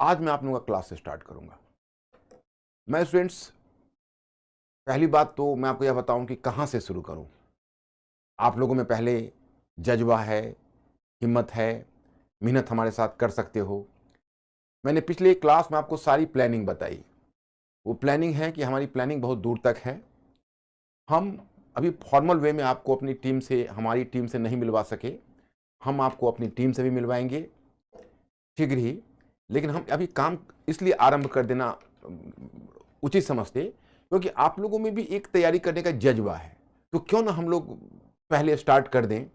आज मैं आप लोगों का क्लास से स्टार्ट करूंगा। मैं स्टूडेंट्स, पहली बात तो मैं आपको यह बताऊं कि कहां से शुरू करूं। आप लोगों में पहले जज्बा है, हिम्मत है, मेहनत हमारे साथ कर सकते हो। मैंने पिछले क्लास में आपको सारी प्लानिंग बताई। वो प्लानिंग है कि हमारी प्लानिंग बहुत दूर तक है। हम अभी फॉर्मल वे में आपको अपनी टीम से, हमारी टीम से नहीं मिलवा सके। हम आपको अपनी टीम से भी मिलवाएंगे शीघ्र ही। लेकिन हम अभी काम इसलिए आरंभ कर देना उचित समझते क्योंकि आप लोगों में भी एक तैयारी करने का जज्बा है। तो क्यों ना हम लोग पहले स्टार्ट कर दें,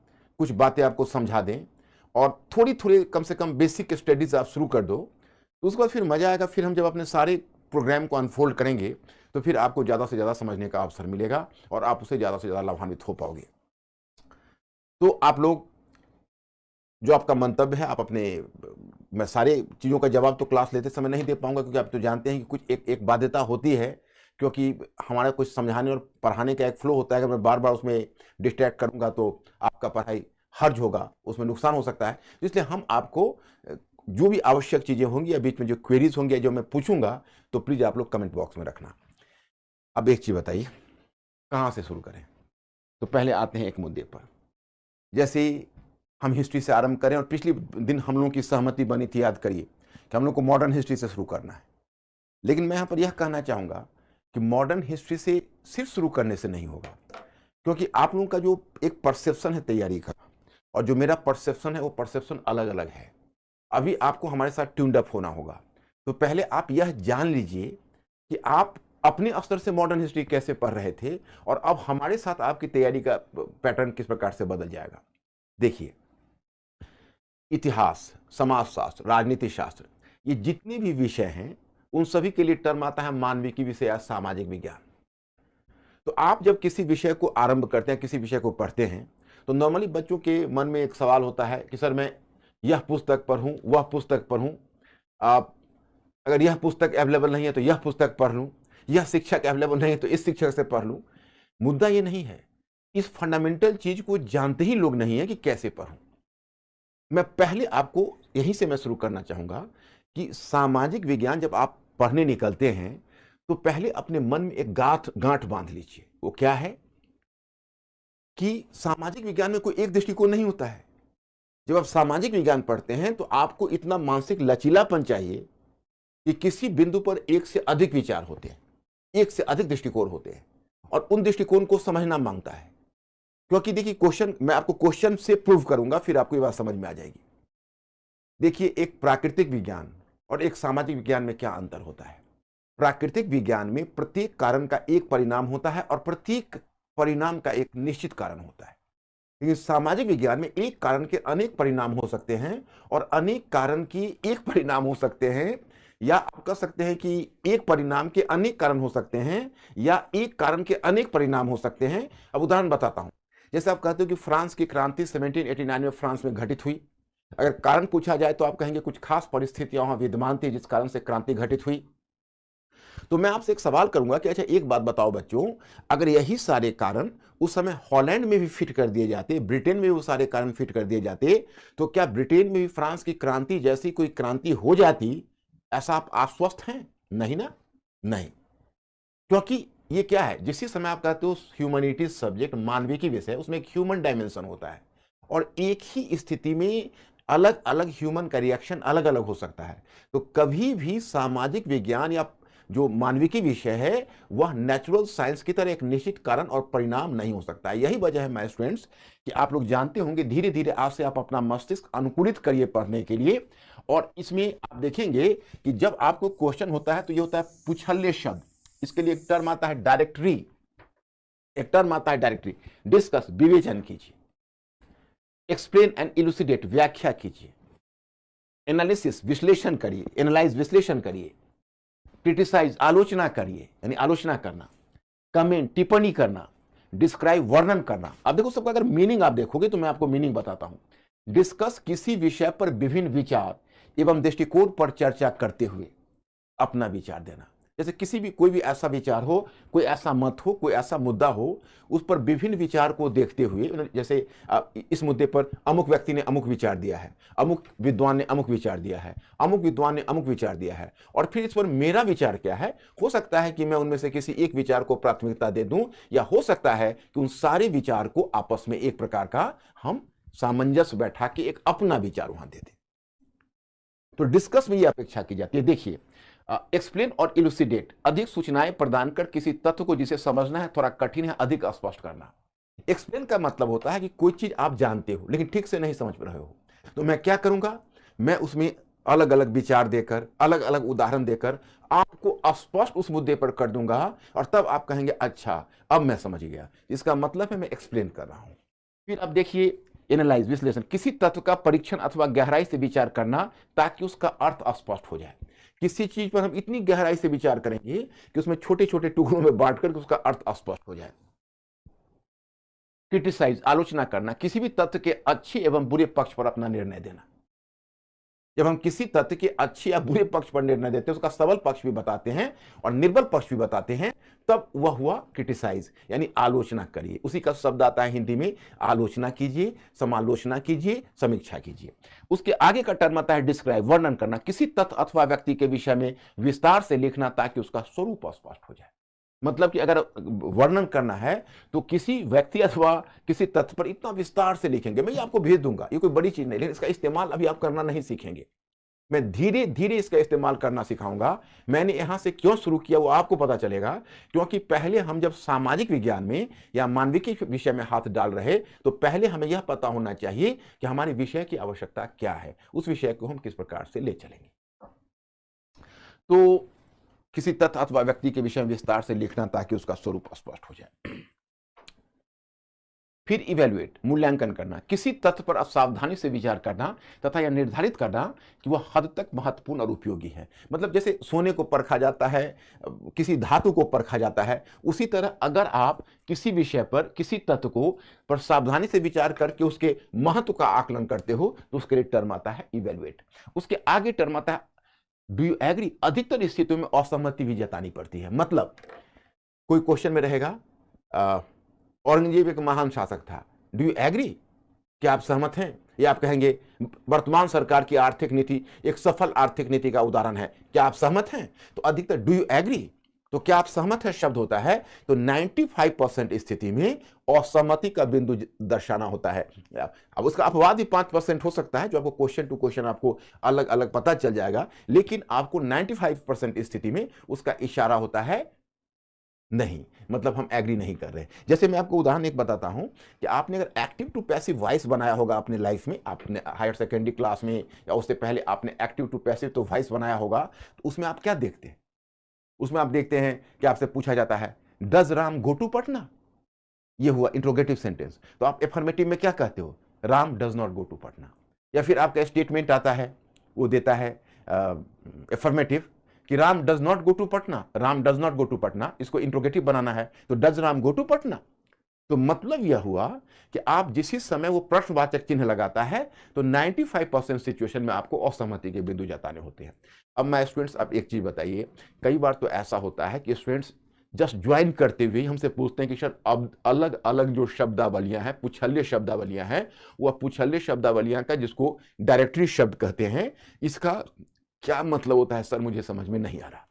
कुछ बातें आपको समझा दें और थोड़ी थोड़ी कम से कम बेसिक स्टडीज आप शुरू कर दो। तो उसके बाद फिर मजा आएगा। फिर हम जब अपने सारे प्रोग्राम को अनफोल्ड करेंगे तो फिर आपको ज़्यादा से ज़्यादा समझने का अवसर मिलेगा और आप उससे ज़्यादा से ज़्यादा लाभान्वित हो पाओगे। तो आप लोग जो आपका मंतव्य है, आप अपने, मैं सारे चीज़ों का जवाब तो क्लास लेते समय नहीं दे पाऊंगा क्योंकि आप तो जानते हैं कि कुछ एक बाध्यता होती है, क्योंकि हमारा कुछ समझाने और पढ़ाने का एक फ्लो होता है। अगर मैं बार बार उसमें डिस्ट्रैक्ट करूंगा तो आपका पढ़ाई हर्ज होगा, उसमें नुकसान हो सकता है। इसलिए हम आपको जो भी आवश्यक चीज़ें होंगी या बीच में जो क्वेरीज होंगी जो मैं पूछूंगा तो प्लीज़ आप लोग कमेंट बॉक्स में रखना। अब एक चीज़ बताइए, कहाँ से शुरू करें? तो पहले आते हैं एक मुद्दे पर। जैसे हम हिस्ट्री से आरंभ करें और पिछले दिन हम लोगों की सहमति बनी थी, याद करिए, कि हम लोग को मॉडर्न हिस्ट्री से शुरू करना है। लेकिन मैं यहाँ पर यह कहना चाहूँगा कि मॉडर्न हिस्ट्री से सिर्फ शुरू करने से नहीं होगा, क्योंकि आप लोगों का जो एक परसेप्शन है तैयारी का और जो मेरा परसेप्शन है वो परसेप्शन अलग अलग है। अभी आपको हमारे साथ ट्यून्ड अप होना होगा। तो पहले आप यह जान लीजिए कि आप अपने स्तर से मॉडर्न हिस्ट्री कैसे पढ़ रहे थे और अब हमारे साथ आपकी तैयारी का पैटर्न किस प्रकार से बदल जाएगा। देखिए, इतिहास, समाजशास्त्र, राजनीति शास्त्र, ये जितने भी विषय हैं उन सभी के लिए टर्म आता है मानविकी विषय या सामाजिक विज्ञान। तो आप जब किसी विषय को आरंभ करते हैं, किसी विषय को पढ़ते हैं, तो नॉर्मली बच्चों के मन में एक सवाल होता है कि सर मैं यह पुस्तक पढ़ूं, वह पुस्तक पढ़ूं, आप अगर यह पुस्तक अवेलेबल नहीं है तो यह पुस्तक पढ़ लूं, यह शिक्षक अवेलेबल नहीं है तो इस शिक्षक से पढ़ लूं। मुद्दा ये नहीं है, इस फंडामेंटल चीज को जानते ही लोग नहीं है कि कैसे पढ़ूं। मैं पहले आपको यहीं से मैं शुरू करना चाहूंगा कि सामाजिक विज्ञान जब आप पढ़ने निकलते हैं तो पहले अपने मन में एक गांठ बांध लीजिए। वो क्या है कि सामाजिक विज्ञान में कोई एक दृष्टिकोण नहीं होता है। जब आप सामाजिक विज्ञान पढ़ते हैं तो आपको इतना मानसिक लचीलापन चाहिए कि किसी बिंदु पर एक से अधिक विचार होते हैं, एक से अधिक दृष्टिकोण होते हैं और उन दृष्टिकोण को समझना मांगता है। क्योंकि देखिए, क्वेश्चन मैं आपको क्वेश्चन से प्रूव करूंगा, फिर आपको ये बात समझ में आ जाएगी। देखिए, एक प्राकृतिक विज्ञान और एक सामाजिक विज्ञान में क्या अंतर होता है। प्राकृतिक विज्ञान में प्रत्येक कारण का एक परिणाम होता है और प्रत्येक परिणाम का एक निश्चित कारण होता है। लेकिन सामाजिक विज्ञान में एक कारण के अनेक परिणाम हो सकते हैं और अनेक कारण की एक परिणाम हो सकते हैं, या आप कह सकते हैं कि एक परिणाम के अनेक कारण हो सकते हैं या एक कारण के अनेक परिणाम हो सकते हैं। अब उदाहरण बताता हूं। जैसे आप कहते हो कि फ्रांस की क्रांति 1789 में फ्रांस में घटित हुई। अगर कारण पूछा जाए तो आप कहेंगे कुछ खास परिस्थितियां वहां विद्यमान थी जिस कारण से क्रांति घटित हुई। तो मैं आपसे एक सवाल करूंगा कि अच्छा एक बात बताओ बच्चों, अगर यही सारे कारण उस समय हॉलैंड में भी फिट कर दिए जाते, ब्रिटेन में भी वो सारे कारण फिट कर दिए जाते, तो क्या ब्रिटेन में भी फ्रांस की क्रांति जैसी कोई क्रांति हो जाती? ऐसा आप आश्वस्त हैं? नहीं ना? नहीं। क्योंकि ये क्या है, जिस समय आप कहते हो ह्यूमैनिटीज सब्जेक्ट, मानविकी विषय, उसमें एक ह्यूमन डायमेंशन होता है और एक ही स्थिति में अलग अलग ह्यूमन का रिएक्शन अलग अलग हो सकता है। तो कभी भी सामाजिक विज्ञान या जो मानविकी विषय है वह नेचुरल साइंस की तरह एक निश्चित कारण और परिणाम नहीं हो सकता है। यही वजह है माय स्टूडेंट्स कि आप लोग जानते होंगे, धीरे धीरे आज से आप अपना मस्तिष्क अनुकूलित करिए पढ़ने के लिए। और इसमें आप देखेंगे कि जब आपको क्वेश्चन होता है तो ये होता है पुछल्य शब्द। इसके लिए एक टर्म आता है डायरेक्टरी, एक टर्म आता है डायरेक्टरी। डिस्कस, विवेचन कीजिए, एक्सप्लेन एंड इलुसिडेट, व्याख्या कीजिए, एनालिसिस, विश्लेषण करिए, एनालाइज, विश्लेषण करिए, क्रिटिसाइज, आलोचना करिए यानी आलोचना करना, कमेंट, टिप्पणी करना, डिस्क्राइब, वर्णन करना। अब देखो सबका अगर मीनिंग आप देखोगे तो मैं आपको मीनिंग बताता हूं। डिस्कस, किसी विषय पर विभिन्न विचार एवं दृष्टिकोण पर चर्चा करते हुए अपना विचार देना। जैसे किसी भी कोई भी ऐसा विचार हो, कोई ऐसा मत हो, कोई ऐसा मुद्दा हो, उस पर विभिन्न विचार को देखते हुए, जैसे इस मुद्दे पर अमुक व्यक्ति ने अमुक विचार दिया है, अमुक विद्वान ने अमुक विचार दिया है, अमुक विद्वान ने अमुक विचार दिया है, और फिर इस पर मेरा विचार क्या है। हो सकता है कि मैं उनमें से किसी एक विचार को प्राथमिकता दे दूं, या हो सकता है कि उन सारे विचार को आपस में एक प्रकार का हम सामंजस्य बैठा के एक अपना विचार वहां दे दें। तो डिस्कस में यह अपेक्षा की जाती है। देखिए, एक्सप्लेन और इलुसिडेट, अधिक सूचनाएं प्रदान कर किसी तत्व को जिसे समझना है थोड़ा कठिन है अधिक स्पष्ट करना। एक्सप्लेन का मतलब होता है कि कोई चीज आप जानते हो लेकिन ठीक से नहीं समझ रहे हो, तो मैं क्या करूंगा, मैं उसमें अलग अलग विचार देकर, अलग अलग उदाहरण देकर आपको स्पष्ट उस मुद्दे पर कर दूंगा, और तब आप कहेंगे अच्छा अब मैं समझ गया, इसका मतलब है मैं एक्सप्लेन कर रहा हूं। फिर अब देखिए, एनालाइज, विश्लेषण, किसी तत्व का परीक्षण अथवा गहराई से विचार करना ताकि उसका अर्थ स्पष्ट हो जाए। किसी चीज पर हम इतनी गहराई से विचार करेंगे कि उसमें छोटे छोटे टुकड़ों में बांट कर उसका अर्थ स्पष्ट हो जाए। क्रिटिसाइज, आलोचना करना, किसी भी तत्व के अच्छे एवं बुरे पक्ष पर अपना निर्णय देना। जब हम किसी तत्व के अच्छे या बुरे पक्ष पर निर्णय देते हैं, उसका सबल पक्ष भी बताते हैं और निर्बल पक्ष भी बताते हैं, तब वह हुआ क्रिटिसाइज, यानी आलोचना करिए। उसी का शब्द आता है हिंदी में, आलोचना कीजिए, समालोचना कीजिए, समीक्षा कीजिए। उसके आगे का टर्म आता है डिस्क्राइब, वर्णन करना, किसी तत्व अथवा व्यक्ति के विषय में विस्तार से लिखना ताकि उसका स्वरूप स्पष्ट हो जाए। मतलब कि अगर वर्णन करना है तो किसी व्यक्ति अथवा किसी तत्व पर इतना विस्तार से लिखेंगे, मैं ये आपको भेज दूंगा, ये कोई बड़ी चीज नहीं, लेकिन इसका इस्तेमाल अभी आप करना नहीं सीखेंगे। मैं धीरे धीरे इसका इस्तेमाल करना सिखाऊंगा। मैंने यहां से क्यों शुरू किया वो आपको पता चलेगा, क्योंकि पहले हम जब सामाजिक विज्ञान में या मानविकी विषय में हाथ डाल रहे, तो पहले हमें यह पता होना चाहिए कि हमारे विषय की आवश्यकता क्या है, उस विषय को हम किस प्रकार से ले चलेंगे। तो किसी तत्व अथवा व्यक्ति के विषय में विस्तार से लिखना ताकि उसका स्वरूप स्पष्ट हो जाए। फिर इवेल्युएट, मूल्यांकन करना, किसी तथ्य पर सावधानी से विचार करना तथा यह निर्धारित करना कि वह हद तक महत्वपूर्ण और उपयोगी है। मतलब जैसे सोने को परखा जाता है, किसी धातु को परखा जाता है, उसी तरह अगर आप किसी विषय पर किसी तत्व को पर सावधानी से विचार करके उसके महत्व का आकलन करते हो, तो उसके लिए टर्म आता है इवेल्युएट। उसके आगे टर्म आता है डू यू एग्री। अधिकतर स्थितियों में असहमति भी जतानी पड़ती है। मतलब कोई क्वेश्चन में रहेगा, औरंगजेब एक महान शासक था, डू यू एग्री, क्या आप सहमत हैं? या आप कहेंगे वर्तमान सरकार की आर्थिक नीति एक सफल आर्थिक नीति का उदाहरण है, क्या आप सहमत हैं? तो अधिकतर डू यू एग्री, तो क्या आप सहमत हैं शब्द होता है, तो 95% स्थिति में असहमति का बिंदु दर्शाना होता है। अब उसका अपवाद भी 5% हो सकता है, जो आपको क्वेश्चन टू क्वेश्चन आपको अलग अलग पता चल जाएगा, लेकिन आपको 95% स्थिति में उसका इशारा होता है नहीं, मतलब हम एग्री नहीं कर रहे। जैसे मैं आपको उदाहरण एक बताता हूं कि आपने अगर एक्टिव टू पैसिव वॉइस बनाया होगा अपने लाइफ में, आपने हायर सेकेंडरी क्लास में या उससे पहले आपने एक्टिव टू पैसिव तो वॉइस बनाया होगा, तो उसमें आप क्या देखते हैं? उसमें आप देखते हैं कि आपसे पूछा जाता है does Ram go to Patna, ये हुआ इंट्रोगेटिव सेंटेंस, तो आप एफर्मेटिव में क्या कहते हो? Ram does not go to Patna. या फिर आपका स्टेटमेंट आता है, वो देता है एफर्मेटिव कि Ram does not go to Patna, Ram does not go to Patna, इसको इंट्रोगेटिव बनाना है, तो does Ram go to Patna. तो मतलब यह हुआ कि आप जिस समय वो प्रश्नवाचक चिन्ह लगाता है, तो 95% सिचुएशन में आपको असहमति के बिंदु जताने होते हैं। अब मैं स्टूडेंट्स, अब एक चीज बताइए, कई बार तो ऐसा होता है कि स्टूडेंट्स जस्ट ज्वाइन करते हुए हमसे पूछते हैं कि सर अब अलग अलग जो शब्दावलियां हैं, पुछल्य शब्दावलियां हैं, वह पुछल्य शब्दावलियां का जिसको डायरेक्टरी शब्द कहते हैं, इसका क्या मतलब होता है सर, मुझे समझ में नहीं आ रहा।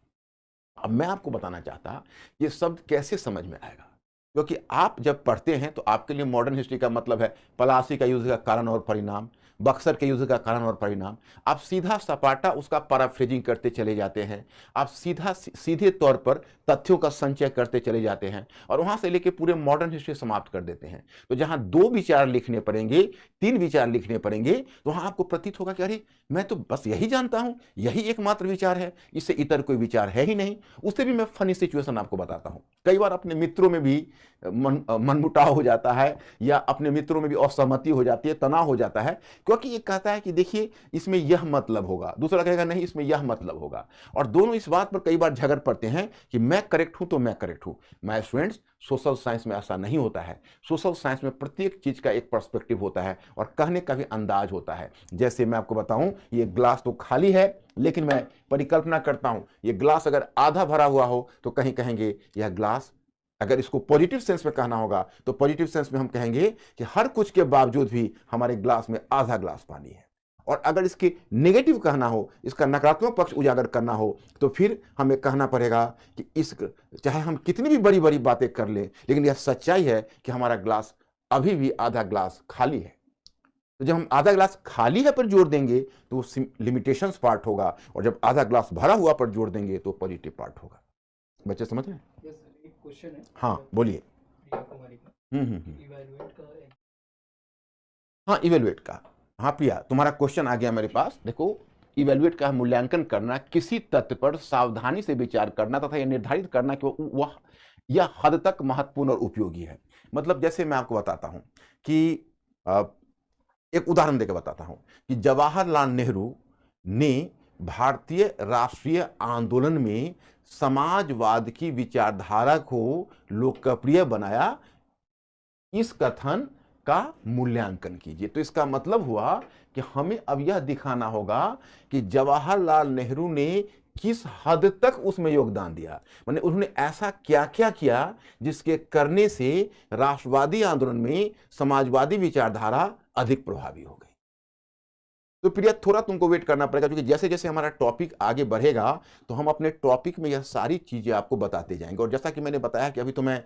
अब मैं आपको बताना चाहता ये शब्द कैसे समझ में आएगा, क्योंकि आप जब पढ़ते हैं तो आपके लिए मॉडर्न हिस्ट्री का मतलब है पलासी का युद्ध का कारण और परिणाम, बक्सर के युद्ध का कारण और परिणाम। आप सीधा सपाटा उसका पैराफ्रेजिंग करते चले जाते हैं, आप सीधे तौर पर तथ्यों का संचय करते चले जाते हैं और वहां से लेके पूरे मॉडर्न हिस्ट्री समाप्त कर देते हैं। तो जहां 2 विचार लिखने पड़ेंगे, 3 विचार लिखने पड़ेंगे, तो वहां आपको प्रतीत होगा कि अरे मैं तो बस यही जानता हूं, यही एकमात्र विचार है, इससे इतर कोई विचार है ही नहीं। उससे भी मैं फनी सिचुएशन आपको बताता हूं। कई बार अपने मित्रों में भी मनमुटाव हो जाता है या अपने मित्रों में भी असहमति हो जाती है, तनाव हो जाता है, क्योंकि ये कहता है कि देखिए इसमें यह मतलब होगा, दूसरा कहेगा नहीं इसमें यह मतलब होगा, और दोनों इस बात पर कई बार झगड़ पड़ते हैं कि मैं करेक्ट हूं तो मैं करेक्ट हूं। माय स्टूडेंट्स, सोशल साइंस में ऐसा नहीं होता है। सोशल साइंस में प्रत्येक चीज का एक पर्सपेक्टिव होता है और कहने का भी अंदाज होता है। जैसे मैं आपको बताऊं, ये ग्लास तो खाली है, लेकिन मैं परिकल्पना करता हूं ये ग्लास अगर आधा भरा हुआ हो तो कहीं कहेंगे यह ग्लास, अगर इसको पॉजिटिव सेंस में कहना होगा तो पॉजिटिव सेंस में हम कहेंगे कि हर कुछ के बावजूद भी हमारे ग्लास में आधा ग्लास पानी है। और अगर इसके नेगेटिव कहना हो, इसका नकारात्मक पक्ष उजागर करना हो, तो फिर हमें कहना पड़ेगा कि इस, चाहे हम कितनी भी बड़ी बड़ी बातें कर लें, लेकिन यह सच्चाई है कि हमारा ग्लास अभी भी आधा ग्लास खाली है। तो जब हम आधा ग्लास खाली है पर जोर देंगे तो वो लिमिटेशंस पार्ट होगा, और जब आधा ग्लास भरा हुआ पर जोर देंगे तो पॉजिटिव पार्ट होगा। बच्चे समझ रहे हैं? एक क्वेश्चन है। हाँ बोलिए। प्रिया कुमारी का इवैल्यूएट का हाँ इवेल्युएट का, हाँ प्रिया तुम्हारा क्वेश्चन आ गया मेरे पास। देखो, इवेल्युएट का मूल्यांकन करना, किसी तथ्य पर सावधानी से विचार करना तथा यह निर्धारित करना कि वह यह हद तक महत्वपूर्ण और उपयोगी है। मतलब जैसे मैं आपको बताता हूं कि एक उदाहरण देकर बताता हूं कि जवाहरलाल नेहरू ने भारतीय राष्ट्रीय आंदोलन में समाजवाद की विचारधारा को लोकप्रिय बनाया, इस कथन का मूल्यांकन कीजिए। तो इसका मतलब हुआ कि हमें अब यह दिखाना होगा कि जवाहरलाल नेहरू ने किस हद तक उसमें योगदान दिया, माने उन्होंने ऐसा क्या क्या किया जिसके करने से राष्ट्रवादी आंदोलन में समाजवादी विचारधारा अधिक प्रभावी हो गई। तो प्रिया थोड़ा तुमको वेट करना पड़ेगा, क्योंकि जैसे जैसे हमारा टॉपिक आगे बढ़ेगा तो हम अपने टॉपिक में यह सारी चीजें आपको बताते जाएंगे। और जैसा कि मैंने बताया कि अभी तो मैं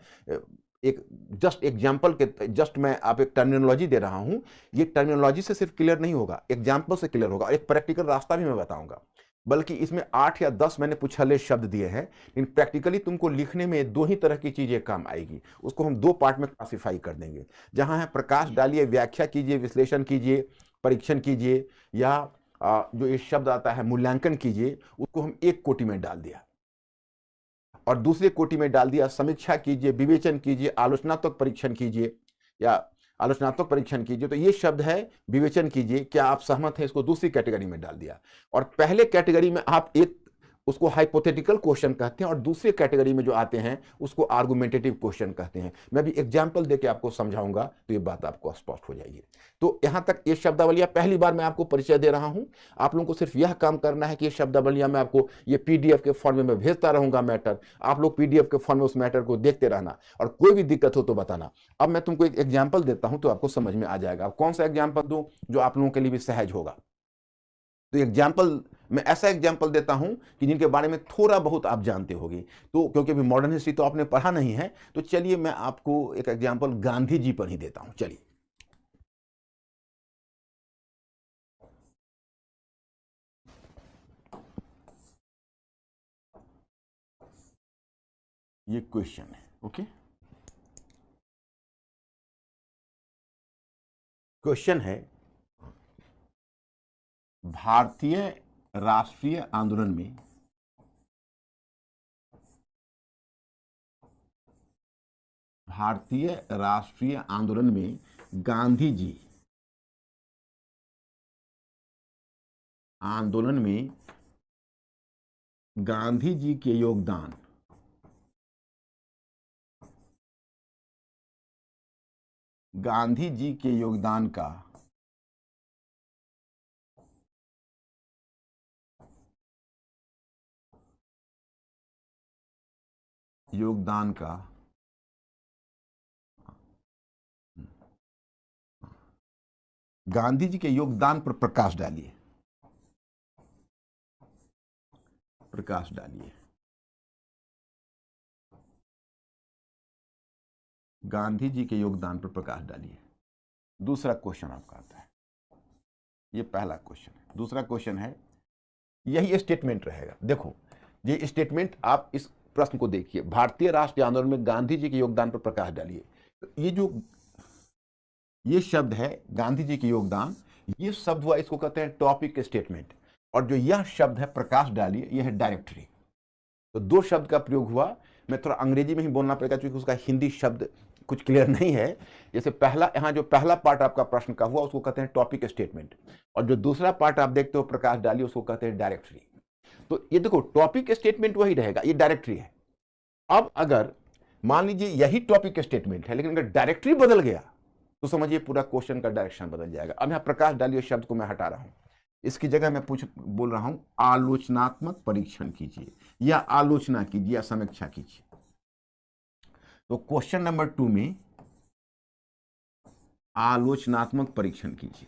एक जस्ट एग्जाम्पल के जस्ट मैं आप एक टर्मिनोलॉजी दे रहा हूं। ये टर्मिनोलॉजी से सिर्फ क्लियर नहीं होगा, एग्जाम्पल से क्लियर होगा। एक प्रैक्टिकल रास्ता भी मैं बताऊंगा, बल्कि इसमें 8 या 10 मैंने पुछले शब्द दिए हैं, लेकिन प्रैक्टिकली तुमको लिखने में 2 ही तरह की चीजें काम आएगी। उसको हम 2 पार्ट में क्लासिफाई कर देंगे। जहां है प्रकाश डालिए, व्याख्या कीजिए, विश्लेषण कीजिए, परीक्षण कीजिए, या जो ये शब्द आता है मूल्यांकन कीजिए, उसको हम एक कोटि में डाल दिया। और दूसरे कोटि में डाल दिया समीक्षा कीजिए, विवेचन कीजिए, आलोचनात्मक परीक्षण कीजिए या आलोचनात्मक परीक्षण कीजिए। तो ये शब्द है विवेचन कीजिए, क्या आप सहमत हैं, इसको दूसरी कैटेगरी में डाल दिया। और पहले कैटेगरी में आप एक उसको हाइपोथेटिकल क्वेश्चन कहते हैं, और दूसरे कैटेगरी में जो आते हैं उसको आर्गुमेंटेटिव क्वेश्चन कहते हैं। मैं भी एग्जाम्पल देके आपको समझाऊंगा तो ये बात आपको स्पष्ट हो जाएगी। तो यहां तक ये शब्दावलियां पहली बार मैं आपको परिचय दे रहा हूं। आप लोगों को सिर्फ यह काम करना है कि ये शब्दावलियां मैं आपको ये पीडीएफ के फॉर्म में भेजता रहूंगा मैटर। आप लोग पीडीएफ के फॉर्म में उस मैटर को देखते रहना, और कोई भी दिक्कत हो तो बताना। अब मैं तुमको एक एग्जाम्पल देता हूं तो आपको समझ में आ जाएगा। अब कौन सा एग्जाम्पल दूं जो आप लोगों के लिए भी सहज होगा। तो एग्जाम्पल, मैं ऐसा एग्जाम्पल देता हूं कि जिनके बारे में थोड़ा बहुत आप जानते होंगे। तो क्योंकि अभी मॉडर्न हिस्ट्री तो आपने पढ़ा नहीं है, तो चलिए मैं आपको एक एग्जाम्पल गांधी जी पर ही देता हूं। चलिए, ये क्वेश्चन है, ओके। क्वेश्चन है, भारतीय राष्ट्रीय आंदोलन में गांधी जी के योगदान का गांधी जी के योगदान पर प्रकाश डालिए। गांधी जी के योगदान पर प्रकाश डालिए। दूसरा क्वेश्चन आपका आता है, ये पहला क्वेश्चन है। दूसरा क्वेश्चन है, यही स्टेटमेंट रहेगा। देखो, ये स्टेटमेंट, आप इस प्रश्न को देखिए, भारतीय राष्ट्रीय आंदोलन में गांधी जी के योगदान पर प्रकाश डालिए। ये शब्द है गांधी जी के योगदान, ये शब्द हुआ, इसको कहते हैं टॉपिक स्टेटमेंट। और जो यह शब्द है प्रकाश डालिए, यह है डायरेक्टरी। तो 2 शब्द का प्रयोग हुआ। मैं थोड़ा अंग्रेजी में ही बोलना पड़ेगा क्योंकि उसका हिंदी शब्द कुछ क्लियर नहीं है। जैसे पहला, यहाँ जो पहला पार्ट आपका प्रश्न का हुआ उसको कहते हैं टॉपिक स्टेटमेंट, और जो दूसरा पार्ट आप देखते हो प्रकाश डालिए उसको कहते हैं डायरेक्टरी। तो ये देखो टॉपिक स्टेटमेंट वही रहेगा, ये डायरेक्टरी है। अब अगर मान लीजिए यही टॉपिक स्टेटमेंट है लेकिन अगर डायरेक्टरी बदल गया तो समझिए पूरा क्वेश्चन का डायरेक्शन बदल जाएगा। अब यहाँ प्रकाश डालिए शब्द को मैं हटा रहा हूं, इसकी जगह मैं बोल रहा हूं आलोचनात्मक परीक्षण कीजिए या आलोचना कीजिए या समीक्षा कीजिए। तो क्वेश्चन नंबर 2 में आलोचनात्मक परीक्षण कीजिए।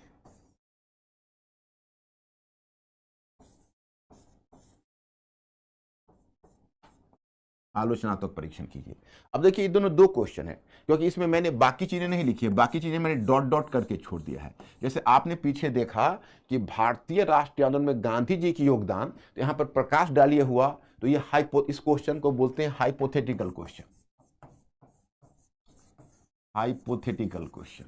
आलोचनात्मक परीक्षण कीजिए। अब देखिए ये दोनों 2 क्वेश्चन है, क्योंकि इसमें मैंने बाकी चीजें नहीं लिखी है, बाकी चीजें मैंने डॉट डॉट करके छोड़ दिया है। जैसे आपने पीछे देखा कि भारतीय राष्ट्रीय आंदोलन में गांधी जी की योगदान, तो यहां पर प्रकाश डालिए हुआ, तो ये इस क्वेश्चन को बोलते हैं hypothetical question. Hypothetical question,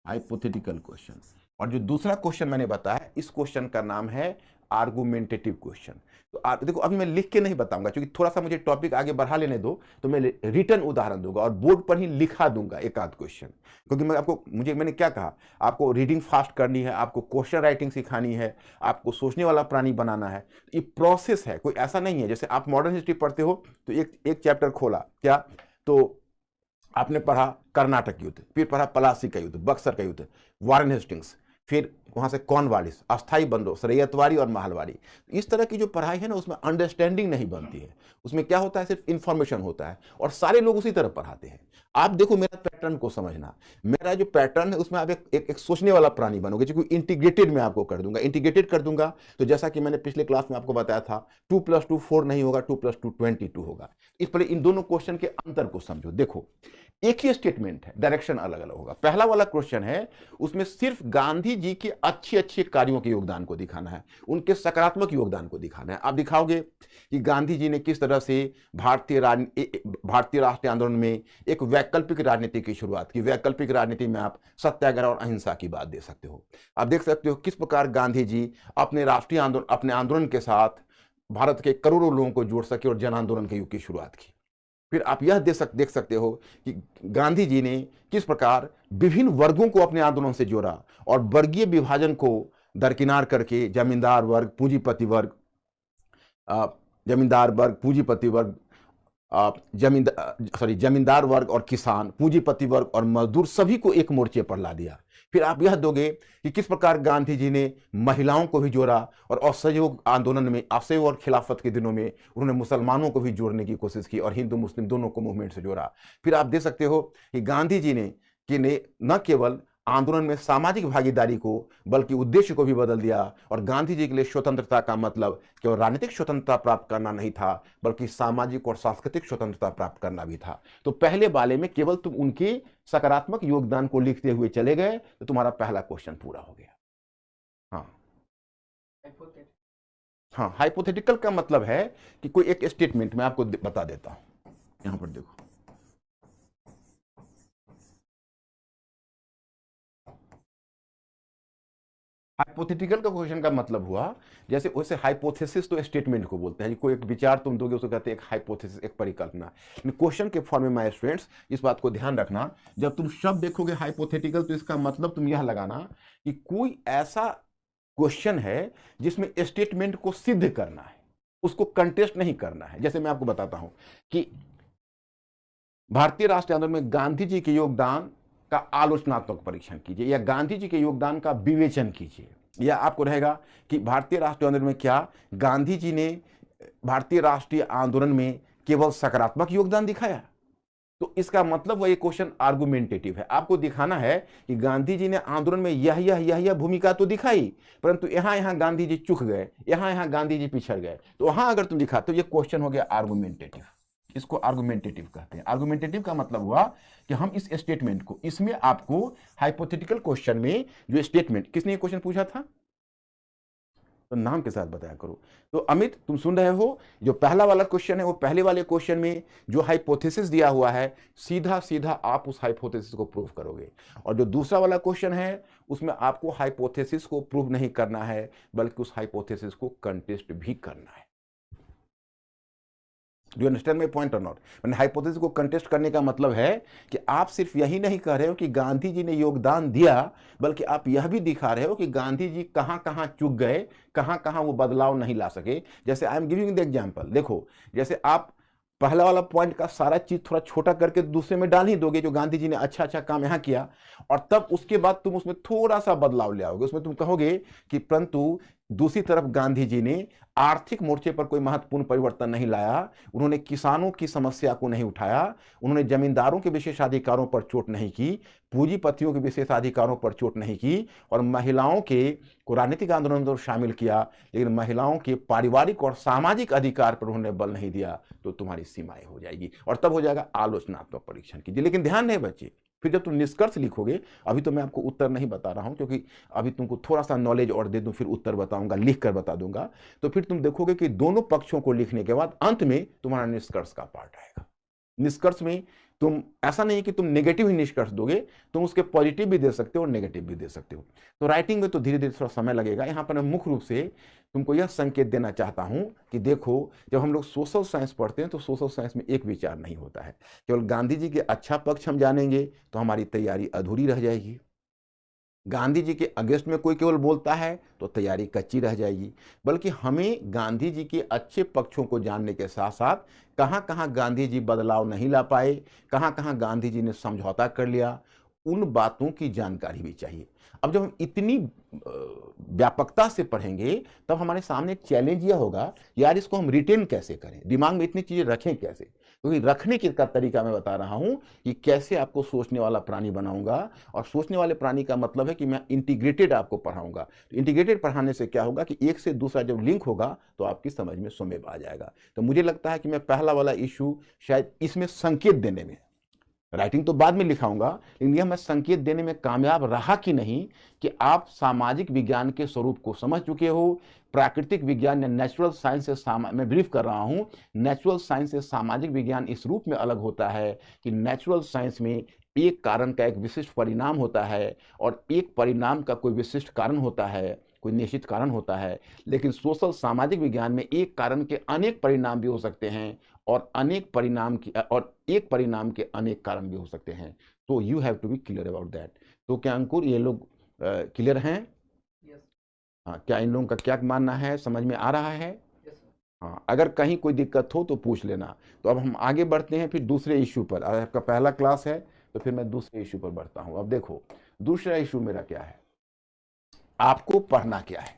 hypothetical question. और जो दूसरा क्वेश्चन मैंने बताया, इस क्वेश्चन का नाम है आर्गुमेंटेटिव क्वेश्चन। तो देखो अभी मैं लिख के नहीं बताऊंगा, क्योंकि थोड़ा सा मुझे टॉपिक आगे बढ़ा लेने दो, तो मैं रिटर्न उदाहरण दूंगा और बोर्ड पर ही लिखा दूंगा एक आध क्वेश्चन। क्योंकि मैंने क्या कहा, आपको रीडिंग फास्ट करनी है, आपको क्वेश्चन राइटिंग सिखानी है, आपको सोचने वाला प्राणी बनाना है। ये प्रोसेस है, कोई ऐसा नहीं है। जैसे आप मॉडर्न हिस्ट्री पढ़ते हो तो एक चैप्टर खोला क्या, तो आपने पढ़ा कर्नाटक युद्ध, फिर पढ़ा पलासी का युद्ध, बक्सर का युद्ध, वारेन हेस्टिंग्स, फिर वहां से कॉर्नवालिस, अस्थाई बंदोबस्त, रैयतवाड़ी और महलवाड़ी। इस तरह की जो पढ़ाई है ना, उसमें अंडरस्टैंडिंग नहीं बनती है। उसमें क्या होता है, सिर्फ इंफॉर्मेशन होता है, और सारे लोग उसी तरह पढ़ाते हैं। आप देखो मेरा पैटर्न को समझना, मेरा जो पैटर्न है उसमें आप एक सोचने वाला प्राणी बनोगे, क्योंकि इंटीग्रेटेड मैं आपको कर दूंगा। इंटीग्रेटेड कर दूंगा तो जैसा कि मैंने पिछले क्लास में आपको बताया था, 2 + 2 4 नहीं होगा, 2 + 2 22 होगा। इस पर इन दोनों क्वेश्चन के अंतर को समझो। देखो एक ही स्टेटमेंट है, डायरेक्शन अलग अलग होगा। पहला वाला क्वेश्चन है, उसमें सिर्फ गांधी जी के अच्छे अच्छे कार्यों के योगदान को दिखाना है, उनके सकारात्मक योगदान को दिखाना है। आप दिखाओगे कि गांधी जी ने किस तरह से भारतीय राष्ट्रीय आंदोलन में एक वैकल्पिक राजनीति की शुरुआत की। वैकल्पिक राजनीति में आप सत्याग्रह और अहिंसा की बात दे सकते हो। आप देख सकते हो किस प्रकार गांधी जी अपने आंदोलन के साथ भारत के करोड़ों लोगों को जोड़ सके और जन आंदोलन के युग की शुरुआत की। फिर आप यह देख सकते हो कि गांधी जी ने किस प्रकार विभिन्न वर्गों को अपने आंदोलन से जोड़ा और वर्गीय विभाजन को दरकिनार करके जमींदार वर्ग, पूंजीपति वर्ग, जमींदार वर्ग और किसान, पूंजीपति वर्ग और मजदूर, सभी को एक मोर्चे पर ला दिया। फिर आप यह दोगे कि किस प्रकार गांधी जी ने महिलाओं को भी जोड़ा और असहयोग आंदोलन में, असहयोग और खिलाफत के दिनों में उन्होंने मुसलमानों को भी जोड़ने की कोशिश की और हिंदू मुस्लिम दोनों को मूवमेंट से जोड़ा। फिर आप देख सकते हो कि गांधी जी ने न केवल आंदोलन में सामाजिक भागीदारी को बल्कि उद्देश्य को भी बदल दिया, और गांधी जी के लिए स्वतंत्रता का मतलब केवल राजनीतिक स्वतंत्रता प्राप्त करना नहीं था, बल्कि सामाजिक और सांस्कृतिक स्वतंत्रता प्राप्त करना भी था। तो पहले वाले में केवल तुम उनके सकारात्मक योगदान को लिखते हुए चले गए तो तुम्हारा पहला क्वेश्चन पूरा हो गया। हाँ, हाइपोथेटिकल का मतलब है कि कोई एक स्टेटमेंट मैं आपको बता देता हूं। यहां पर देखो, हाइपोथेटिकल का क्वेश्चन का मतलब हुआ, जैसे वैसे हाइपोथेसिस तो स्टेटमेंट को बोलते हैं, कोई एक विचार तुम दोगे उसको कहते हैं एक हाइपोथेसिस, एक परिकल्पना। क्वेश्चन के फॉर्म में माय स्टूडेंट्स इस बात को ध्यान रखना, जब तुम शब्द देखोगे हाइपोथेटिकल तो इसका मतलब तुम यह लगाना कि कोई ऐसा क्वेश्चन है जिसमें स्टेटमेंट को सिद्ध करना है, उसको कंटेस्ट नहीं करना है। जैसे मैं आपको बताता हूं कि भारतीय राष्ट्रीय आंदोलन में गांधी जी के योगदान का आलोचनात्मक परीक्षण कीजिए, या गांधी जी के योगदान का विवेचन कीजिए, या आपको रहेगा कि भारतीय राष्ट्रीय आंदोलन में क्या गांधी जी ने भारतीय राष्ट्रीय आंदोलन में केवल सकारात्मक योगदान दिखाया। तो इसका मतलब वह क्वेश्चन आर्गुमेंटेटिव है। आपको दिखाना है कि गांधी जी ने आंदोलन में यह भूमिका तो दिखाई, परंतु यहां गांधी जी चूक गए, यहां गांधी जी पिछड़ गए। तो वहां अगर तुम दिखाते हो, यह क्वेश्चन हो गया आर्गुमेंटेटिव। इसको आर्गुमेंटेटिव कहते हैं। आर्गुमेंटेटिव का मतलब हुआ कि हम इस स्टेटमेंट को, इसमें आपको हाइपोथेटिकल क्वेश्चन में जो स्टेटमेंट, किसने ये क्वेश्चन पूछा था तो नाम के साथ बताया करो। तो अमित तुम सुन रहे हो, जो पहला वाला क्वेश्चन है वो पहले वाले क्वेश्चन में जो हाइपोथेसिस दिया हुआ है सीधा सीधा आप उस हाइपोथेसिस को प्रूव करोगे, और जो दूसरा वाला क्वेश्चन है उसमें आपको हाइपोथेसिस को प्रूव नहीं करना है बल्कि उस हाइपोथेसिस को कंटेस्ट भी करना है। Do understand my point or not? मैंने हाइपोथेसिस को कंटेस्ट करने का मतलब है कि आप सिर्फ यही नहीं कह रहे हो कि गांधी जी ने योगदान दिया, बल्कि आप यह भी दिखा रहे हो कि गांधी जी कहां कहां चूक गए, कहां कहां वो बदलाव नहीं ला सके। जैसे I am giving the example, देखो जैसे आप पहला वाला पॉइंट का सारा चीज थोड़ा छोटा करके दूसरे में डाल ही दोगे, जो गांधी जी ने अच्छा अच्छा काम यहां किया, और तब उसके बाद तुम उसमें थोड़ा सा बदलाव ले आओगे। उसमें तुम कहोगे कि परंतु दूसरी तरफ गांधी जी ने आर्थिक मोर्चे पर कोई महत्वपूर्ण परिवर्तन नहीं लाया, उन्होंने किसानों की समस्या को नहीं उठाया, उन्होंने जमींदारों के विशेषाधिकारों पर चोट नहीं की, पूंजीपतियों के विशेषाधिकारों पर चोट नहीं की, और महिलाओं के को राजनीतिक आंदोलन में शामिल किया, लेकिन महिलाओं के पारिवारिक और सामाजिक अधिकार पर उन्होंने बल नहीं दिया। तो तुम्हारी सीमाएं हो जाएगी, और तब हो जाएगा आलोचनात्मक परीक्षण कीजिए। लेकिन ध्यान नहीं बच्चे, फिर जब तुम निष्कर्ष लिखोगे, अभी तो मैं आपको उत्तर नहीं बता रहा हूं, क्योंकि अभी तुमको थोड़ा सा नॉलेज और दे दूं, फिर उत्तर बताऊंगा, लिख कर बता दूंगा। तो फिर तुम देखोगे कि दोनों पक्षों को लिखने के बाद अंत में तुम्हारा निष्कर्ष का पार्ट आएगा। निष्कर्ष में तुम ऐसा नहीं कि तुम नेगेटिव ही निष्कर्ष दोगे, तुम उसके पॉजिटिव भी दे सकते हो और नेगेटिव भी दे सकते हो। तो राइटिंग में तो धीरे धीरे थोड़ा समय लगेगा। यहां पर मैं मुख्य रूप से तुमको यह संकेत देना चाहता हूं कि देखो, जब हम लोग सोशल साइंस पढ़ते हैं तो सोशल साइंस में एक विचार नहीं होता है। केवल गांधी जी के अच्छा पक्ष हम जानेंगे तो हमारी तैयारी अधूरी रह जाएगी। गांधी जी के अगेंस्ट में कोई केवल बोलता है तो तैयारी कच्ची रह जाएगी। बल्कि हमें गांधी जी के अच्छे पक्षों को जानने के साथ साथ कहां कहां गांधी जी बदलाव नहीं ला पाए, कहां कहां गांधी जी ने समझौता कर लिया, उन बातों की जानकारी भी चाहिए। अब जब हम इतनी व्यापकता से पढ़ेंगे तब हमारे सामने एक चैलेंज यह होगा, यार इसको हम रिटेन कैसे करें, दिमाग में इतनी चीजें रखें कैसे। क्योंकि रखने का तरीका मैं बता रहा हूं कि कैसे आपको सोचने वाला प्राणी बनाऊंगा। और सोचने वाले प्राणी का मतलब है कि मैं इंटीग्रेटेड आपको पढ़ाऊंगा। तो इंटीग्रेटेड पढ़ाने से क्या होगा कि एक से दूसरा जब लिंक होगा तो आपकी समझ में सुमेल आ जाएगा। तो मुझे लगता है कि मैं पहला वाला इशू शायद इसमें संकेत देने में, राइटिंग तो बाद में लिखाऊंगा, लेकिन यह मैं संकेत देने में कामयाब रहा कि नहीं कि आप सामाजिक विज्ञान के स्वरूप को समझ चुके हो। प्राकृतिक विज्ञान या नेचुरल साइंस से मैं ब्रीफ कर रहा हूं, नेचुरल साइंस से सामाजिक विज्ञान इस रूप में अलग होता है कि नेचुरल साइंस में एक कारण का एक विशिष्ट परिणाम होता है और एक परिणाम का कोई विशिष्ट कारण होता है, कोई निश्चित कारण होता है। लेकिन सोशल सामाजिक विज्ञान में एक कारण के अनेक परिणाम भी हो सकते हैं और एक परिणाम के अनेक कारण भी हो सकते हैं। तो you have to be clear about that. तो क्या अंकुर ये लोग क्लियर हैं? यस हाँ, क्या इन लोगों का क्या मानना है, समझ में आ रहा है? यस हाँ, अगर कहीं कोई दिक्कत हो तो पूछ लेना। तो अब हम आगे बढ़ते हैं फिर दूसरे इश्यू पर। अगर आपका पहला क्लास है तो फिर मैं दूसरे इश्यू पर बढ़ता हूं। अब देखो दूसरा इश्यू मेरा क्या है, आपको पढ़ना क्या है।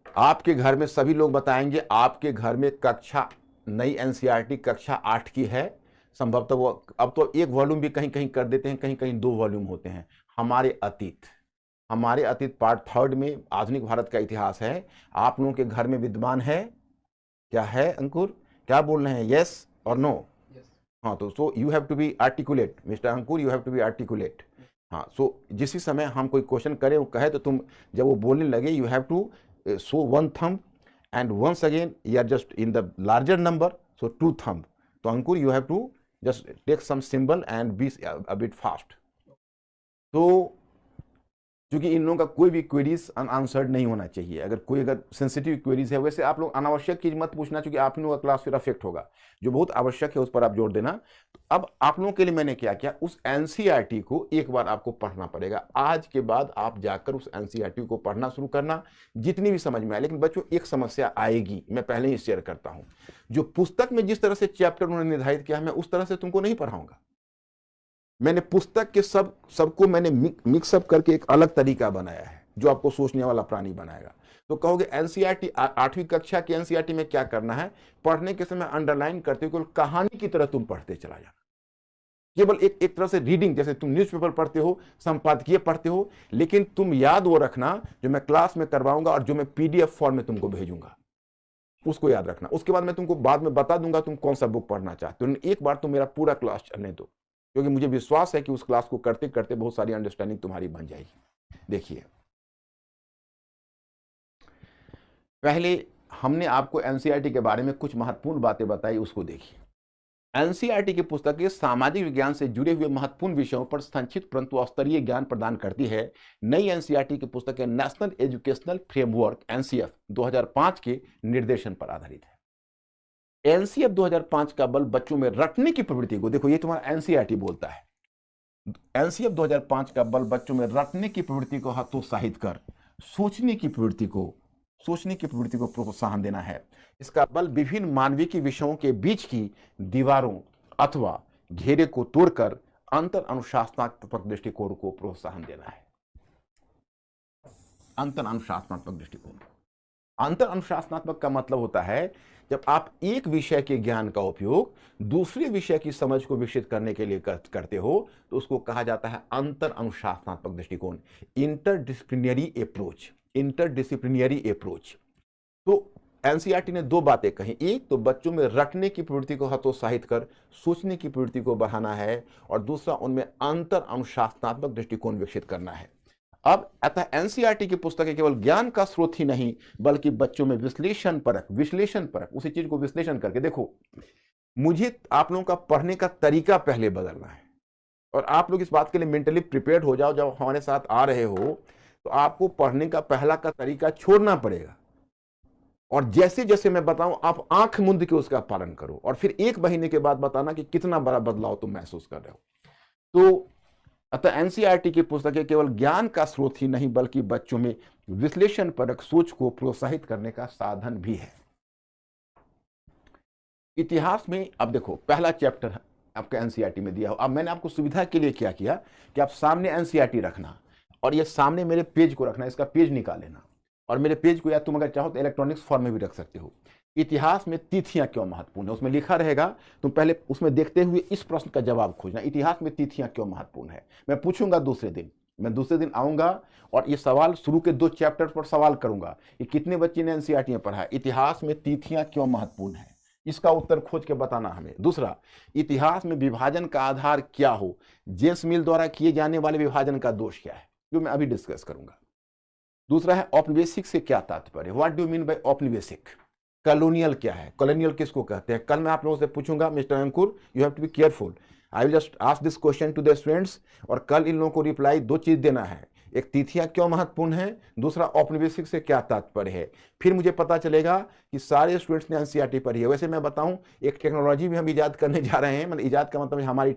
आपके घर में सभी लोग बताएंगे, आपके घर में कक्षा नई एनसीईआरटी कक्षा 8 की है। संभवतः वो अब तो एक वॉल्यूम भी कहीं कहीं कर देते हैं, कहीं कहीं 2 वॉल्यूम होते हैं। हमारे अतीत पार्ट 3 में आधुनिक भारत का इतिहास है। आप लोगों के घर में विद्यमान है? क्या है अंकुर, क्या बोल रहे हैं, यस और नो? यस हाँ, तो so you have to be articulate mister Ankur, you have to be articulate. हाँ, सो जिस समय हम कोई क्वेश्चन करें वो कहे तो तुम जब वो बोलने लगे you have to show one thumb and once again you are just in the larger number, so 2 thumb. तो अंकुर you have to just take some symbol and be a bit fast. तो क्योंकि इन लोगों का कोई भी क्वेरीज अनआंसर्ड नहीं होना चाहिए। अगर सेंसिटिव क्वेरीज है, वैसे आप लोग अनावश्यक चीज मत पूछना, क्योंकि आप लोगों का क्लास फिर अफेक्ट होगा। जो बहुत आवश्यक है उस पर आप जोर देना। तो अब आप लोगों के लिए मैंने क्या किया, उस एनसीईआरटी को एक बार आपको पढ़ना पड़ेगा। आज के बाद आप जाकर उस एनसीईआरटी को पढ़ना शुरू करना, जितनी भी समझ में आए। लेकिन बच्चों एक समस्या आएगी, मैं पहले ही शेयर करता हूं। जो पुस्तक में जिस तरह से चैप्टर उन्होंने निर्धारित किया, मैं उस तरह से तुमको नहीं पढ़ाऊंगा। मैंने पुस्तक के सबको मैंने मिक्सअप करके एक अलग तरीका बनाया है जो आपको सोचने वाला प्राणी बनाएगा। तो कहोगे एनसीईआरटी 8वीं कक्षा की एनसीईआरटी में क्या करना है, पढ़ने के समय अंडरलाइन करते हुए केवल कहानी की तरह तुम पढ़ते चला जाना। केवल एक तरह से रीडिंग, जैसे तुम न्यूज़पेपर पढ़ते हो, संपादकीय पढ़ते हो, लेकिन तुम याद वो रखना जो मैं क्लास में करवाऊंगा और जो मैं पीडीएफ फॉर्म में तुमको भेजूंगा, उसको याद रखना। उसके बाद मैं तुमको बाद में बता दूंगा तुम कौन सा बुक पढ़ना चाहते हो। एक बार तुम मेरा पूरा क्लास चलने दो, क्योंकि मुझे विश्वास है कि उस क्लास को करते करते बहुत सारी अंडरस्टैंडिंग तुम्हारी बन जाएगी। देखिए, पहले हमने आपको एनसीईआरटी के बारे में कुछ महत्वपूर्ण बातें बताई, उसको देखिए। एनसीईआरटी की पुस्तकें सामाजिक विज्ञान से जुड़े हुए महत्वपूर्ण विषयों पर संक्षिप्त परंतु स्तरीय ज्ञान प्रदान करती है। नई एनसीईआरटी की पुस्तकें नेशनल एजुकेशनल फ्रेमवर्क एनसीएफ 2005 के निर्देशन पर आधारित है। एनसीएफ 2005 का बल बच्चों में रटने की प्रवृत्ति को, देखो ये तुम्हारा एनसीईआरटी बोलता है, एनसीएफ 2005 का बल बच्चों में रटने की प्रवृत्ति को हतोत्साहित कर सोचने की प्रवृत्ति को प्रोत्साहन देना है। इसका बल विभिन्न मानविकी विषयों के बीच की दीवारों अथवा घेरे को तोड़कर अंतर अनुशासनात्मक दृष्टिकोण को प्रोत्साहन देना है। अंतर अनुशासनात्मक दृष्टिकोण, अंतर अनुशासनात्मक का मतलब होता है जब आप एक विषय के ज्ञान का उपयोग दूसरे विषय की समझ को विकसित करने के लिए करते हो तो उसको कहा जाता है अंतर अनुशासनात्मक दृष्टिकोण, इंटरडिसिप्लिनरी अप्रोच, इंटरडिसिप्लिनरी अप्रोच। तो एनसीईआरटी ने दो बातें कही, एक तो बच्चों में रटने की प्रवृत्ति को हतोत्साहित कर सोचने की प्रवृत्ति को बढ़ाना है, और दूसरा उनमें अंतर अनुशासनात्मक दृष्टिकोण विकसित करना है। अब अतः एनसीईआरटी की पुस्तकें केवल ज्ञान का स्रोत ही नहीं बल्कि बच्चों में विश्लेषण परक उसी चीज को विश्लेषण करके, देखो मुझे आप लोगों का पढ़ने का तरीका पहले बदलना है, और आप लोग इस बात के लिए मेंटली प्रिपेयर्ड हो जाओ, जब हमारे साथ आ रहे हो तो आपको पढ़ने का पहला का तरीका छोड़ना पड़ेगा, और जैसे जैसे मैं बताऊं आप आंख मूंद के उसका पालन करो, और फिर 1 महीने के बाद बताना कि कितना बड़ा बदलाव तुम महसूस कर रहे हो। तो अतः एनसीईआरटी की पुस्तकें केवल ज्ञान का स्रोत ही नहीं बल्कि बच्चों में विश्लेषण परक सोच को प्रोत्साहित करने का साधन भी है। इतिहास में अब देखो पहला चैप्टर आपका एनसीईआरटी में दिया हो, अब मैंने आपको सुविधा के लिए क्या किया कि आप सामने एनसीईआरटी रखना और ये सामने मेरे पेज को रखना, इसका पेज निकाल लेना, और मेरे पेज को या तुम अगर चाहो तो इलेक्ट्रॉनिक्स फॉर्म में भी रख सकते हो। इतिहास में तिथियां क्यों महत्वपूर्ण है उसमें लिखा रहेगा, तुम पहले उसमें देखते हुए इस प्रश्न का जवाब खोजना, इतिहास में तिथियां क्यों महत्वपूर्ण है। मैं पूछूंगा दूसरे दिन, मैं दूसरे दिन आऊंगा और ये सवाल शुरू के 2 चैप्टर पर सवाल करूंगा कि कितने बच्चे ने एनसीईआरटी में पढ़ा है, इतिहास में तिथियां क्यों महत्वपूर्ण है, इसका उत्तर खोज के बताना हमें। दूसरा, इतिहास में विभाजन का आधार क्या हो, जेम्स मिल द्वारा किए जाने वाले विभाजन का दोष क्या है, जो मैं अभी डिस्कस करूंगा। दूसरा है औपनिवेशिक से क्या तात्पर्य, व्हाट डू मीन बाय औपनिवेशिक। कॉलोनियल क्या है, कॉलोनियल किसको कहते हैं। कल मैं आप लोगों से पूछूंगा mister Ankur, you have to be careful, I will just ask this question to the students, और कल इन लोगों को रिप्लाई 2 चीज देना है, एक तिथियां क्यों महत्वपूर्ण है, दूसरा औपनिवेशिक से क्या तात्पर्य है। फिर मुझे पता चलेगा कि सारे स्टूडेंट्स ने एनसीईआरटी पढ़ी है। वैसे मैं बताऊं एक टेक्नोलॉजी भी हम इजाद करने जा रहे हैं, मतलब इजाद का मतलब हमारी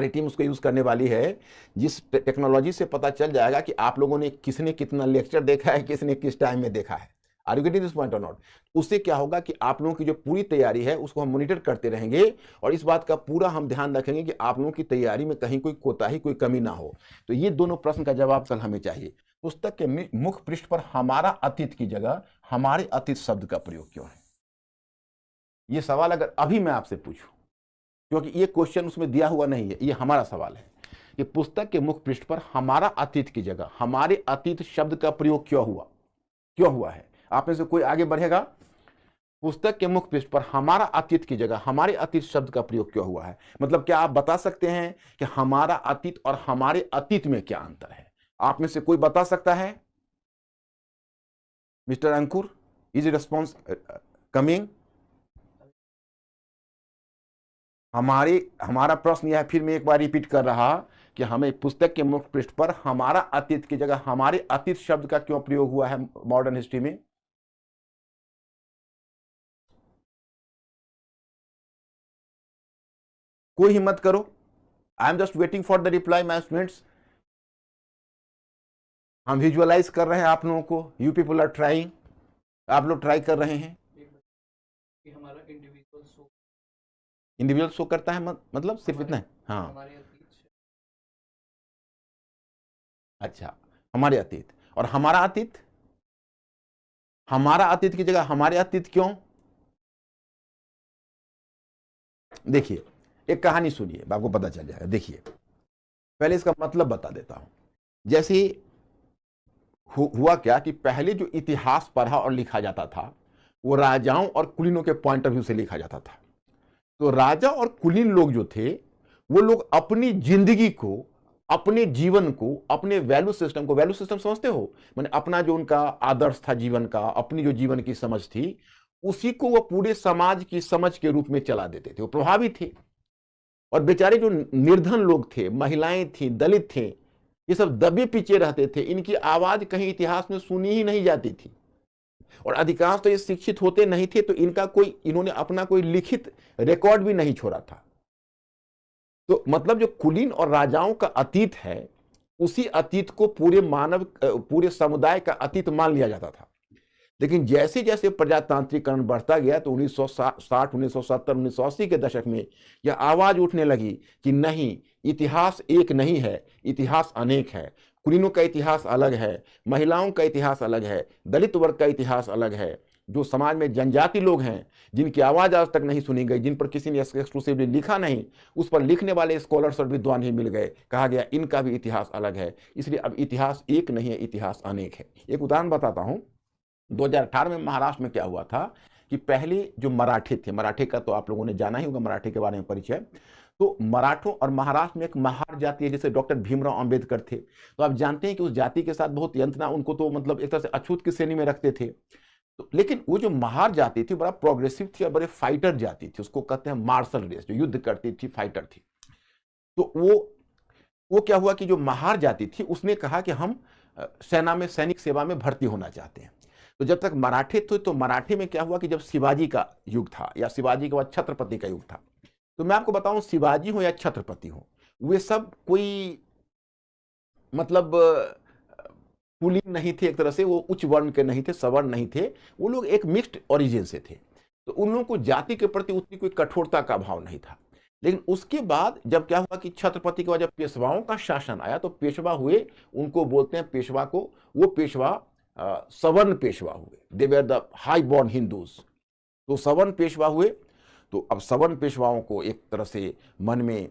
टीम उसको यूज करने वाली है, जिस टेक्नोलॉजी से पता चल जाएगा कि आप लोगों ने किसने कितना लेक्चर देखा है, किसने किस टाइम में देखा है। Are you getting this point or not. उससे क्या होगा कि आप लोगों की जो पूरी तैयारी है उसको हम मॉनिटर करते रहेंगे, और इस बात का पूरा हम ध्यान रखेंगे कि आप लोगों की तैयारी में कहीं कोई कोताही, कोई कमी ना हो। तो ये दोनों प्रश्न का जवाब कल हमें चाहिए। पुस्तक के मुख्य पृष्ठ पर हमारा अतीत की जगह हमारे अतीत शब्द का प्रयोग क्यों है, ये सवाल अगर अभी मैं आपसे पूछूं, क्योंकि ये क्वेश्चन उसमें दिया हुआ नहीं है, ये हमारा सवाल है कि पुस्तक के मुख्य पृष्ठ पर हमारा अतीत की जगह हमारे अतीत शब्द का प्रयोग क्यों हुआ है। आप में से कोई आगे बढ़ेगा। पुस्तक के मुख्य पृष्ठ पर हमारा अतीत की जगह हमारे अतीत शब्द का प्रयोग क्यों हुआ है, मतलब क्या आप बता सकते हैं कि हमारा अतीत और हमारे अतीत में क्या अंतर है। आप में से कोई बता सकता है। Mister Ankur, is response coming. हमारा प्रश्न यह, फिर मैं एक बार रिपीट कर रहा कि हमें पुस्तक के मुख्य पृष्ठ पर हमारा अतीत की जगह हमारे अतीत शब्द का क्यों प्रयोग हुआ है मॉडर्न हिस्ट्री में। कोई हिम्मत करो, I am just waiting for the reply my students. हम विजुअलाइज कर रहे हैं आप लोगों को, यू पीपल आर ट्राइंग, आप लोग ट्राई कर रहे हैं। हमारा इंडिविजुअल शो करता है, मतलब सिर्फ इतना है। हाँ अच्छा, हमारे अतीत और हमारा अतीत, हमारा अतीत की जगह हमारे अतीत क्यों। देखिए एक कहानी सुनिए, आपको पता चल जाएगा। देखिए पहले इसका मतलब बता देता हूं। जैसे हुआ क्या कि पहले जो इतिहास पढ़ा और लिखा जाता था वो राजाओं और कुलीनों के पॉइंट ऑफ व्यू से लिखा जाता था। तो राजा और कुलीन लोग जो थे वो लोग अपनी जिंदगी को, अपने जीवन को, अपने वैल्यू सिस्टम को, वैल्यू सिस्टम समझते हो, मैंने अपना जो उनका आदर्श था जीवन का, अपनी जो जीवन की समझ थी, उसी को वो पूरे समाज की समझ के रूप में चला देते थे। वो प्रभावी थे। और बेचारे जो निर्धन लोग थे, महिलाएं थी, दलित थे, ये सब दबे पीछे रहते थे, इनकी आवाज कहीं इतिहास में सुनी ही नहीं जाती थी। और अधिकांश तो ये शिक्षित होते नहीं थे, तो इन्होंने अपना कोई लिखित रिकॉर्ड भी नहीं छोड़ा था। तो मतलब जो कुलीन और राजाओं का अतीत है, उसी अतीत को पूरे समुदाय का अतीत मान लिया जाता था। लेकिन जैसे जैसे प्रजातांत्रिकरण बढ़ता गया तो 1960, 1970, 1980 के दशक में यह आवाज उठने लगी कि नहीं, इतिहास एक नहीं है, इतिहास अनेक है। कुलीनों का इतिहास अलग है, महिलाओं का इतिहास अलग है, दलित वर्ग का इतिहास अलग है, जो समाज में जनजाति लोग हैं, जिनकी आवाज आज तक नहीं सुनी गई, जिन पर किसी ने एक्सक्लूसिवली लिखा नहीं, उस पर लिखने वाले स्कॉलर्स और विद्वान ही मिल गए। कहा गया इनका भी इतिहास अलग है। इसलिए अब इतिहास एक नहीं है, इतिहास अनेक है। एक उदाहरण बताता हूं। 2018 में महाराष्ट्र में क्या हुआ था कि पहले जो मराठे थे, मराठे का तो आप लोगों ने जाना ही होगा, मराठे के बारे में परिचय। तो मराठों और महाराष्ट्र में एक महार जाति है, जैसे डॉक्टर भीमराव अंबेडकर थे। तो आप जानते हैं कि उस जाति के साथ बहुत यंत्रणा, उनको तो मतलब एक तरह से अछूत की श्रेणी में रखते थे। तो लेकिन वो जो महार जाति थी बड़ा प्रोग्रेसिव थी और बड़े फाइटर जाति थी, उसको कहते हैं मार्शल रेस, जो युद्ध करती थी, फाइटर थी। तो वो क्या हुआ कि जो महार जाति थी उसने कहा कि हम सेना में, सैनिक सेवा में भर्ती होना चाहते हैं। तो जब तक मराठे थे, तो मराठे में क्या हुआ कि जब शिवाजी का युग था या शिवाजी के बाद छत्रपति का युग था, तो मैं आपको बताऊं, शिवाजी हो या छत्रपति हो, वे सब कोई मतलब कुलीन नहीं थे, एक तरह से वो उच्च वर्ण के नहीं थे, सवर्ण नहीं थे, वो लोग एक मिक्स्ड ओरिजिन से थे। तो उन लोगों को जाति के प्रति उतनी कोई कठोरता का भाव नहीं था। लेकिन उसके बाद जब क्या हुआ कि छत्रपति के बाद जब पेशवाओं का शासन आया, तो पेशवा हुए, उनको बोलते हैं पेशवा को, वो पेशवा सवर्ण पेशवा हुए, they were the high born Hindus. तो सवर्ण पेशवा हुए। तो अब सवर्ण पेशवाओं को एक तरह से मन में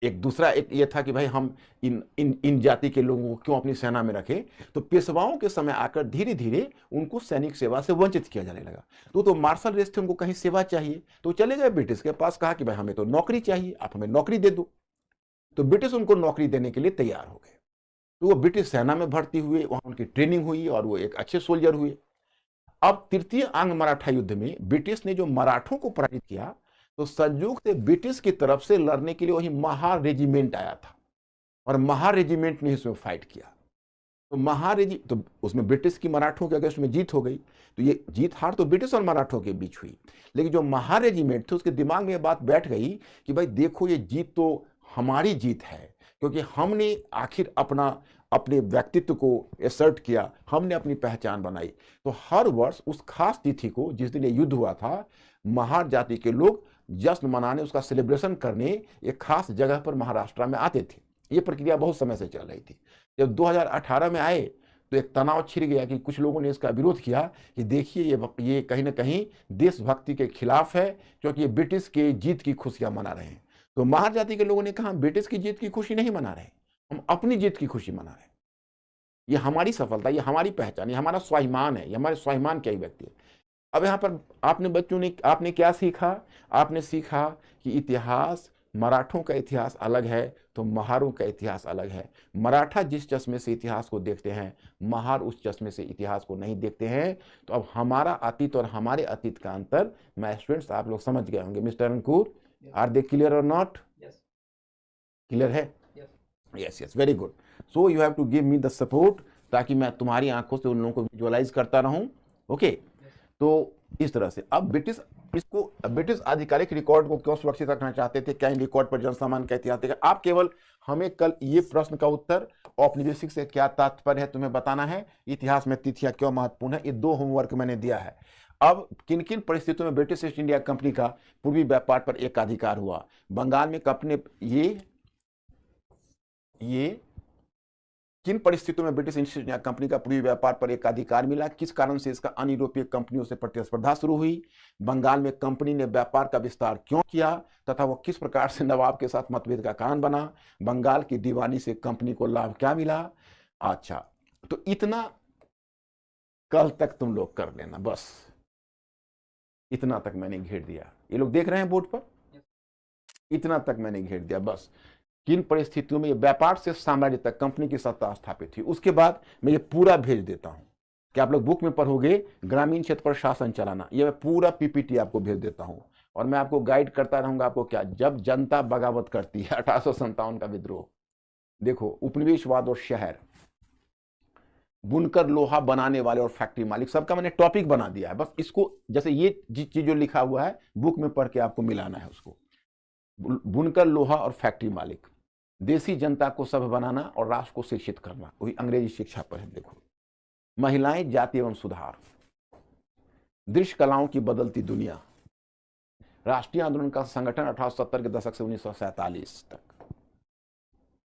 एक दूसरा एक ये था कि भाई हम इन जाति के लोगों को क्यों अपनी सेना में रखें। तो पेशवाओं के समय आकर धीरे धीरे उनको सैनिक सेवा से वंचित किया जाने लगा। तो मार्शल रेस थे, उनको कहीं सेवा चाहिए, तो चले गए ब्रिटिश के पास, कहा कि भाई हमें तो नौकरी चाहिए, आप हमें नौकरी दे दो। तो ब्रिटिश उनको नौकरी देने के लिए तैयार हो गए। तो वो ब्रिटिश सेना में भर्ती हुए, वहां उनकी ट्रेनिंग हुई और वो एक अच्छे सोल्जर हुए। अब तृतीय आंग्ल मराठा युद्ध में ब्रिटिश ने जो मराठों को पराजित किया, तो संयोग से ब्रिटिश की तरफ से लड़ने के लिए वही महार रेजिमेंट आया था और महार रेजिमेंट ने इसमें फाइट किया। तो उसमें ब्रिटिश की मराठों के अगर उसमें जीत हो गई, तो ये जीत हार तो ब्रिटिश और मराठों के बीच हुई। लेकिन जो महार रेजिमेंट थे उसके दिमाग में ये बात बैठ गई कि भाई देखो, ये जीत तो हमारी जीत है, क्योंकि हमने आखिर अपने व्यक्तित्व को एसर्ट किया, हमने अपनी पहचान बनाई। तो हर वर्ष उस खास तिथि को, जिस दिन ये युद्ध हुआ था, महार जाति के लोग जश्न मनाने, उसका सेलिब्रेशन करने एक खास जगह पर महाराष्ट्र में आते थे। ये प्रक्रिया बहुत समय से चल रही थी। जब 2018 में आए तो एक तनाव छिड़ गया कि कुछ लोगों ने इसका विरोध किया कि देखिए ये कहीं ना कहीं देशभक्ति के खिलाफ है, क्योंकि ये ब्रिटिश के जीत की खुशियां मना रहे हैं। तो महार जाति के लोगों ने कहा, ब्रिटिश की जीत की खुशी नहीं मना रहे, हम अपनी जीत की खुशी मना रहे हैं। ये हमारी सफलता, ये हमारी पहचान, ये हमारा स्वाभिमान है, ये हमारे स्वाभिमान के ही व्यक्ति है। अब यहाँ पर आपने क्या सीखा? आपने सीखा कि इतिहास, मराठों का इतिहास अलग है तो महारों का इतिहास अलग है। मराठा जिस चश्मे से इतिहास को देखते हैं, महार उस चश्मे से इतिहास को नहीं देखते हैं। तो अब हमारा अतीत और हमारे अतीत का अंतर, माय स्टूडेंट्स, आप लोग समझ गए होंगे। Mister Ankur, are they clear or not? Clear है? Yes yes, very good. So you have to give me the support, ताकि मैं तुम्हारी आंखों से उन लोगों को विजुअलाइज करता रहूं। ओके, तो इस तरह से अब ब्रिटिश आधिकारिक रिकॉर्ड को क्यों सुरक्षित रखना चाहते थे? क्या इन रिकॉर्ड पर जनसामान्य का इतिहास देगा? आप केवल हमें कल ये प्रश्न का उत्तर औपनिवेशिक से क्या तात्पर्य है तुम्हें बताना है, इतिहास में तिथियां क्यों महत्वपूर्ण है, ये 2 होमवर्क मैंने दिया है। अब किन किन परिस्थितियों में ब्रिटिश ईस्ट इंडिया कंपनी का पूर्वी व्यापार पर एकाधिकार हुआ? बंगाल में कंपनी ये किन परिस्थितियों में ब्रिटिश ईस्ट इंडिया कंपनी का पूर्वी व्यापार पर एकाधिकार मिला? किस कारण से इसका अन्य यूरोपीय कंपनियों से प्रतिस्पर्धा शुरू हुई? बंगाल में कंपनी ने व्यापार का विस्तार क्यों किया तथा वो किस प्रकार से नवाब के साथ मतभेद का कारण बना? बंगाल की दीवानी से कंपनी को लाभ क्या मिला? अच्छा, तो इतना कल तक तुम लोग कर लेना, बस इतना तक मैंने घेर दिया। ये लोग देख रहे हैं बोर्ड पर, इतना तक मैंने घेर दिया बस। किन परिस्थितियों में व्यापार से साम्राज्य तक कंपनी की सत्ता स्थापित थी? उसके बाद मैं ये पूरा भेज देता हूं कि आप लोग बुक में पढ़ोगे, ग्रामीण क्षेत्र पर शासन चलाना, ये मैं पूरा पीपीटी आपको भेज देता हूं और मैं आपको गाइड करता रहूंगा। आपको क्या, जब जनता बगावत करती है, 1857 का विद्रोह देखो, उपनिवेशवाद और शहर, बुनकर लोहा बनाने वाले और फैक्ट्री मालिक, सबका मैंने टॉपिक बना दिया है। बस इसको जैसे ये चीज जो लिखा हुआ है बुक में पढ़ के आपको मिलाना है उसको। बुनकर लोहा और फैक्ट्री मालिक, देसी जनता को सभ्य बनाना और राष्ट्र को शिक्षित करना, वही अंग्रेजी शिक्षा पर है। देखो, महिलाएं, जाति एवं सुधार, दृश्य कलाओं की बदलती दुनिया, राष्ट्रीय आंदोलन का संगठन 1870 के दशक से 1947 तक,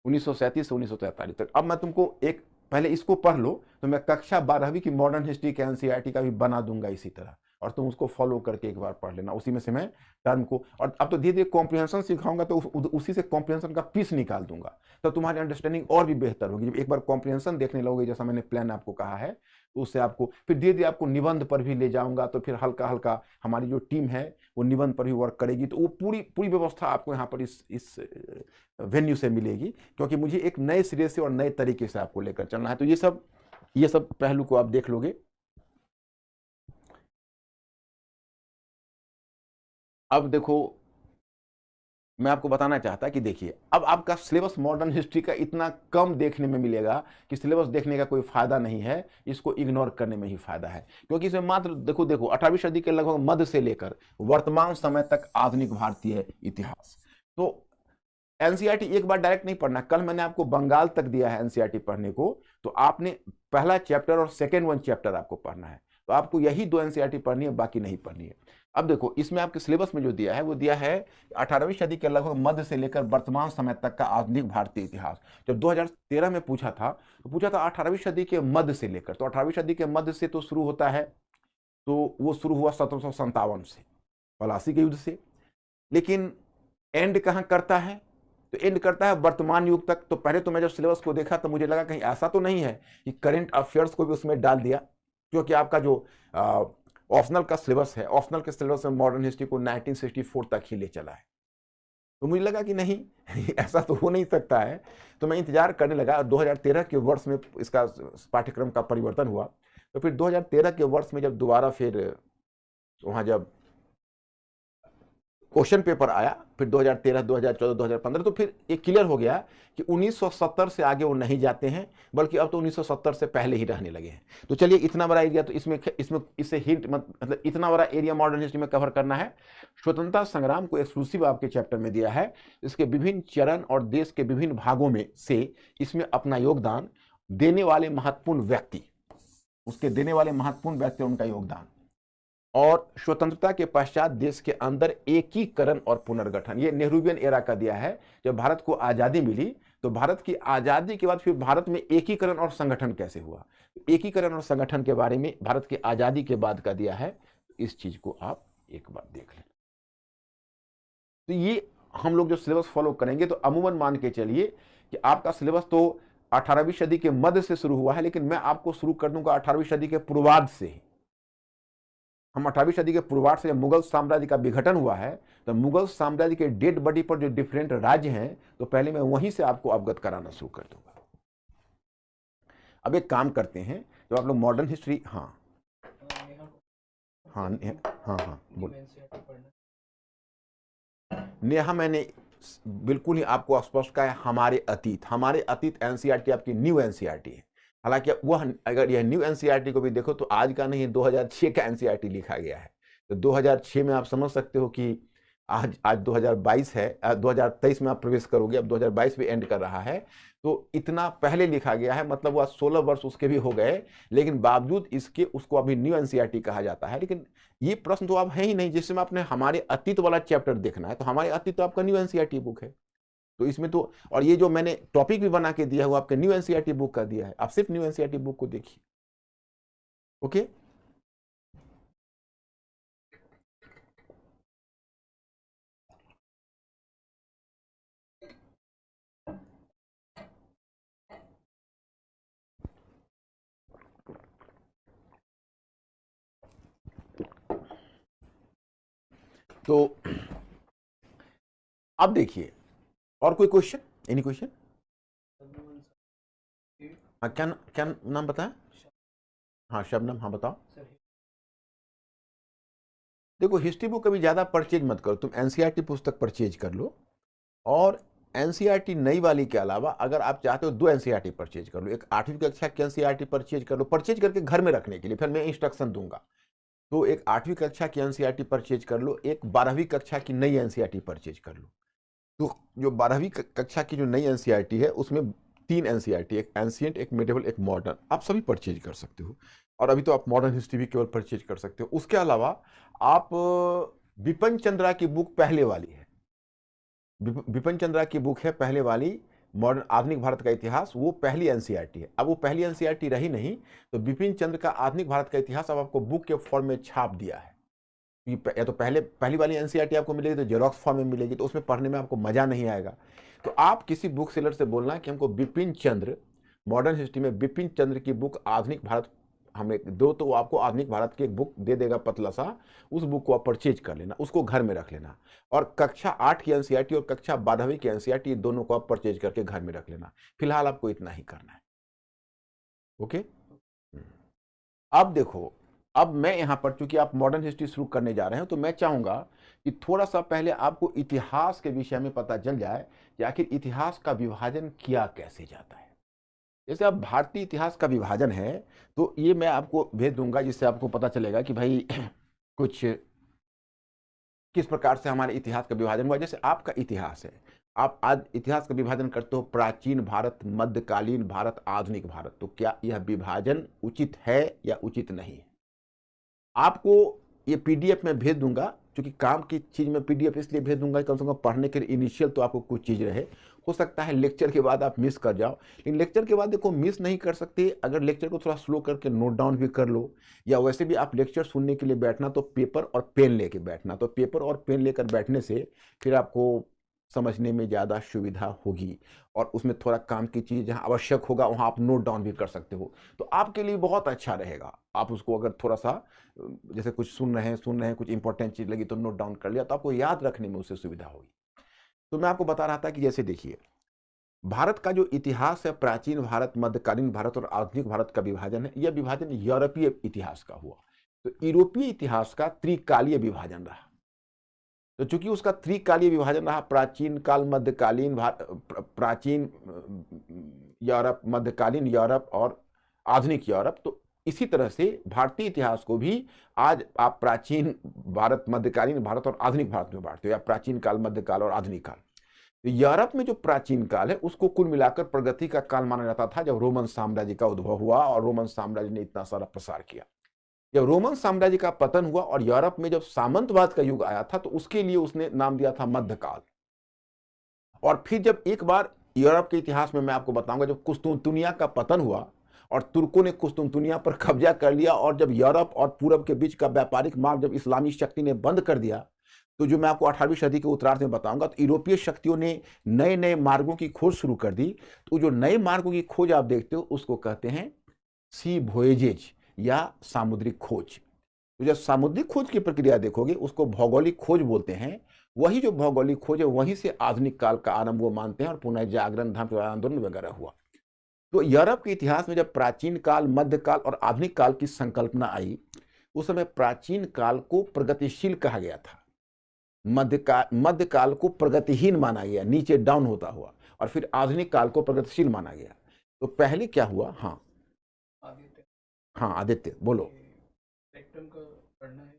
1937 से 1943 तक। अब मैं तुमको एक पहले इसको पढ़ लो, तो मैं कक्षा 12वीं की मॉडर्न हिस्ट्री के एनसीईआरटी का भी बना दूंगा इसी तरह, और तुम उसको फॉलो करके एक बार पढ़ लेना। उसी में से मैं टर्म को, और अब तो धीरे धीरे कॉम्प्रिहेंशन सिखाऊंगा तो उसी से कॉम्प्रिहेंशन का पीस निकाल दूंगा, तो तुम्हारी अंडरस्टैंडिंग और भी बेहतर होगी। जब एक बार कॉम्प्रिहेंशन देखने लगोगे, जैसा मैंने प्लान आपको कहा है, तो उससे आपको फिर धीरे धीरे आपको निबंध पर भी ले जाऊंगा, तो फिर हल्का हल्का हमारी जो टीम है वो निबंध पर भी वर्क करेगी। तो वो पूरी व्यवस्था आपको यहाँ पर इस वेन्यू से मिलेगी, क्योंकि मुझे एक नए सिरे से और नए तरीके से आपको लेकर चलना है। तो ये सब पहलू को आप देख लोगे। अब देखो, मैं आपको बताना चाहता कि देखिए, अब आपका सिलेबस मॉडर्न हिस्ट्री का इतना कम देखने में मिलेगा कि सिलेबस देखने का कोई फायदा नहीं है, इसको इग्नोर करने में ही फायदा है। क्योंकि इसमें मात्र देखो 18वीं सदी के लगभग मध्य से लेकर वर्तमान समय तक आधुनिक भारतीय इतिहास। तो एनसीईआरटी एक बार डायरेक्ट नहीं पढ़ना। कल मैंने आपको बंगाल तक दिया है एनसीईआरटी पढ़ने को, तो आपने पहला चैप्टर और सेकेंड 1 चैप्टर आपको पढ़ना है। तो आपको यही 2 एनसीईआरटी पढ़नी है, बाकी नहीं पढ़नी है। अब देखो, इसमें आपके सिलेबस में जो दिया है वो दिया है 18वीं सदी के लगभग मध्य से लेकर वर्तमान समय तक का आधुनिक भारतीय इतिहास। जब 2013 में पूछा था, तो पूछा था 18वीं सदी के मध्य से लेकर, तो 18वीं सदी के मध्य से तो शुरू होता है, तो वो शुरू हुआ 1757 से, प्लासी के युद्ध से। लेकिन एंड कहाँ करता है? तो एंड करता है वर्तमान युग तक। तो पहले तो मैं जब सिलेबस को देखा तो मुझे लगा कहीं ऐसा तो नहीं है कि करंट अफेयर्स को भी उसमें डाल दिया, क्योंकि आपका जो ऑप्शनल का सिलेबस है, ऑप्शनल के सिलेबस में मॉडर्न हिस्ट्री को 1964 तक ही ले चला है। तो मुझे लगा कि नहीं ऐसा तो हो नहीं सकता है। तो मैं इंतजार करने लगा। 2013 के वर्ष में इसका पाठ्यक्रम का परिवर्तन हुआ, तो फिर 2013 के वर्ष में जब दोबारा फिर वहां जब क्वेश्चन पेपर आया, फिर 2013, 2014, 2015, तो फिर ये क्लियर हो गया कि 1970 से आगे वो नहीं जाते हैं, बल्कि अब तो 1970 से पहले ही रहने लगे हैं। तो चलिए, इतना बड़ा एरिया तो इससे हिंट मतलब इतना बड़ा एरिया मॉडर्न हिस्ट्री में कवर करना है। स्वतंत्रता संग्राम को एक्सक्लूसिव आपके चैप्टर में दिया है, इसके विभिन्न चरण और देश के विभिन्न भागों में से इसमें अपना योगदान देने वाले महत्वपूर्ण व्यक्ति, उनका योगदान, और स्वतंत्रता के पश्चात देश के अंदर एकीकरण और पुनर्गठन। ये नेहरूवियन एरा का दिया है। जब भारत को आजादी मिली, तो भारत की आजादी के बाद फिर भारत में एकीकरण और संगठन कैसे हुआ, एकीकरण और संगठन के बारे में भारत की आजादी के बाद का दिया है। इस चीज को आप एक बार देख लें। तो ये हम लोग जो सिलेबस फॉलो करेंगे, तो अमूमन मान के चलिए कि आपका सिलेबस तो 18वीं सदी के मध्य से शुरू हुआ है, लेकिन मैं आपको शुरू कर दूंगा 18वीं सदी के पूर्वार्ध से ही। हम 18वीं सदी के पूर्वार्ध से, जब मुगल साम्राज्य का विघटन हुआ है, तो मुगल साम्राज्य के डेड बॉडी पर जो डिफरेंट राज्य हैं, तो पहले मैं वहीं से आपको अवगत कराना शुरू कर दूंगा। अब एक काम करते हैं, जब आप लोग मॉडर्न हिस्ट्री, हाँ बोल। नेहा मैंने बिल्कुल ही आपको स्पष्ट कहा है, हमारे अतीत एनसीईआरटी आपकी न्यू एनसीईआरटी है। हालांकि वह, अगर यह न्यू एनसीईआरटी को भी देखो तो आज का नहीं, 2006 का एनसीईआरटी लिखा गया है। तो 2006 में आप समझ सकते हो कि आज 2022 है, 2023 में आप प्रवेश करोगे, अब 2022 भी एंड कर रहा है, तो इतना पहले लिखा गया है, मतलब वह 16 वर्ष उसके भी हो गए, लेकिन बावजूद इसके उसको अभी न्यू एनसीईआरटी कहा जाता है। लेकिन ये प्रश्न तो अब है ही नहीं, जिसमें आपने हमारे अतीत वाला चैप्टर देखना है, तो हमारे अतीत तो आपका न्यू एनसीईआरटी बुक है। तो इसमें तो, और ये जो मैंने टॉपिक भी बना के दिया है वो आपके न्यू एनसीईआरटी बुक का दिया है, आप सिर्फ न्यू एनसीईआरटी बुक को देखिए। ओके, तो अब देखिए, और कोई क्वेश्चन, एनी क्वेश्चन? क्या नाम बताया? हाँ, शबनम, हाँ बताओ। देखो, हिस्ट्री बुक कभी ज्यादा परचेज मत करो, तुम एनसीईआरटी पुस्तक परचेज कर लो, और एनसीईआरटी नई वाली के अलावा अगर आप चाहते हो 2 एनसीईआरटी परचेज कर लो, एक 8वीं कक्षा की एनसीईआरटी परचेज कर लो, परचेज करके घर में रखने के लिए, फिर मैं इंस्ट्रक्शन दूंगा। तो एक 8वीं कक्षा की एनसीईआरटी परचेज कर लो, एक 12वीं कक्षा की नई एनसीईआरटी परचेज कर लो। तो जो 12वीं कक्षा की जो नई एनसीईआरटी है उसमें 3 एनसीईआरटी, एक एंशिएंट, एक मिडिवल, एक मॉडर्न, आप सभी परचेज कर सकते हो। और अभी तो आप मॉडर्न हिस्ट्री भी केवल परचेज कर सकते हो। उसके अलावा आप बिपिन चंद्रा की बुक पहले वाली है, बिपिन चंद्रा की बुक है पहले वाली, मॉडर्न आधुनिक भारत का इतिहास, वो पहली एनसीईआरटी है। अब वो पहली एनसीईआरटी रही नहीं, तो बिपिन चंद्र का आधुनिक भारत का इतिहास अब आपको बुक के फॉर्म में छाप दिया है। या तो पहली वाली एनसीईआरटी आपको मिलेगी तो जेरॉक्स फॉर्म में मिलेगी, तो उसमें पढ़ने में आपको मजा नहीं आएगा। तो आप किसी बुक सेलर से बोलना कि हमको बिपिन चंद्र, मॉडर्न हिस्ट्री में बिपिन चंद्र की बुक आधुनिक भारत हमें दो, तो वो आपको आधुनिक भारत की एक बुक दे देगा पतला सा, उस बुक को आप परचेज कर लेना, उसको घर में रख लेना। और कक्षा 8 की एनसीईआरटी और कक्षा 12वीं की एनसीईआरटी दोनों को आप परचेज करके घर में रख लेना। फिलहाल आपको इतना ही करना है। ओके, अब देखो, अब मैं यहां पर, चूंकि आप मॉडर्न हिस्ट्री शुरू करने जा रहे हैं, तो मैं चाहूंगा कि थोड़ा सा पहले आपको इतिहास के विषय में पता चल जाए कि आखिर इतिहास का विभाजन किया कैसे जाता है। जैसे अब भारतीय इतिहास का विभाजन है, तो ये मैं आपको भेज दूंगा, जिससे आपको पता चलेगा कि भाई कुछ किस प्रकार से हमारे इतिहास का विभाजन हुआ। जैसे आपका इतिहास है, आप आज इतिहास का विभाजन करते हो प्राचीन भारत, मध्यकालीन भारत, आधुनिक भारत, तो क्या यह विभाजन उचित है या उचित नहीं है? आपको ये पीडीएफ में भेज दूंगा, क्योंकि काम की चीज में पीडीएफ इसलिए भेज दूंगा कम से कम पढ़ने के लिए इनिशियल तो आपको कुछ चीज रहे। हो सकता है लेक्चर के बाद आप मिस कर जाओ, लेकिन लेक्चर के बाद देखो मिस नहीं कर सकते। अगर लेक्चर को थोड़ा स्लो करके नोट डाउन भी कर लो, या वैसे भी आप लेक्चर सुनने के लिए बैठना तो पेपर और पेन लेके बैठना, तो पेपर और पेन लेकर बैठने से फिर आपको समझने में ज़्यादा सुविधा होगी। और उसमें थोड़ा काम की चीज़ जहाँ आवश्यक होगा वहाँ आप नोट डाउन भी कर सकते हो, तो आपके लिए बहुत अच्छा रहेगा। आप उसको अगर थोड़ा सा जैसे कुछ सुन रहे हैं, कुछ इंपॉर्टेंट चीज़ लगी तो नोट डाउन कर लिया, तो आपको याद रखने में उससे सुविधा होगी। तो मैं आपको बता रहा था कि जैसे देखिए, भारत का जो इतिहास है, प्राचीन भारत, मध्यकालीन भारत और आधुनिक भारत का विभाजन है, यह विभाजन यूरोपीय इतिहास का हुआ। तो यूरोपीय इतिहास का त्रिकालीय विभाजन रहा। तो चूंकि उसका त्रिकालीय विभाजन रहा, प्राचीन काल, मध्यकालीन प्राचीन यूरोप, मध्यकालीन यूरोप और आधुनिक यूरोप, तो इसी तरह से भारतीय इतिहास को भी आज आप प्राचीन भारत, मध्यकालीन भारत और आधुनिक भारत में बांटते हो, या प्राचीन काल, मध्यकाल और आधुनिक काल। तो यूरोप में जो प्राचीन काल है उसको कुल मिलाकर प्रगति का काल माना जाता था, जब रोमन साम्राज्य का उद्भव हुआ और रोमन साम्राज्य ने इतना सारा प्रसार किया। जब रोमन साम्राज्य का पतन हुआ और यूरोप में जब सामंतवाद का युग आया था, तो उसके लिए उसने नाम दिया था मध्यकाल। और फिर जब एक बार यूरोप के इतिहास में मैं आपको बताऊंगा, जब कुस्तुनतुनिया का पतन हुआ और तुर्कों ने कुस्तुनतुनिया पर कब्जा कर लिया, और जब यूरोप और पूरब के बीच का व्यापारिक मार्ग जब इस्लामी शक्ति ने बंद कर दिया, तो जो मैं आपको 18वीं सदी के उत्तरार्ध में बताऊंगा, तो यूरोपीय शक्तियों ने नए नए मार्गों की खोज शुरू कर दी। तो जो नए मार्गों की खोज आप देखते हो उसको कहते हैं सी वोएजेज या सामुद्रिक खोज। तो जब सामुद्रिक खोज की प्रक्रिया देखोगे उसको भौगोलिक खोज बोलते हैं। वही जो भौगोलिक खोज है वहीं से आधुनिक काल का आरंभ वो मानते हैं, और पुनः जागरण, धर्म आंदोलन वगैरह हुआ। तो यूरोप के इतिहास में जब प्राचीन काल, मध्यकाल और आधुनिक काल की संकल्पना आई, उस समय प्राचीन काल को प्रगतिशील कहा गया था, मध्यकाल को प्रगतिहीन माना गया, नीचे डाउन होता हुआ, और फिर आधुनिक काल को प्रगतिशील माना गया। तो पहले क्या हुआ? हाँ हाँ आदित्य बोलो। स्पेक्ट्रम का पढ़ना है।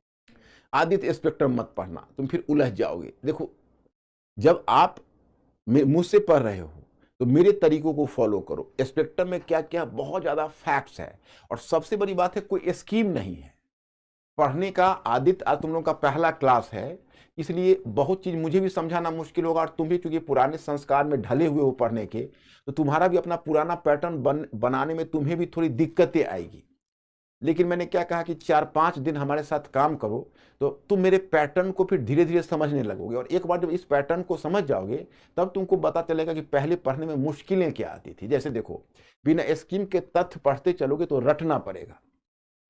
आदित्य स्पेक्ट्रम मत पढ़ना, तुम फिर उलझ जाओगे। देखो, जब आप मुझसे पढ़ रहे हो तो मेरे तरीकों को फॉलो करो। स्पेक्ट्रम में क्या क्या बहुत ज्यादा फैक्ट्स है, और सबसे बड़ी बात है कोई स्कीम नहीं है पढ़ने का। आदित्य आज तुम लोगों का पहला क्लास है, इसलिए बहुत चीज मुझे भी समझाना मुश्किल होगा, और तुम भी चूंकि पुराने संस्कार में ढले हुए हो पढ़ने के, तो तुम्हारा भी अपना पुराना पैटर्न बनाने में तुम्हें भी थोड़ी दिक्कतें आएगी। लेकिन मैंने क्या कहा कि 4-5 दिन हमारे साथ काम करो, तो तुम मेरे पैटर्न को फिर धीरे धीरे समझने लगोगे, और एक बार जब इस पैटर्न को समझ जाओगे तब तुमको पता चलेगा कि पहले पढ़ने में मुश्किलें क्या आती थी। जैसे देखो, बिना स्कीम के तथ्य पढ़ते चलोगे तो रटना पड़ेगा,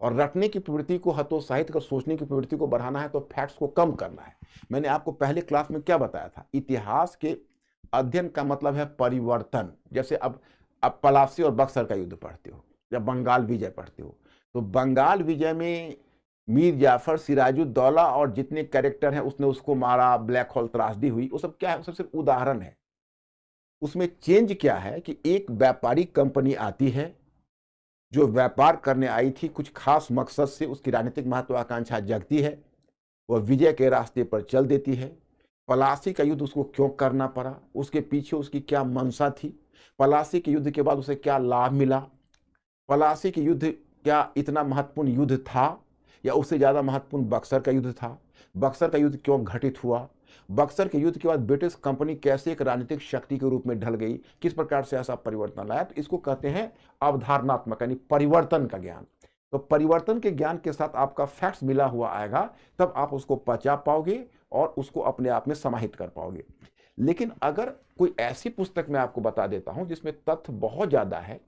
और रटने की प्रवृत्ति को हतोत्साहित कर सोचने की प्रवृत्ति को बढ़ाना है तो फैक्ट्स को कम करना है। मैंने आपको पहले क्लास में क्या बताया था? इतिहास के अध्ययन का मतलब है परिवर्तन। जैसे अब पलासी और बक्सर का युद्ध पढ़ते हो, या बंगाल विजय पढ़ते हो, तो बंगाल विजय में मीर जाफर, सिराजुद्दौला और जितने कैरेक्टर हैं उसने उसको मारा, ब्लैक होल त्रासदी हुई, वो सब क्या है? वो सब सिर्फ उदाहरण है। उसमें चेंज क्या है कि एक व्यापारिक कंपनी आती है जो व्यापार करने आई थी, कुछ खास मकसद से उसकी राजनीतिक महत्वाकांक्षा जगती है, वह विजय के रास्ते पर चल देती है। पलासी का युद्ध उसको क्यों करना पड़ा, उसके पीछे उसकी क्या मंशा थी, पलासी के युद्ध के बाद उसे क्या लाभ मिला, पलासी के युद्ध क्या इतना महत्वपूर्ण युद्ध था या उससे ज़्यादा महत्वपूर्ण बक्सर का युद्ध था, बक्सर का युद्ध क्यों घटित हुआ, बक्सर के युद्ध के बाद ब्रिटिश कंपनी कैसे एक राजनीतिक शक्ति के रूप में ढल गई, किस प्रकार से ऐसा परिवर्तन लाया। तो इसको कहते हैं अवधारणात्मक यानी परिवर्तन का ज्ञान। तो परिवर्तन के ज्ञान के साथ आपका फैक्ट्स मिला हुआ आएगा, तब आप उसको पचा पाओगे और उसको अपने आप में समाहित कर पाओगे। लेकिन अगर कोई ऐसी पुस्तक मैं आपको बता देता हूं जिसमें तथ्य बहुत ज्यादा है,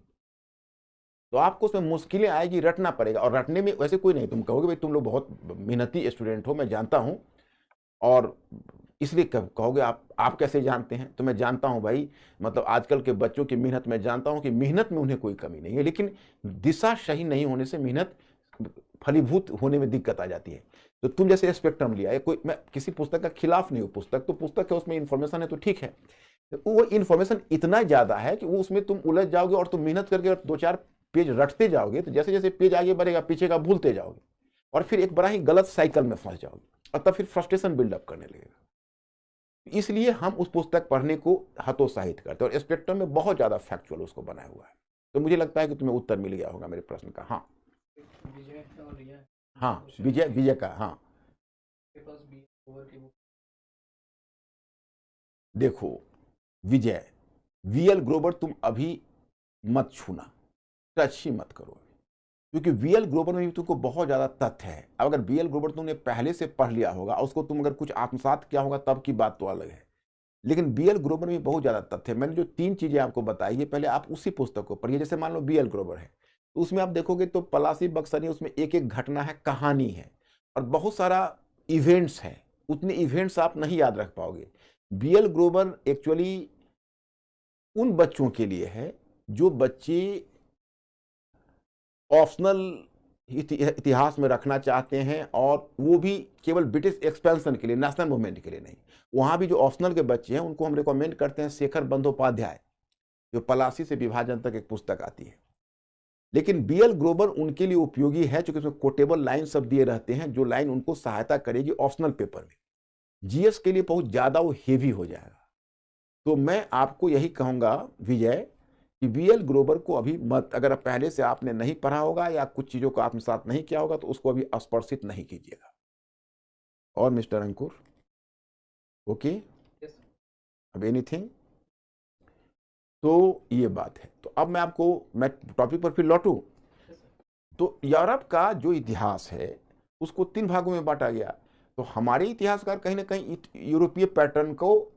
तो आपको उसमें मुश्किलें आएगी, रटना पड़ेगा। और रटने में वैसे कोई नहीं, तुम कहोगे भाई तुम लोग बहुत मेहनती स्टूडेंट हो, मैं जानता हूं, और इसलिए कहोगे आप कैसे जानते हैं। तो मैं जानता हूं भाई, मतलब आजकल के बच्चों की मेहनत मैं जानता हूं कि मेहनत में उन्हें कोई कमी नहीं है, लेकिन दिशा सही नहीं होने से मेहनत फलीभूत होने में दिक्कत आ जाती है। तो तुम जैसे स्पेक्ट्रम लिया है, कोई मैं किसी पुस्तक का खिलाफ नहीं हूं, पुस्तक तो पुस्तक है, उसमें इंफॉर्मेशन है तो ठीक है। तो वो इंफॉर्मेशन इतना ज्यादा है कि वो उसमें तुम उलझ जाओगे और तुम मेहनत करके 2-4 पेज रटते जाओगे, तो जैसे जैसे पेज आगे बढ़ेगा पीछे का भूलते जाओगे और फिर एक बड़ा ही गलत साइकिल में फंस जाओगे और तब फिर फ्रस्ट्रेशन बिल्डअप करने लगेगा। इसलिए हम उस पुस्तक पढ़ने को हतोत्साहित करते हैं, और स्पेक्ट्रम में बहुत ज्यादा फैक्चुअल उसको बनाया हुआ है। तो मुझे लगता है कि तुम्हें उत्तर मिल गया होगा मेरे प्रश्न का। हाँ विजय और रिया हाँ, विजय का। हाँ के पास भी ओवर की बुक देखो, विजय वीएल ग्रोवर तुम अभी मत छूना, टच ही मत करो, क्योंकि वीएल ग्रोवर में भी तुमको बहुत ज्यादा तथ्य है। अब अगर वीएल ग्रोवर तुमने पहले से पढ़ लिया होगा, उसको तुम अगर कुछ आत्मसात किया होगा तब की बात तो अलग है, लेकिन वीएल ग्रोवर में बहुत ज्यादा तथ्य है। मैंने जो 3 चीजें आपको बताई है, पहले आप उसी पुस्तक को पढ़िए। जैसे मान लो वीएल ग्रोवर है, तो उसमें आप देखोगे तो पलासी बक्सरी, उसमें एक एक घटना है, कहानी है और बहुत सारा इवेंट्स है। उतने इवेंट्स आप नहीं याद रख पाओगे। वीएल ग्रोवर एक्चुअली उन बच्चों के लिए है जो बच्चे ऑप्शनल इतिहास में रखना चाहते हैं, और वो भी केवल ब्रिटिश एक्सपेंशन के लिए, नेशनल मूवमेंट के लिए नहीं। वहां भी जो ऑप्शनल के बच्चे हैं उनको हम रिकमेंड करते हैं शेखर बंदोपाध्याय, जो पलासी से विभाजन तक एक पुस्तक आती है। लेकिन वीएल ग्रोवर उनके लिए उपयोगी है, क्योंकि उसमें कोटेबल लाइन सब दिए रहते हैं, जो लाइन उनको सहायता करेगी ऑप्शनल पेपर में। जीएस के लिए बहुत ज्यादा वो हेवी हो जाएगा। तो मैं आपको यही कहूंगा विजय कि वीएल ग्रोवर को अभी मत, अगर पहले से आपने नहीं पढ़ा होगा या कुछ चीजों को आत्मसात नहीं किया होगा, तो उसको अभी स्पर्शित नहीं कीजिएगा। और मिस्टर अंकुर, ओके, अब एनीथिंग। तो ये बात है। तो अब मैं टॉपिक पर फिर लौटूं। तो यूरोप का जो इतिहास है उसको 3 भागों में बांटा गया। तो हमारे इतिहासकार कहीं ना कहीं यूरोपीय पैटर्न को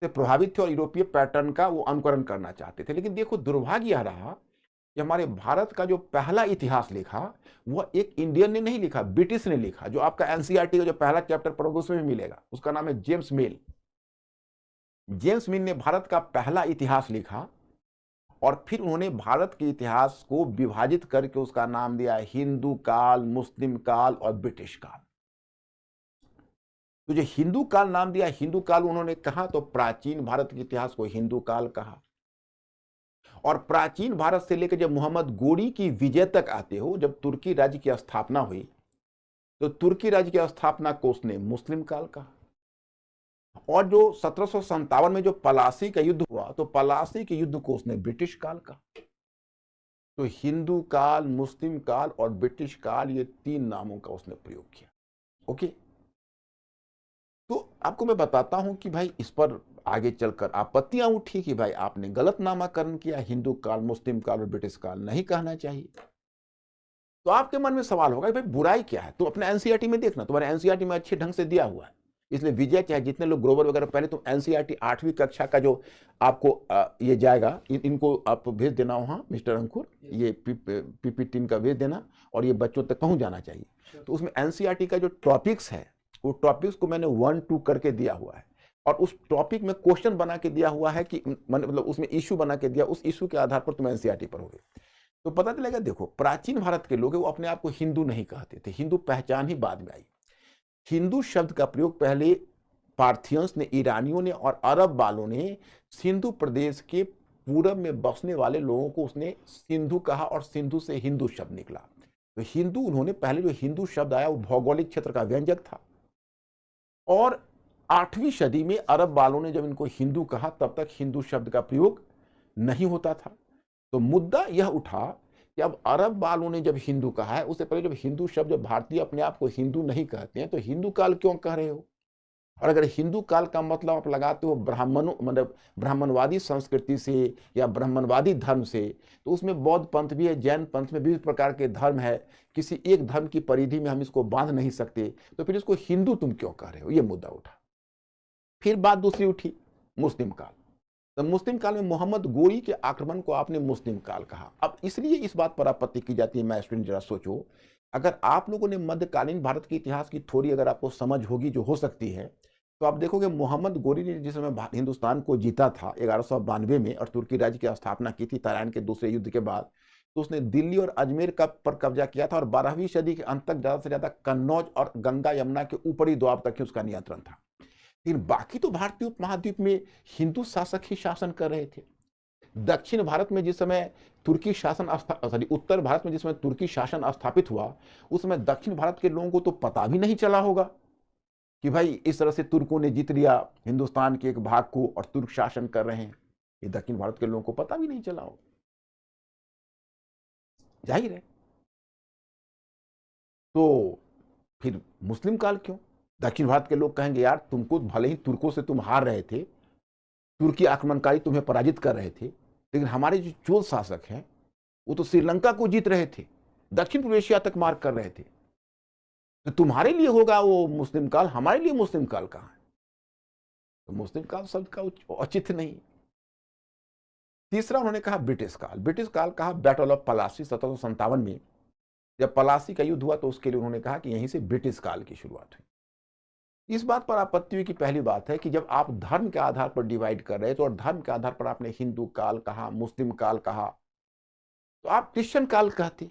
से प्रभावित थे और यूरोपीय पैटर्न का वो अनुकरण करना चाहते थे। लेकिन देखो, दुर्भाग्य यह रहा कि हमारे भारत का जो पहला इतिहास लिखा वह एक इंडियन ने नहीं लिखा, ब्रिटिश ने लिखा। जो आपका एनसीईआरटी का जो पहला चैप्टर पढ़ोगे उसमें भी मिलेगा, उसका नाम है जेम्स मिल। जेम्स मिल ने भारत का पहला इतिहास लिखा और फिर उन्होंने भारत के इतिहास को विभाजित करके उसका नाम दिया हिंदू काल, मुस्लिम काल और ब्रिटिश काल। तो जो हिंदू काल नाम दिया, हिंदू काल उन्होंने कहा, तो प्राचीन भारत के इतिहास को हिंदू काल कहा। और प्राचीन भारत से लेकर जब मोहम्मद गोरी की विजय तक आते हो, जब तुर्की राज्य की स्थापना हुई, तो तुर्की राज्य की स्थापना को उसने मुस्लिम काल कहा। और जो 1757 में जो पलासी का युद्ध हुआ, तो पलासी के युद्ध को उसने ब्रिटिश काल कहा। तो हिंदू काल, मुस्लिम काल और ब्रिटिश काल, ये 3 नामों का उसने प्रयोग किया। ओके, तो आपको मैं बताता हूं कि भाई इस पर आगे चलकर आपत्तियां उठी कि भाई आपने गलत नामकरण किया, हिंदू काल, मुस्लिम काल और ब्रिटिश काल नहीं कहना चाहिए। तो आपके मन में सवाल होगा भाई बुराई क्या है। तुम अपने एनसीईआरटी में देखना, तुम्हारे एनसीईआरटी में अच्छे ढंग से दिया हुआ है। इसलिए विजय, चाहे जितने लोग ग्रोवर वगैरह, पहले तुम एनसीईआरटी 8वीं कक्षा का जो आपको ये जाएगा, इनको आप भेज देना वहां मिस्टर अंकुर, ये पीपीटी का भेज देना और ये बच्चों तक पहुंच जाना चाहिए। तो उसमें एनसीईआरटी का जो टॉपिक्स है, वो टॉपिक्स को मैंने 1-2 करके दिया हुआ है, और उस टॉपिक में क्वेश्चन बना के दिया हुआ है कि मतलब उसमें इश्यू बना के दिया, उस इश्यू के आधार पर तुम एनसीईआरटी पढ़ोगे तो पता चलेगा। देखो, प्राचीन भारत के लोग वो अपने आप को हिंदू नहीं कहते थे, हिंदू पहचान ही बाद में आई। हिंदू शब्द का प्रयोग पहले पार्थियंस ने, ईरानियों ने और अरब वालों ने सिंधु प्रदेश के पूरब में बसने वाले लोगों को उसने सिंधु कहा और सिंधु से हिंदू शब्द निकला। तो हिंदू, उन्होंने पहले जो हिंदू शब्द आया वो भौगोलिक क्षेत्र का व्यंजक था, और 8वीं सदी में अरब वालों ने जब इनको हिंदू कहा तब तक हिंदू शब्द का प्रयोग नहीं होता था। तो मुद्दा यह उठा कि अब अरब वालों ने जब हिंदू कहा है, उससे पहले जब हिंदू शब्द, जब भारतीय अपने आप को हिंदू नहीं कहते हैं तो हिंदू काल क्यों कह रहे हो? और अगर हिंदू काल का मतलब आप लगाते हो ब्राह्मणों, मतलब ब्राह्मणवादी संस्कृति से या ब्राह्मणवादी धर्म से, तो उसमें बौद्ध पंथ भी है, जैन पंथ में विविध प्रकार के धर्म है, किसी एक धर्म की परिधि में हम इसको बांध नहीं सकते, तो फिर इसको हिंदू तुम क्यों कह रहे हो? ये मुद्दा उठा। फिर बात दूसरी उठी, मुस्लिम काल। तो मुस्लिम काल में मोहम्मद गोरी के आक्रमण को आपने मुस्लिम काल कहा। अब इसलिए इस बात पर आपत्ति की जाती है। मैं स्टूडेंट जरा सोचो, अगर आप लोगों ने मध्यकालीन भारत के इतिहास की थोड़ी अगर आपको समझ होगी, जो हो सकती है, तो आप देखोगे मोहम्मद गोरी ने जिस समय हिंदुस्तान को जीता था 1192 में और तुर्की राज्य की स्थापना की थी तराइन के दूसरे युद्ध के बाद, तो उसने दिल्ली और अजमेर का पर कब्जा किया था और 12वीं सदी के अंत तक ज्यादा से ज्यादा कन्नौज और गंगा यमुना के ऊपरी द्वार तक ही उसका नियंत्रण था। लेकिन बाकी तो भारतीय उपमहाद्वीप में हिंदू शासक ही शासन कर रहे थे। दक्षिण भारत में जिस समय तुर्की शासन उत्तर भारत में जिस समय तुर्की शासन स्थापित हुआ, उस समय दक्षिण भारत के लोगों को तो पता भी नहीं चला होगा कि भाई इस तरह से तुर्कों ने जीत लिया हिंदुस्तान के एक भाग को और तुर्क शासन कर रहे हैं। ये दक्षिण भारत के लोगों को पता भी नहीं चला होगा, जाहिर है। तो फिर मुस्लिम काल क्यों? दक्षिण भारत के लोग कहेंगे यार तुमको भले ही तुर्कों से तुम हार रहे थे, तुर्की आक्रमणकारी तुम्हें पराजित कर रहे थे, लेकिन हमारे जो चोल शासक हैं वो तो श्रीलंका को जीत रहे थे, दक्षिण पूर्व एशिया तक मार कर रहे थे, तो तुम्हारे लिए होगा वो मुस्लिम काल, हमारे लिए मुस्लिम काल कहां है? तो मुस्लिम काल शब्द का औचित्य नहीं। तीसरा उन्होंने कहा ब्रिटिश काल। ब्रिटिश काल कहा बैटल ऑफ पलासी 1757 में, जब पलासी का युद्ध हुआ तो उसके लिए उन्होंने कहा कि यहीं से ब्रिटिश काल की शुरुआत हुई। इस बात पर आपत्ति हुई कि पहली बात है कि जब आप धर्म के आधार पर डिवाइड कर रहे थे और धर्म के आधार पर आपने हिंदू काल कहा, मुस्लिम काल कहा, तो आप क्रिश्चियन काल कहते,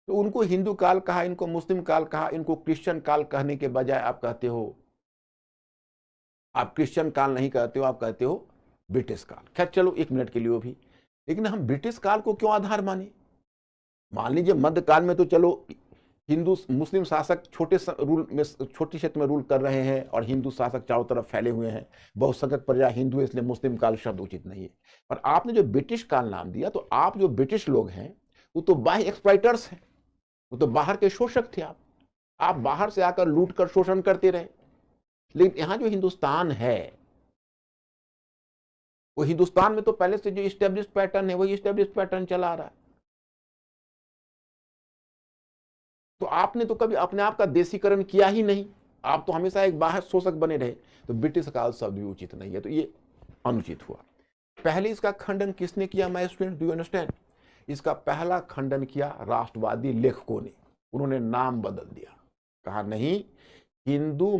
तो उनको हिंदू काल कहा, इनको मुस्लिम काल कहा, इनको क्रिश्चियन काल कहने के बजाय आप कहते हो, आप क्रिश्चियन काल नहीं कहते हो, आप कहते हो ब्रिटिश काल। खैर चलो 1 मिनट के लिए भी, लेकिन हम ब्रिटिश काल को क्यों आधार माने? मान लीजिए मध्यकाल में तो चलो हिंदू मुस्लिम शासक छोटे रूल में, छोटी क्षेत्र में रूल कर रहे हैं और हिंदू शासक चारों तरफ फैले हुए हैं, बहुसंख्यक प्रजा हिंदू है, इसलिए मुस्लिम काल शब्द उचित नहीं है। पर आपने जो ब्रिटिश काल नाम दिया, तो आप जो ब्रिटिश लोग हैं वो तो बाह्य एक्सप्लॉइटर्स हैं, वो तो बाहर के शोषक थे। आप बाहर से आकर लूट कर शोषण करते रहे। लेकिन यहां जो हिंदुस्तान है, वो हिंदुस्तान में तो पहले से जो इस्टेब्लिश्ड पैटर्न है वही इस्टेब्लिश्ड पैटर्न चला आ रहा है। तो आपने तो कभी अपने आप का देशीकरण किया ही नहीं, आप तो हमेशा एक बाहर शोषक बने रहे। तो ब्रिटिश काल शब्द भी उचित नहीं है, तो ये अनुचित हुआ। पहले इसका खंडन किसने किया my student, do you understand? इसका पहला खंडन किया राष्ट्रवादी लेखकों ने। उन्होंने नाम बदल दिया, कहा नहीं हिंदू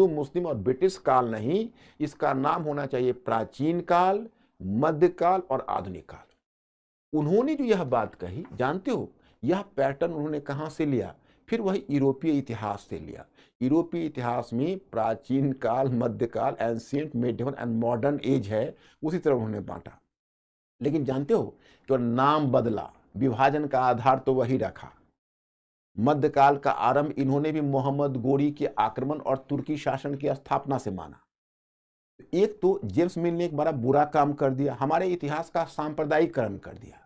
मुस्लिम और ब्रिटिश काल नहीं, इसका नाम होना चाहिए प्राचीन काल, मध्यकाल और आधुनिक काल। उन्होंने जो यह बात कही, जानते हो यह पैटर्न उन्होंने कहां से लिया? फिर वही यूरोपीय इतिहास से लिया। यूरोपीय इतिहास में प्राचीन काल, मध्यकाल, ancient, medieval and modern age है, उसी तरह उन्होंने बांटा। लेकिन जानते हो कि नाम बदला, विभाजन का आधार तो वही रखा। मध्यकाल का आरंभ इन्होंने भी मोहम्मद गोरी के आक्रमण और तुर्की शासन की स्थापना से माना। एक तो जेम्स मिल ने एक बड़ा बुरा काम कर दिया, हमारे इतिहास का सांप्रदायिकरण कर दिया,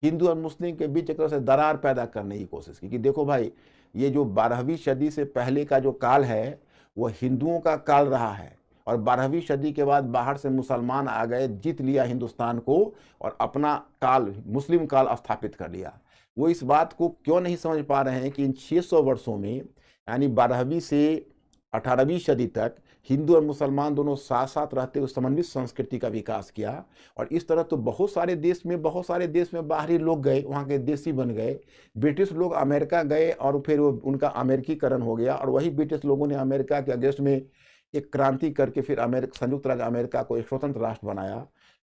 हिंदू और मुस्लिम के बीच एक तरह से दरार पैदा करने की कोशिश की कि देखो भाई ये जो 12वीं सदी से पहले का जो काल है वो हिंदुओं का काल रहा है, और 12वीं सदी के बाद बाहर से मुसलमान आ गए, जीत लिया हिंदुस्तान को और अपना काल मुस्लिम काल स्थापित कर लिया। वो इस बात को क्यों नहीं समझ पा रहे हैं कि इन 600 वर्षों में, यानी 12वीं से 18वीं सदी तक हिंदू और मुसलमान दोनों साथ साथ रहते हुए समन्वित संस्कृति का विकास किया। और इस तरह तो बहुत सारे देश में बाहरी लोग गए, वहाँ के देशी बन गए। ब्रिटिश लोग अमेरिका गए और फिर वो उनका अमेरिकीकरण हो गया, और वही ब्रिटिश लोगों ने अमेरिका के अगेंस्ट में एक क्रांति करके फिर संयुक्त राज्य अमेरिका को एक स्वतंत्र राष्ट्र बनाया।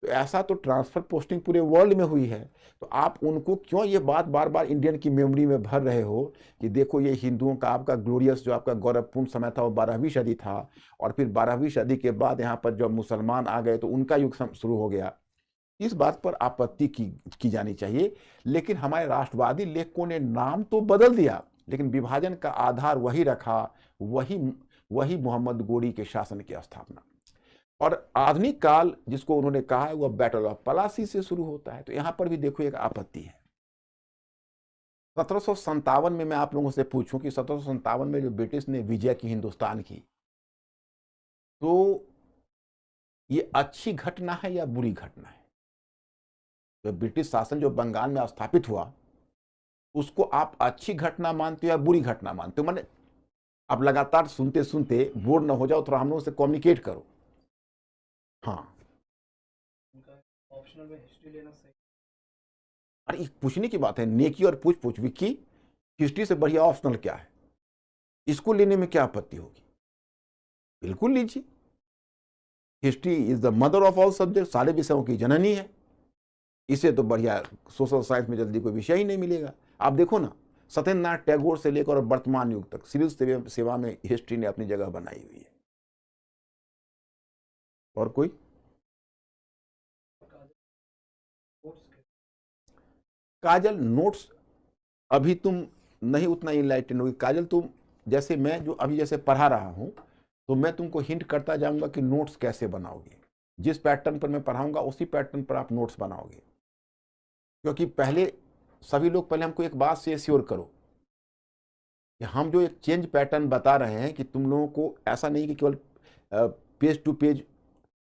तो ऐसा तो ट्रांसफर पोस्टिंग पूरे वर्ल्ड में हुई है, तो आप उनको क्यों ये बात बार बार इंडियन की मेमोरी में भर रहे हो कि देखो ये हिंदुओं का आपका ग्लोरियस जो आपका गौरवपूर्ण समय था वो 12वीं सदी था, और फिर 12वीं सदी के बाद यहाँ पर जब मुसलमान आ गए तो उनका युग शुरू हो गया। इस बात पर आपत्ति की जानी चाहिए। लेकिन हमारे राष्ट्रवादी लेखकों ने नाम तो बदल दिया, लेकिन विभाजन का आधार वही रखा, वही मोहम्मद गोरी के शासन की स्थापना। और आधुनिक काल जिसको उन्होंने कहा है वह बैटल ऑफ पलासी से शुरू होता है। तो यहां पर भी देखो एक आपत्ति है। 1757 में मैं आप लोगों से पूछूं कि 1757 में जो ब्रिटिश ने विजय की हिंदुस्तान की, तो ये अच्छी घटना है या बुरी घटना है? जो ब्रिटिश शासन जो बंगाल में स्थापित हुआ उसको आप अच्छी घटना मानते हो या बुरी घटना मानते हो? माने आप लगातार सुनते सुनते बोर न हो जाओ, थोड़ा हम लोगों से कम्युनिकेट करो। हाँ, ऑप्शनल में हिस्ट्री लेना सही। अरे पूछने की बात है, नेकी और पूछ विक्की, हिस्ट्री से बढ़िया ऑप्शनल क्या है? इसको लेने में क्या आपत्ति होगी? बिल्कुल लीजिए। History is the mother of all subject, सारे विषयों की जननी है। इसे तो बढ़िया सोशल साइंस में जल्दी कोई विषय ही नहीं मिलेगा। आप देखो ना, सत्येंद्रनाथ टैगोर से लेकर वर्तमान युग तक सिविल सेवा में हिस्ट्री ने अपनी जगह बनाई हुई है। और कोई? काजल नोट्स अभी तुम नहीं उतना इनलाइटेंड होगी। काजल तुम जैसे मैं जो अभी जैसे पढ़ा रहा हूं, तो मैं तुमको हिंट करता जाऊंगा कि नोट्स कैसे बनाओगे। जिस पैटर्न पर मैं पढ़ाऊंगा उसी पैटर्न पर आप नोट्स बनाओगे। क्योंकि पहले सभी लोग पहले हमको एक बात से श्योर करो कि हम जो एक चेंज पैटर्न बता रहे हैं कि तुम लोगों को ऐसा नहीं कि केवल पेज टू पेज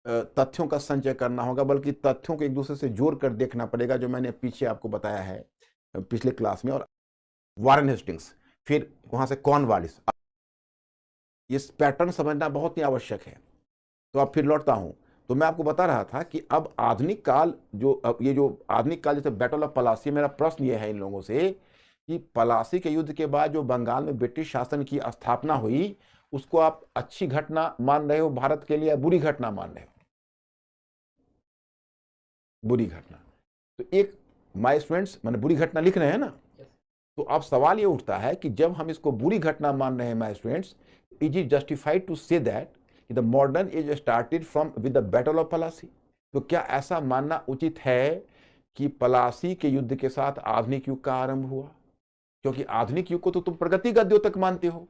तथ्यों का संचय करना होगा, बल्कि तथ्यों को एक दूसरे से जोड़ कर देखना पड़ेगा, जो मैंने पीछे आपको बताया है पिछले क्लास में। और वारेन हेस्टिंग्स, फिर वहां से कॉर्नवालिस, इस पैटर्न समझना बहुत ही आवश्यक है। तो अब फिर लौटता हूं, तो मैं आपको बता रहा था कि अब आधुनिक काल ये जो आधुनिक काल जैसे बैटल ऑफ पलासी, मेरा प्रश्न ये है इन लोगों से कि पलासी के युद्ध के बाद जो बंगाल में ब्रिटिश शासन की स्थापना हुई, उसको आप अच्छी घटना मान रहे हो भारत के लिए या बुरी घटना मान रहे हो? बुरी घटना। तो एक माय स्टूडेंट्स मैंने बुरी घटना लिख रहे हैं ना, तो अब सवाल ये उठता है कि जब हम इसको बुरी घटना मान रहे हैं my students, is it justified to say that the modern age started from with the battle of Plassey? तो क्या ऐसा मानना उचित है कि पलासी के युद्ध के साथ आधुनिक युग का आरंभ हुआ? क्योंकि आधुनिक युग को तो तुम प्रगतिगत द्योतक मानते हो,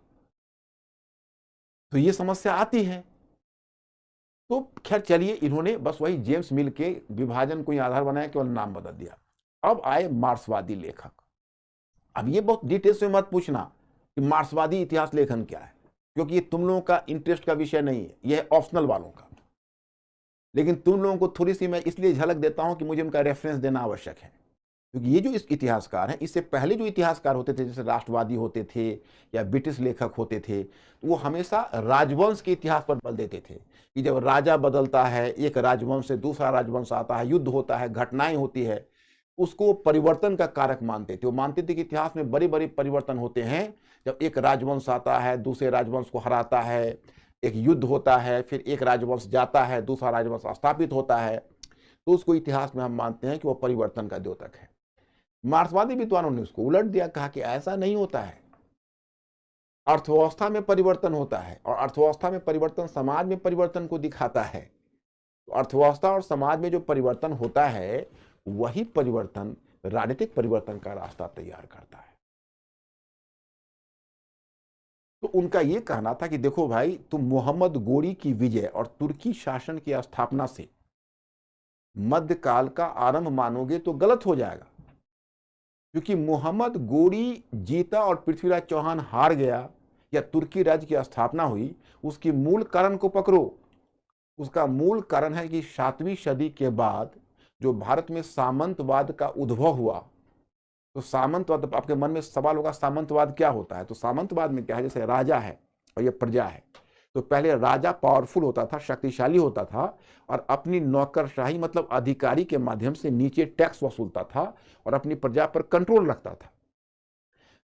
तो ये समस्या आती है। तो खैर चलिए, इन्होंने बस वही जेम्स मिल के विभाजन को ही आधार बनाया, केवल नाम बदल दिया। अब आए मार्क्सवादी लेखक। अब ये बहुत डिटेल्स में मत पूछना कि मार्क्सवादी इतिहास लेखन क्या है, क्योंकि ये तुम लोगों का इंटरेस्ट का विषय नहीं है, ये है ऑप्शनल वालों का। लेकिन तुम लोगों को थोड़ी सी मैं इसलिए झलक देता हूं कि मुझे उनका रेफरेंस देना आवश्यक है। क्योंकि ये जो इस इतिहासकार हैं, इससे पहले जो इतिहासकार होते थे, जैसे राष्ट्रवादी होते थे या ब्रिटिश लेखक होते थे, तो वो हमेशा राजवंश के इतिहास पर बल देते थे कि जब राजा बदलता है, एक राजवंश से दूसरा राजवंश आता है, युद्ध होता है, घटनाएं होती है, उसको परिवर्तन का कारक मानते थे। वो मानते थे कि इतिहास में बड़े बड़े परिवर्तन होते हैं, जब एक राजवंश आता है, दूसरे राजवंश को हराता है, एक युद्ध होता है, फिर एक राजवंश जाता है, दूसरा राजवंश स्थापित होता है, तो उसको इतिहास में हम मानते हैं कि वो परिवर्तन का द्योतक है। मार्क्सवादी विद्वानों ने उसको उलट दिया, कहा कि ऐसा नहीं होता है, अर्थव्यवस्था में परिवर्तन होता है, और अर्थव्यवस्था में परिवर्तन समाज में परिवर्तन को दिखाता है। तो अर्थव्यवस्था और समाज में जो परिवर्तन होता है, वही परिवर्तन राजनीतिक परिवर्तन का रास्ता तैयार करता है। तो उनका यह कहना था कि देखो भाई, तुम मोहम्मद गोरी की विजय और तुर्की शासन की स्थापना से मध्यकाल का आरंभ मानोगे तो गलत हो जाएगा, क्योंकि मोहम्मद गोरी जीता और पृथ्वीराज चौहान हार गया या तुर्की राज्य की स्थापना हुई, उसकी मूल कारण को पकड़ो। उसका मूल कारण है कि 7वीं सदी के बाद जो भारत में सामंतवाद का उद्भव हुआ, तो सामंतवाद, आपके मन में सवाल होगा सामंतवाद क्या होता है? तो सामंतवाद में क्या है, जैसे राजा है और ये प्रजा है, तो पहले राजा पावरफुल होता था, शक्तिशाली होता था, और अपनी नौकरशाही मतलब अधिकारी के माध्यम से नीचे टैक्स वसूलता था और अपनी प्रजा पर कंट्रोल रखता था।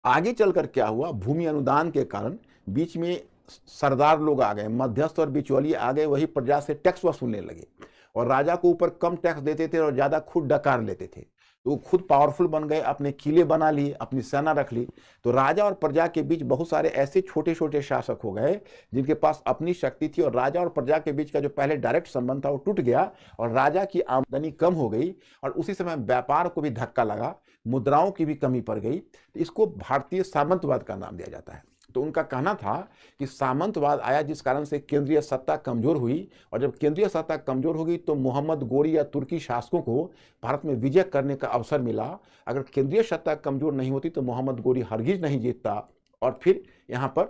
आगे चलकर क्या हुआ, भूमि अनुदान के कारण बीच में सरदार लोग आ गए, मध्यस्थ और बिचौलिए आ गए, वही प्रजा से टैक्स वसूलने लगे। और राजा को ऊपर कम टैक्स देते थे और ज्यादा खुद डकार लेते थे। तो वो खुद पावरफुल बन गए, अपने किले बना लिए, अपनी सेना रख ली। तो राजा और प्रजा के बीच बहुत सारे ऐसे छोटे छोटे शासक हो गए जिनके पास अपनी शक्ति थी, और राजा और प्रजा के बीच का जो पहले डायरेक्ट संबंध था वो टूट गया, और राजा की आमदनी कम हो गई, और उसी समय व्यापार को भी धक्का लगा, मुद्राओं की भी कमी पड़ गई। तो इसको भारतीय सामंतवाद का नाम दिया जाता है। तो उनका कहना था कि सामंतवाद आया जिस कारण से केंद्रीय सत्ता कमजोर हुई, और जब केंद्रीय सत्ता कमजोर होगी तो मोहम्मद गोरी या तुर्की शासकों को भारत में विजय करने का अवसर मिला। अगर केंद्रीय सत्ता कमजोर नहीं होती तो मोहम्मद गोरी हरगिज नहीं जीतता, और फिर यहाँ पर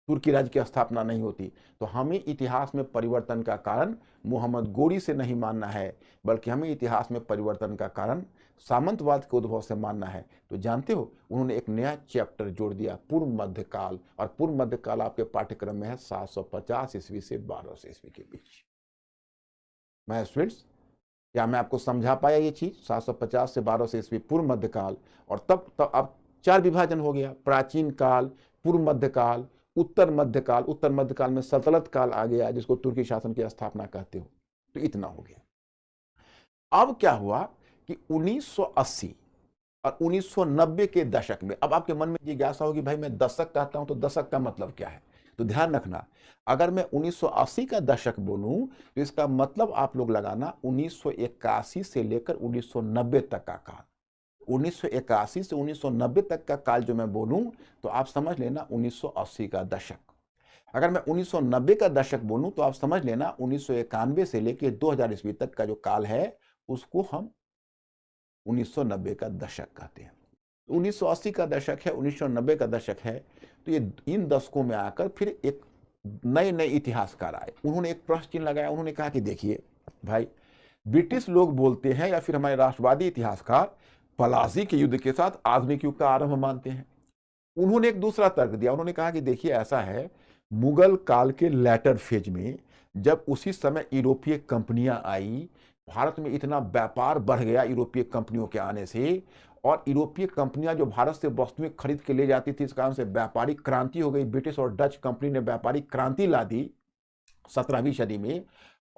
तुर्की राज्य की स्थापना नहीं होती। तो हमें इतिहास में परिवर्तन का कारण मोहम्मद गोरी से नहीं मानना है, बल्कि हमें इतिहास में परिवर्तन का कारण सामंतवाद के उद्भव से मानना है। तो जानते हो, उन्होंने एक नया चैप्टर जोड़ दिया, पूर्व मध्यकाल, और पूर्व मध्यकाल आपके पाठ्यक्रम में है 750 ईस्वी से 1200 ईस्वी के बीच। मैं स्टूडेंट्स, क्या मैं आपको समझा पाया ये चीज? 750 से 1200 ईस्वी पूर्व मध्यकाल, और तब अब 4 विभाजन हो गया, प्राचीन काल, पूर्व मध्यकाल, उत्तर मध्यकाल। उत्तर मध्यकाल में सल्तनत काल आ गया जिसको तुर्की शासन की स्थापना कहते हो। तो इतना हो गया। अब क्या हुआ कि 1980 और 1990 के दशक में, अब आपके मन में जिज्ञासा होगी भाई मैं दशक कहता हूं तो दशक का मतलब क्या है? तो ध्यान रखना, अगर मैं 1980 का दशक बोलूं तो इसका मतलब आप लोग लगाना 1981 से लेकर 1990 तक का काल। 1981 से 1990 तक का काल जो मैं बोलूं तो आप समझ लेना 1980 का दशक। अगर मैं 1990 का दशक बोलूं तो आप समझ लेना 1991 से लेकर 2000 ईस्वी तक का जो काल है उसको हम 1990 का दशक कहते हैं। 1980 का दशक है, 1990 का दशक है। तो ये इन दशकों में आकर फिर एक नए नए इतिहासकार आए, उन्होंने एक प्रश्न चिन्ह लगाया। उन्होंने कहा कि देखिए भाई, ब्रिटिश लोग बोलते हैं या फिर हमारे राष्ट्रवादी इतिहासकार पलासी के युद्ध के साथ आधुनिक युग का आरंभ मानते हैं। उन्होंने एक दूसरा तर्क दिया, उन्होंने कहा कि देखिए ऐसा है, मुगल काल के लेटर फेज में जब उसी समय यूरोपीय कंपनियां आई, भारत में इतना व्यापार बढ़ गया यूरोपीय कंपनियों के आने से, और यूरोपीय कंपनियां जो भारत से वस्तुएं खरीद के ले जाती थी, इस कारण से व्यापारिक क्रांति हो गई। ब्रिटिश और डच कंपनी ने व्यापारिक क्रांति ला दी 17वीं सदी में।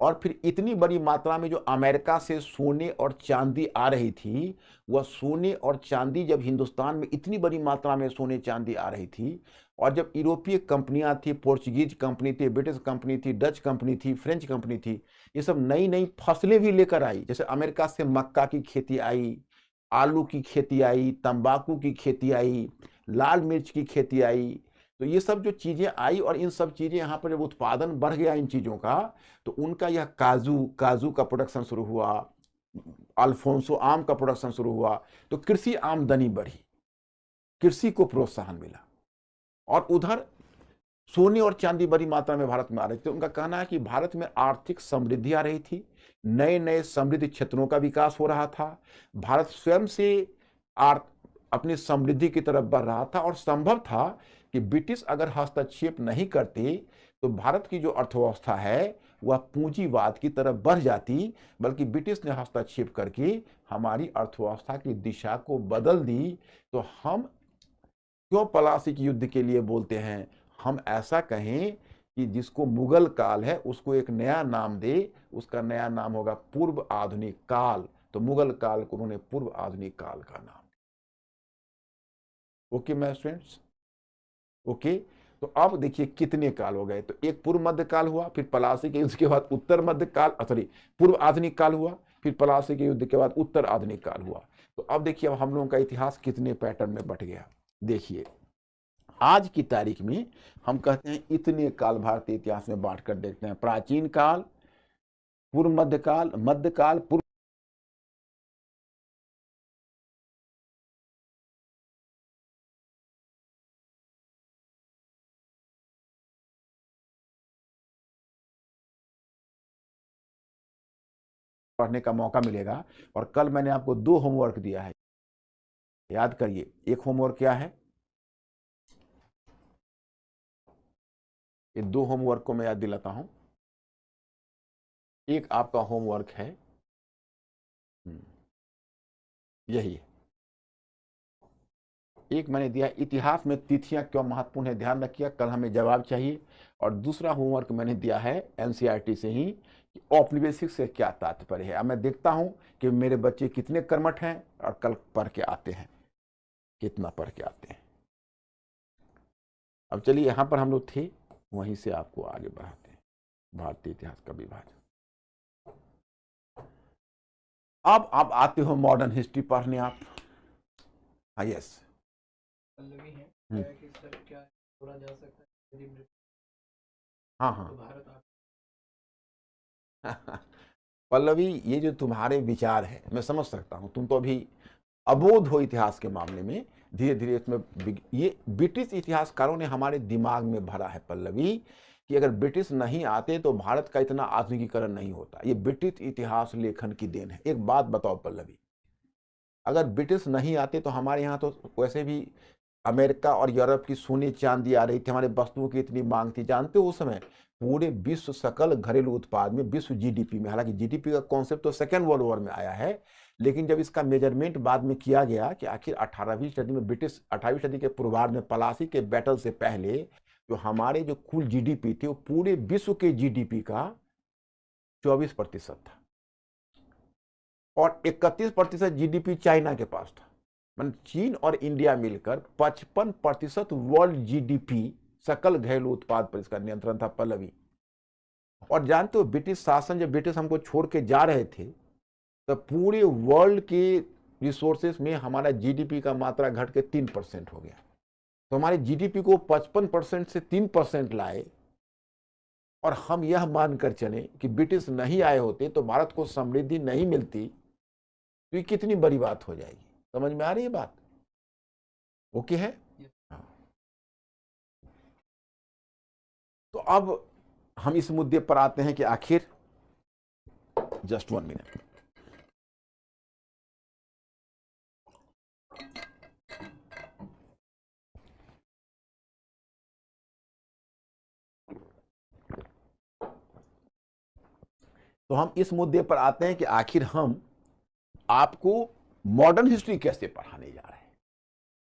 और फिर इतनी बड़ी मात्रा में जो अमेरिका से सोने और चांदी आ रही थी, वह सोने और चांदी जब हिंदुस्तान में इतनी बड़ी मात्रा में सोने चांदी आ रही थी, और जब यूरोपीय कंपनियां थी, पोर्चुगीज कंपनी थी, ब्रिटिश कंपनी थी, डच कंपनी थी, फ्रेंच कंपनी थी, ये सब नई नई फसलें भी लेकर आई। जैसे अमेरिका से मक्का की खेती आई, आलू की खेती आई, तंबाकू की खेती आई, लाल मिर्च की खेती आई। तो ये सब जो चीजें आई, और इन सब चीजें यहाँ पर जब उत्पादन बढ़ गया इन चीजों का, तो उनका यह काजू का प्रोडक्शन शुरू हुआ, अल्फोंसो आम का प्रोडक्शन शुरू हुआ। तो कृषि आमदनी बढ़ी, कृषि को प्रोत्साहन मिला, और उधर सोने और चांदी बड़ी मात्रा में भारत में आ रही थी। उनका कहना है कि भारत में आर्थिक समृद्धि आ रही थी, नए नए समृद्ध क्षेत्रों का विकास हो रहा था, भारत स्वयं से अपनी समृद्धि की तरफ बढ़ रहा था, और संभव था कि ब्रिटिश अगर हस्तक्षेप नहीं करते तो भारत की जो अर्थव्यवस्था है वह पूंजीवाद की तरफ बढ़ जाती, बल्कि ब्रिटिश ने हस्तक्षेप करके हमारी अर्थव्यवस्था की दिशा को बदल दी। तो हम क्यों पलासी के युद्ध के लिए बोलते हैं? हम ऐसा कहें कि जिसको मुगल काल है उसको एक नया नाम दे, उसका नया नाम होगा पूर्व आधुनिक काल। तो मुगल काल को उन्होंने पूर्व आधुनिक काल का नाम। ओके मैं स्टूडेंट्स, ओके। तो अब देखिए कितने काल हो गए। तो एक पूर्व मध्य काल हुआ, फिर पलासी के युद्ध के बाद उत्तर मध्य काल, सॉरी पूर्व आधुनिक काल हुआ, फिर पलासी के युद्ध के बाद उत्तर आधुनिक काल हुआ। तो अब देखिए अब हम लोगों का इतिहास कितने पैटर्न में बट गया। देखिए आज की तारीख में हम कहते हैं इतने काल भारतीय इतिहास में बांट कर देखते हैं, प्राचीन काल, पूर्व मध्यकाल, मध्यकाल, पूर्व पढ़ने का मौका मिलेगा। और कल मैंने आपको 2 होमवर्क दिया है, याद करिए। एक होमवर्क क्या है? ये 2 होमवर्क को मैं याद दिलाता हूं। एक आपका होमवर्क है यही है, एक मैंने दिया इतिहास में तिथियां क्यों महत्वपूर्ण है, ध्यान रखिएगा, कल हमें जवाब चाहिए। और दूसरा होमवर्क मैंने दिया है एनसीईआरटी से ही कि औपनिवेशिक से क्या तात्पर्य है। अब मैं देखता हूं कि मेरे बच्चे कितने कर्मठ हैं और कल पढ़ के आते हैं, कितना पढ़ के आते हैं। अब चलिए यहां पर हम लोग थे, वहीं से आपको आगे बढ़ाते हैं। भारतीय इतिहास का विभाजन। अब आप आते हो मॉडर्न हिस्ट्री पढ़ने आप। हाँ यस, पल्लवी है हम्म। क्या कि सर क्या जोड़ा जा सकता है यदि ब्रिटिश हाँ हाँ तो भारत आ पल्लवी, ये जो तुम्हारे विचार है मैं समझ सकता हूं, तुम तो अभी अबोध हो इतिहास के मामले में। धीरे धीरे इसमें ये ब्रिटिश इतिहासकारों ने हमारे दिमाग में भरा है पल्लवी कि अगर ब्रिटिश नहीं आते तो भारत का इतना आधुनिकीकरण नहीं होता। ये ब्रिटिश इतिहास लेखन की देन है। एक बात बताओ पल्लवी, अगर ब्रिटिश नहीं आते तो हमारे यहाँ तो वैसे भी अमेरिका और यूरोप की सोने चांदी आ रही थी, हमारे वस्तुओं की इतनी मांग थी। जानते हो उस समय पूरे विश्व सकल घरेलू उत्पाद में, विश्व जीडीपी में, हालांकि जीडीपी का कॉन्सेप्ट तो सेकेंड वर्ल्ड वॉर में आया है, लेकिन जब इसका मेजरमेंट बाद में किया गया कि आखिर 18वीं सदी में ब्रिटिश 18वीं सदी के पूर्वार्ध में पलासी के बैटल से पहले जो हमारे जो कुल जीडीपी थी वो पूरे विश्व के जीडीपी का 24% था और 31% जीडीपी चाइना के पास था। मतलब चीन और इंडिया मिलकर 55% वर्ल्ड जीडीपी सकल घरेलू उत्पाद पर इसका नियंत्रण था पल्लवी। और जानते हो ब्रिटिश शासन, जब ब्रिटिश हमको छोड़ के जा रहे थे तो पूरे वर्ल्ड के रिसोर्सेस में हमारा जीडीपी का मात्रा घट के 3% हो गया। तो हमारे जीडीपी को 55% से 3% लाए और हम यह मानकर चले कि ब्रिटिश नहीं आए होते तो भारत को समृद्धि नहीं मिलती, तो ये कितनी बड़ी बात हो जाएगी। समझ में आ रही है बात? ओके है? हाँ। तो अब हम इस मुद्दे पर आते हैं कि आखिर, जस्ट 1 मिनट, तो हम इस मुद्दे पर आते हैं कि आखिर हम आपको मॉडर्न हिस्ट्री कैसे पढ़ाने जा रहे हैं।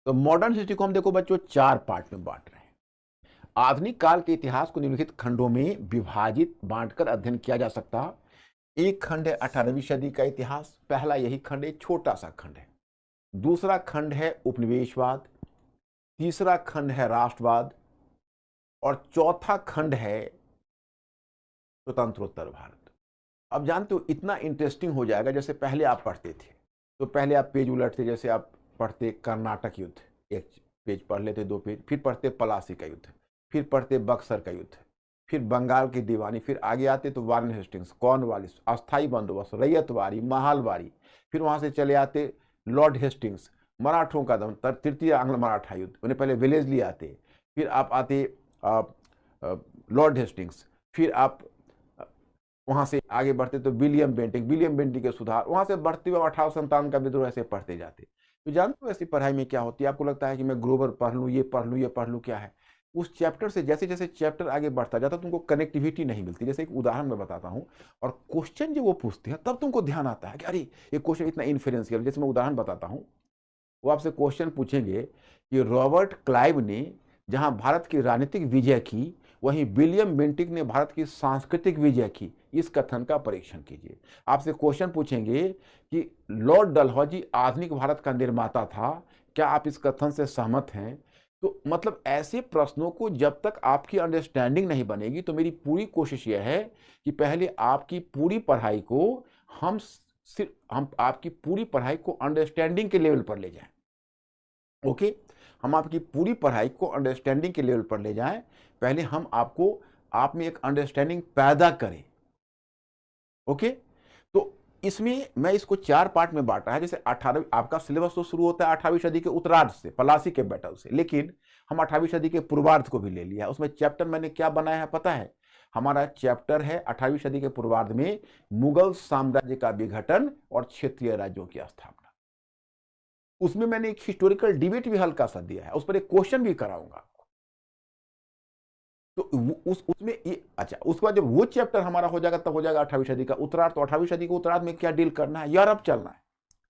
तो मॉडर्न हिस्ट्री को हम देखो बच्चों 4 पार्ट में बांट रहे हैं। आधुनिक काल के इतिहास को निम्नलिखित खंडों में विभाजित बांटकर अध्ययन किया जा सकता है। एक खंड है 18वीं सदी का इतिहास, पहला यही खंड है, छोटा सा खंड है। दूसरा खंड है उपनिवेशवाद, तीसरा खंड है राष्ट्रवाद और चौथा खंड है स्वतंत्रोत्तर भारत। अब जानते हो इतना इंटरेस्टिंग हो जाएगा, जैसे पहले आप पढ़ते थे तो पहले आप पेज उलटते, जैसे आप पढ़ते कर्नाटक युद्ध, एक पेज पढ़ लेते, 2 पेज, फिर पढ़ते पलासी का युद्ध, फिर पढ़ते बक्सर का युद्ध, फिर बंगाल की दीवानी, फिर आगे आते तो वारन हेस्टिंग्स, कॉर्नवालिस, अस्थाई बंदोबस्त, रैयतवारी, महालवारी, फिर वहां से चले आते लॉर्ड हेस्टिंग्स, मराठों का दमन, तृतीय आंग्ल मराठा युद्ध, उन्हें पहले वेलेस्ली आते, फिर आप आते लॉर्ड हेस्टिंग्स, फिर आप वहां से आगे बढ़ते तो विलियम बेंटिंक के सुधार, वहां से बढ़ते हुए 1857 का विद्रोह, ऐसे पढ़ते जाते। तो जानते हो ऐसी पढ़ाई में क्या होती है, आपको लगता है कि मैं ग्लोबल पढ़ लूँ, ये पढ़ लूँ, ये पढ़ लूँ, क्या है उस चैप्टर से जैसे जैसे चैप्टर आगे बढ़ता जाता तुमको कनेक्टिविटी नहीं मिलती। जैसे एक उदाहरण मैं बताता हूँ और क्वेश्चन जब वो पूछते हैं तब तुमको ध्यान आता है कि अरे ये क्वेश्चन इतना इन्फ्लुएंशियल। जैसे मैं उदाहरण बताता हूँ, वो आपसे क्वेश्चन पूछेंगे कि रॉबर्ट क्लाइव ने जहां भारत की राजनीतिक विजय की वहीं विलियम बेंटिक ने भारत की सांस्कृतिक विजय की, इस कथन का परीक्षण कीजिए। आपसे क्वेश्चन पूछेंगे कि लॉर्ड डलहौजी आधुनिक भारत का निर्माता था, क्या आप इस कथन से सहमत हैं? तो मतलब ऐसे प्रश्नों को जब तक आपकी अंडरस्टैंडिंग नहीं बनेगी, तो मेरी पूरी कोशिश यह है कि पहले आपकी पूरी पढ़ाई को हम आपकी पूरी पढ़ाई को अंडरस्टैंडिंग के लेवल पर ले जाएं। ओके, हम आपकी पूरी पढ़ाई को अंडरस्टैंडिंग के लेवल पर ले जाएं। पहले हम आपको आप में एक अंडरस्टैंडिंग पैदा करें। ओके, तो इसमें मैं इसको 4 पार्ट में बांटा है। जैसे 18 आपका सिलेबस तो शुरू होता है 18वीं सदी के उत्तरार्ध से, पलासी के बैटल से, लेकिन हम 18वीं सदी के पूर्वार्ध को भी ले लिया है। उसमें चैप्टर मैंने क्या बनाया है पता है? हमारा चैप्टर है 18वीं सदी के पूर्वार्ध में मुगल साम्राज्य का विघटन और क्षेत्रीय राज्यों की स्थापना। उसमें मैंने एक हिस्टोरिकल डिबेट भी हल्का सा दिया है, उस पर एक क्वेश्चन भी कराऊंगा। तो उसमें ये अच्छा, उसके बाद जब वो चैप्टर हमारा हो जाएगा तब हो जाएगा 18वीं सदी का उत्तरार्ध। तो 18वीं सदी के उत्तरार्ध में क्या डील करना है? यूरोप चलना है,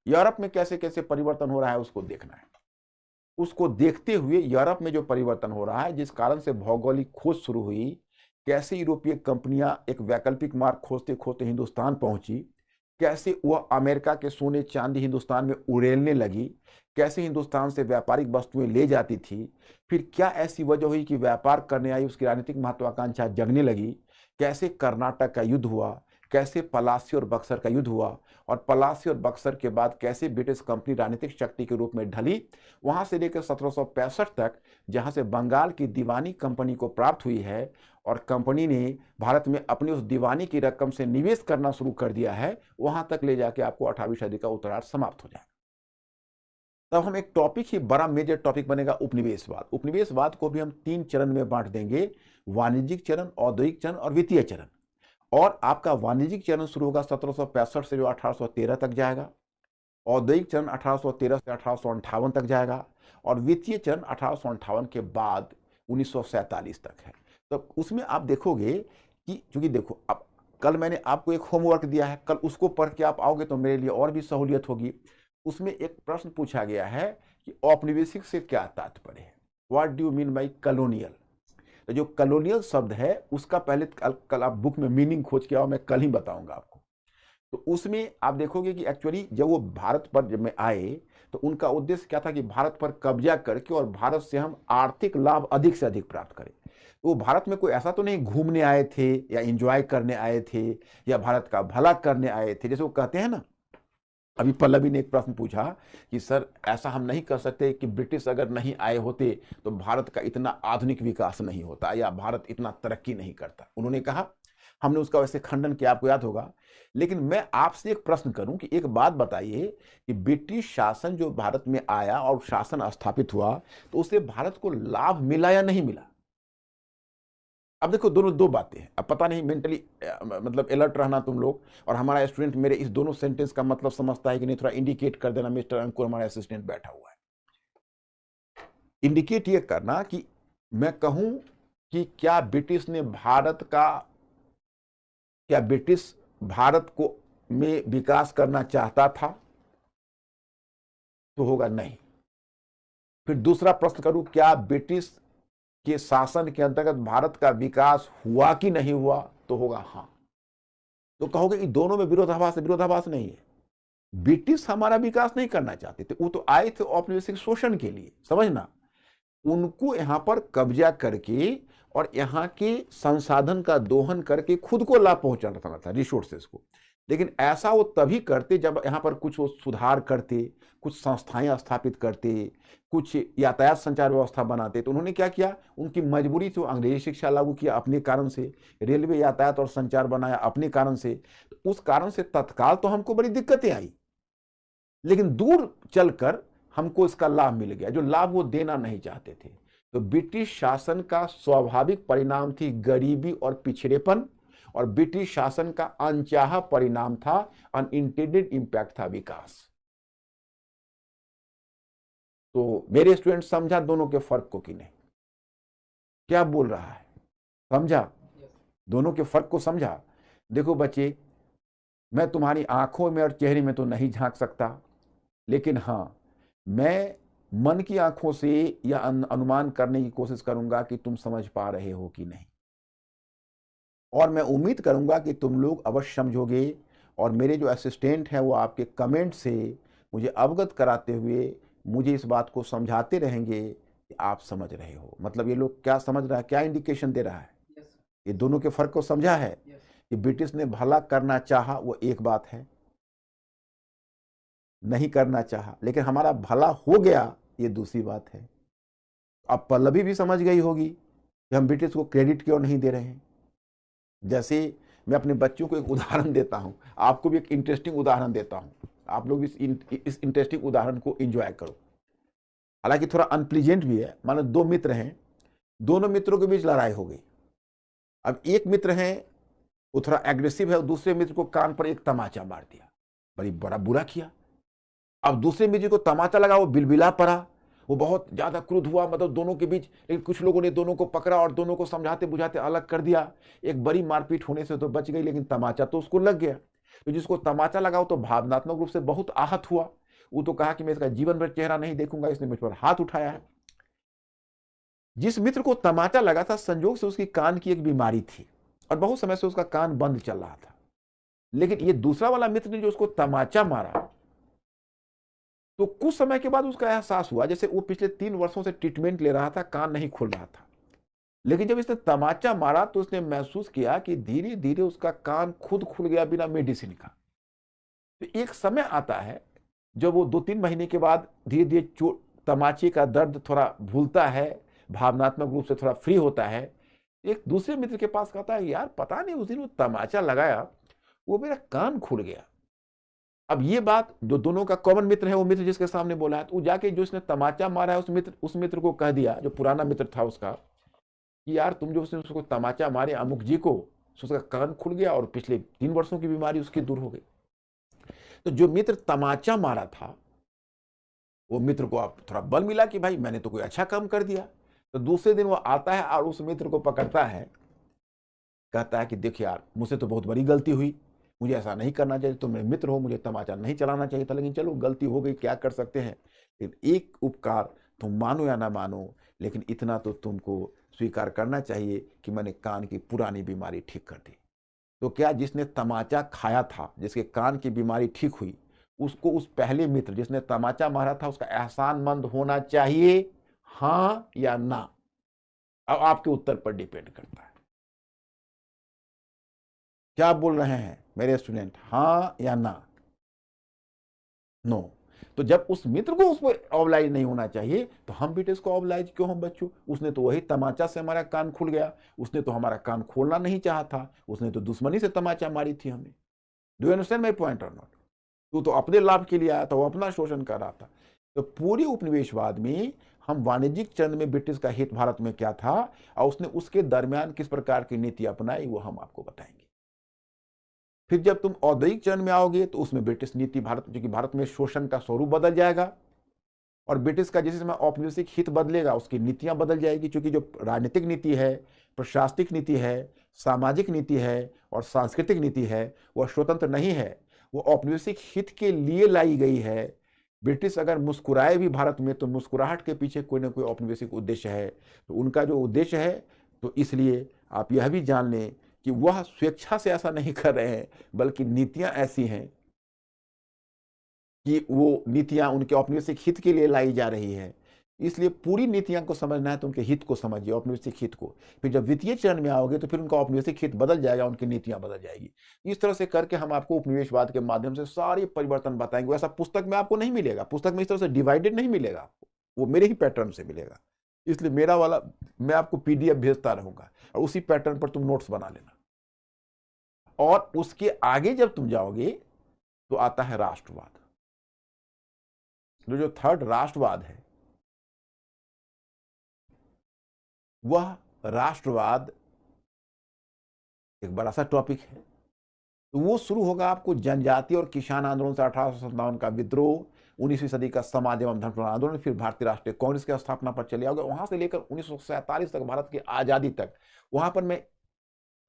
यूरोप में कैसे कैसे परिवर्तन हो रहा है उसको देखना है। उसको देखते हुए यूरोप में जो परिवर्तन हो रहा है, जिस कारण से भौगोलिक खोज शुरू हुई, कैसे यूरोपीय कंपनियां एक वैकल्पिक मार्ग खोजते खोजते हिंदुस्तान पहुंची, कैसे वह अमेरिका के सोने चांदी हिंदुस्तान में उड़ेलने लगी, कैसे हिंदुस्तान से व्यापारिक वस्तुएं ले जाती थी, फिर क्या ऐसी वजह हुई कि व्यापार करने आई उसकी राजनीतिक महत्वाकांक्षा जगने लगी, कैसे कर्नाटक का युद्ध हुआ, कैसे पलासी और बक्सर का युद्ध हुआ, और पलासी और बक्सर के बाद कैसे ब्रिटिश कंपनी राजनीतिक शक्ति के रूप में ढली, वहां से लेकर 1765 तक जहां से बंगाल की दीवानी कंपनी को प्राप्त हुई है और कंपनी ने भारत में अपनी उस दीवानी की रकम से निवेश करना शुरू कर दिया है, वहां तक ले जाके आपको 18वीं सदी का उत्तरार्ध समाप्त हो जाएगा। तब हम एक टॉपिक ही बड़ा मेजर टॉपिक बनेगा उपनिवेशवाद। उपनिवेशवाद को भी हम 3 चरण में बांट देंगे, वाणिज्यिक चरण, औद्योगिक चरण और वित्तीय चरण। और आपका वाणिज्यिक चरण शुरू होगा 1765 से जो 1813 तक जाएगा, औद्योगिक चरण 1813 से 1858 तक जाएगा, और वित्तीय चरण 1858 के बाद 1947 तक है। तो उसमें आप देखोगे कि चूंकि देखो, अब कल मैंने आपको एक होमवर्क दिया है, कल उसको पढ़ के आप आओगे तो मेरे लिए और भी सहूलियत होगी। उसमें एक प्रश्न पूछा गया है कि औपनिवेशिक से क्या तात्पर्य है, what do you mean by colonial. तो जो कॉलोनियल शब्द है उसका पहले कल आप बुक में मीनिंग खोज के आओ, मैं कल ही बताऊंगा आपको। तो उसमें आप देखोगे कि एक्चुअली जब वो भारत पर जब में आए तो उनका उद्देश्य क्या था कि भारत पर कब्जा करके और भारत से हम आर्थिक लाभ अधिक से अधिक प्राप्त करें। तो वो भारत में कोई ऐसा तो नहीं घूमने आए थे या एंजॉय करने आए थे या भारत का भला करने आए थे, जैसे वो कहते हैं ना। अभी पल्लवी ने एक प्रश्न पूछा कि सर ऐसा हम नहीं कर सकते कि ब्रिटिश अगर नहीं आए होते तो भारत का इतना आधुनिक विकास नहीं होता या भारत इतना तरक्की नहीं करता। उन्होंने कहा, हमने उसका वैसे खंडन किया, आपको याद होगा। लेकिन मैं आपसे एक प्रश्न करूं कि एक बात बताइए कि ब्रिटिश शासन जो भारत में आया और शासन स्थापित हुआ तो उससे भारत को लाभ मिला या नहीं मिला। अब देखो दोनों दो बातें हैं। अब पता नहीं मेंटली मतलब अलर्ट रहना तुम लोग, और हमारा स्टूडेंट मेरे इस दोनों सेंटेंस का मतलब समझता है कि नहीं, थोड़ा इंडिकेट कर देना। मिस्टर अंकुर हमारा असिस्टेंट बैठा हुआ है, इंडिकेट ये करना कि मैं कहूं कि क्या ब्रिटिश भारत को में विकास करना चाहता था, तो होगा नहीं। फिर दूसरा प्रश्न करूं, क्या ब्रिटिश के शासन के अंतर्गत भारत का विकास हुआ कि नहीं हुआ, तो होगा हाँ। तो कहोगे कि दोनों में विरोधाभास है। विरोधाभास नहीं है। ब्रिटिश हमारा विकास नहीं करना चाहते थे, वो तो आए थे औपनिवेशिक शोषण के लिए, समझना। उनको यहां पर कब्जा करके और यहाँ के संसाधन का दोहन करके खुद को लाभ पहुंचाना था, रिसोर्सेस को। लेकिन ऐसा वो तभी करते जब यहाँ पर कुछ वो सुधार करते, कुछ संस्थाएं स्थापित करते, कुछ यातायात संचार व्यवस्था बनाते। तो उन्होंने क्या किया, उनकी मजबूरी थी, अंग्रेजी शिक्षा लागू किया अपने कारण से, रेलवे यातायात और संचार बनाया अपने कारण से। तो उस कारण से तत्काल तो हमको बड़ी दिक्कतें आई, लेकिन दूर चलकर हमको इसका लाभ मिल गया, जो लाभ वो देना नहीं चाहते थे। तो ब्रिटिश शासन का स्वाभाविक परिणाम थी गरीबी और पिछड़ेपन, और ब्रिटिश शासन का अनचाहा परिणाम था, अनइंटेंडेड इंपैक्ट था विकास। तो मेरे स्टूडेंट समझा दोनों के फर्क को कि नहीं? क्या बोल रहा है, समझा? दोनों के फर्क को समझा? देखो बच्चे, मैं तुम्हारी आंखों में और चेहरे में तो नहीं झांक सकता, लेकिन हां, मैं मन की आंखों से यह अनुमान करने की कोशिश करूंगा कि तुम समझ पा रहे हो कि नहीं, और मैं उम्मीद करूंगा कि तुम लोग अवश्य समझोगे। और मेरे जो असिस्टेंट हैं वो आपके कमेंट से मुझे अवगत कराते हुए मुझे इस बात को समझाते रहेंगे कि आप समझ रहे हो। मतलब ये लोग क्या समझ रहा है, क्या इंडिकेशन दे रहा है? ये दोनों के फर्क को समझा है कि ब्रिटिश ने भला करना चाहा, वो एक बात है, नहीं करना चाहा, लेकिन हमारा भला हो गया, ये दूसरी बात है। अब पल्लवी भी समझ गई होगी कि हम ब्रिटिश को क्रेडिट क्यों नहीं दे रहे हैं। जैसे मैं अपने बच्चों को एक उदाहरण देता हूं, आपको भी एक इंटरेस्टिंग उदाहरण देता हूं, आप लोग इस इंटरेस्टिंग उदाहरण को एंजॉय करो। हालांकि थोड़ा अनप्लीजेंट भी है। मानो दो मित्र हैं, दोनों मित्रों के बीच लड़ाई हो गई। अब एक मित्र है वो थोड़ा एग्रेसिव है, दूसरे मित्र को कान पर एक तमाचा मार दिया, बड़ा बुरा किया। अब दूसरे मित्र को तमाचा लगा, वो बिलबिला पड़ा, वो बहुत ज्यादा क्रुद्ध हुआ, मतलब दोनों के बीच। लेकिन कुछ लोगों ने दोनों को पकड़ा और दोनों को समझाते बुझाते अलग कर दिया। एक बड़ी मारपीट होने से तो बच गई, लेकिन तमाचा तो उसको लग गया। तो जिसको तमाचा लगा वो तो भावनात्मक रूप से बहुत आहत हुआ। वो तो कहा कि मैं इसका जीवन भर चेहरा नहीं देखूंगा, इसने मुझ पर हाथ उठाया है। जिस मित्र को तमाचा लगा था, संजोग से उसकी कान की एक बीमारी थी और बहुत समय से उसका कान बंद चल रहा था। लेकिन ये दूसरा वाला मित्र ने जो उसको तमाचा मारा, तो कुछ समय के बाद उसका एहसास हुआ जैसे वो पिछले 3 वर्षों से ट्रीटमेंट ले रहा था, कान नहीं खुल रहा था। लेकिन जब इसने तमाचा मारा तो उसने महसूस किया कि धीरे धीरे उसका कान खुद खुल गया बिना मेडिसिन का। तो एक समय आता है जब वो 2-3 महीने के बाद धीरे धीरे तमाचे का दर्द थोड़ा भूलता है, भावनात्मक रूप से थोड़ा फ्री होता है। एक दूसरे मित्र के पास कहता है, यार पता नहीं उस दिन वो तमाचा लगाया, वो मेरा कान खुल गया। अब ये बात जो दोनों का कॉमन मित्र है, वो मित्र जिसके सामने बोला है, तो जाके जो उसने तमाचा मारा है उस मित्र को कह दिया, जो पुराना मित्र था उसका, कि यार तुम जो उसने उसको तमाचा मारे अमुक जी को, उसका कान खुल गया और पिछले 3 वर्षों की बीमारी उसकी दूर हो गई। तो जो मित्र तमाचा मारा था, वो मित्र को अब थोड़ा बल मिला कि भाई मैंने तो कोई अच्छा काम कर दिया। तो दूसरे दिन वो आता है और उस मित्र को पकड़ता है, कहता है कि देख यार, मुझसे तो बहुत बड़ी गलती हुई, मुझे ऐसा नहीं करना चाहिए, तुम मेरे मित्र हो, मुझे तमाचा नहीं चलाना चाहिए था, लेकिन चलो गलती हो गई, क्या कर सकते हैं। लेकिन एक उपकार, तुम मानो या ना मानो, लेकिन इतना तो तुमको स्वीकार करना चाहिए कि मैंने कान की पुरानी बीमारी ठीक कर दी। तो क्या जिसने तमाचा खाया था, जिसके कान की बीमारी ठीक हुई, उसको उस पहले मित्र जिसने तमाचा मारा था उसका एहसानमंद होना चाहिए, हाँ या ना? अब आपके उत्तर पर डिपेंड करता है। क्या बोल रहे हैं मेरे स्टूडेंट, हाँ या ना? नो। तो जब उस मित्र को उस पर ऑब्लाइज नहीं होना चाहिए, तो हम भी इसको ऑब्लाइज क्यों हम बच्चों? उसने तो वही तमाचा से हमारा कान खुल गया, उसने तो हमारा कान खोलना नहीं चाहा था, उसने तो दुश्मनी से तमाचा मारी थी हमें। Do you understand my point or not? तू तो अपने लाभ के लिए आया था, वो अपना शोषण कर रहा था। तो पूरी उपनिवेशवाद में हम वाणिज्यिक चरण में ब्रिटिश का हित भारत में क्या था और उसने उसके दरमियान किस प्रकार की नीति अपनाई, वो हम आपको बताएंगे। फिर जब तुम औद्योगिक चरण में आओगे तो उसमें ब्रिटिश नीति भारत में शोषण का स्वरूप बदल जाएगा और ब्रिटिश का जिस समय औपनिवेशिक हित बदलेगा उसकी नीतियां बदल जाएगी, क्योंकि जो राजनीतिक नीति है, प्रशासनिक नीति है, सामाजिक नीति है और सांस्कृतिक नीति है, वह स्वतंत्र नहीं है, वो औपनिवेशिक हित के लिए लाई गई है। ब्रिटिश अगर मुस्कुराए भी भारत में तो मुस्कुराहट के पीछे कोई ना कोई औपनिवेशिक उद्देश्य है। तो उनका जो उद्देश्य है, तो इसलिए आप यह भी जान लें कि वह स्वेच्छा से ऐसा नहीं कर रहे हैं, बल्कि नीतियां ऐसी हैं कि वो नीतियां उनके औपनिवेशिक हित के लिए लाई जा रही है। इसलिए पूरी नीतियां को समझना है तो उनके हित को समझिए, औपनिवेशिक हित को। फिर जब वित्तीय चरण में आओगे तो फिर उनका औपनिवेशिक हित बदल जाएगा, उनकी नीतियां बदल जाएगी। इस तरह से करके हम आपको उपनिवेशवाद के माध्यम से सारे परिवर्तन बताएंगे। वैसा पुस्तक में आपको नहीं मिलेगा, पुस्तक में इस तरह से डिवाइडेड नहीं मिलेगा आपको, वो मेरे ही पैटर्न से मिलेगा। इसलिए मेरा वाला मैं आपको पीडीएफ भेजता रहूंगा और उसी पैटर्न पर तुम नोट्स बना लेना। और उसके आगे जब तुम जाओगे तो आता है राष्ट्रवाद। जो थर्ड राष्ट्रवाद है, वह राष्ट्रवाद एक बड़ा सा टॉपिक है। तो वो शुरू होगा आपको जनजाति और किसान आंदोलन से 1857 का विद्रोह, 19वीं सदी का समाज एवं धर्म आंदोलन, फिर भारतीय राष्ट्रीय कांग्रेस की स्थापना पर चले आओगे। वहां से लेकर 1947 तक, भारत की आजादी तक, वहां पर मैं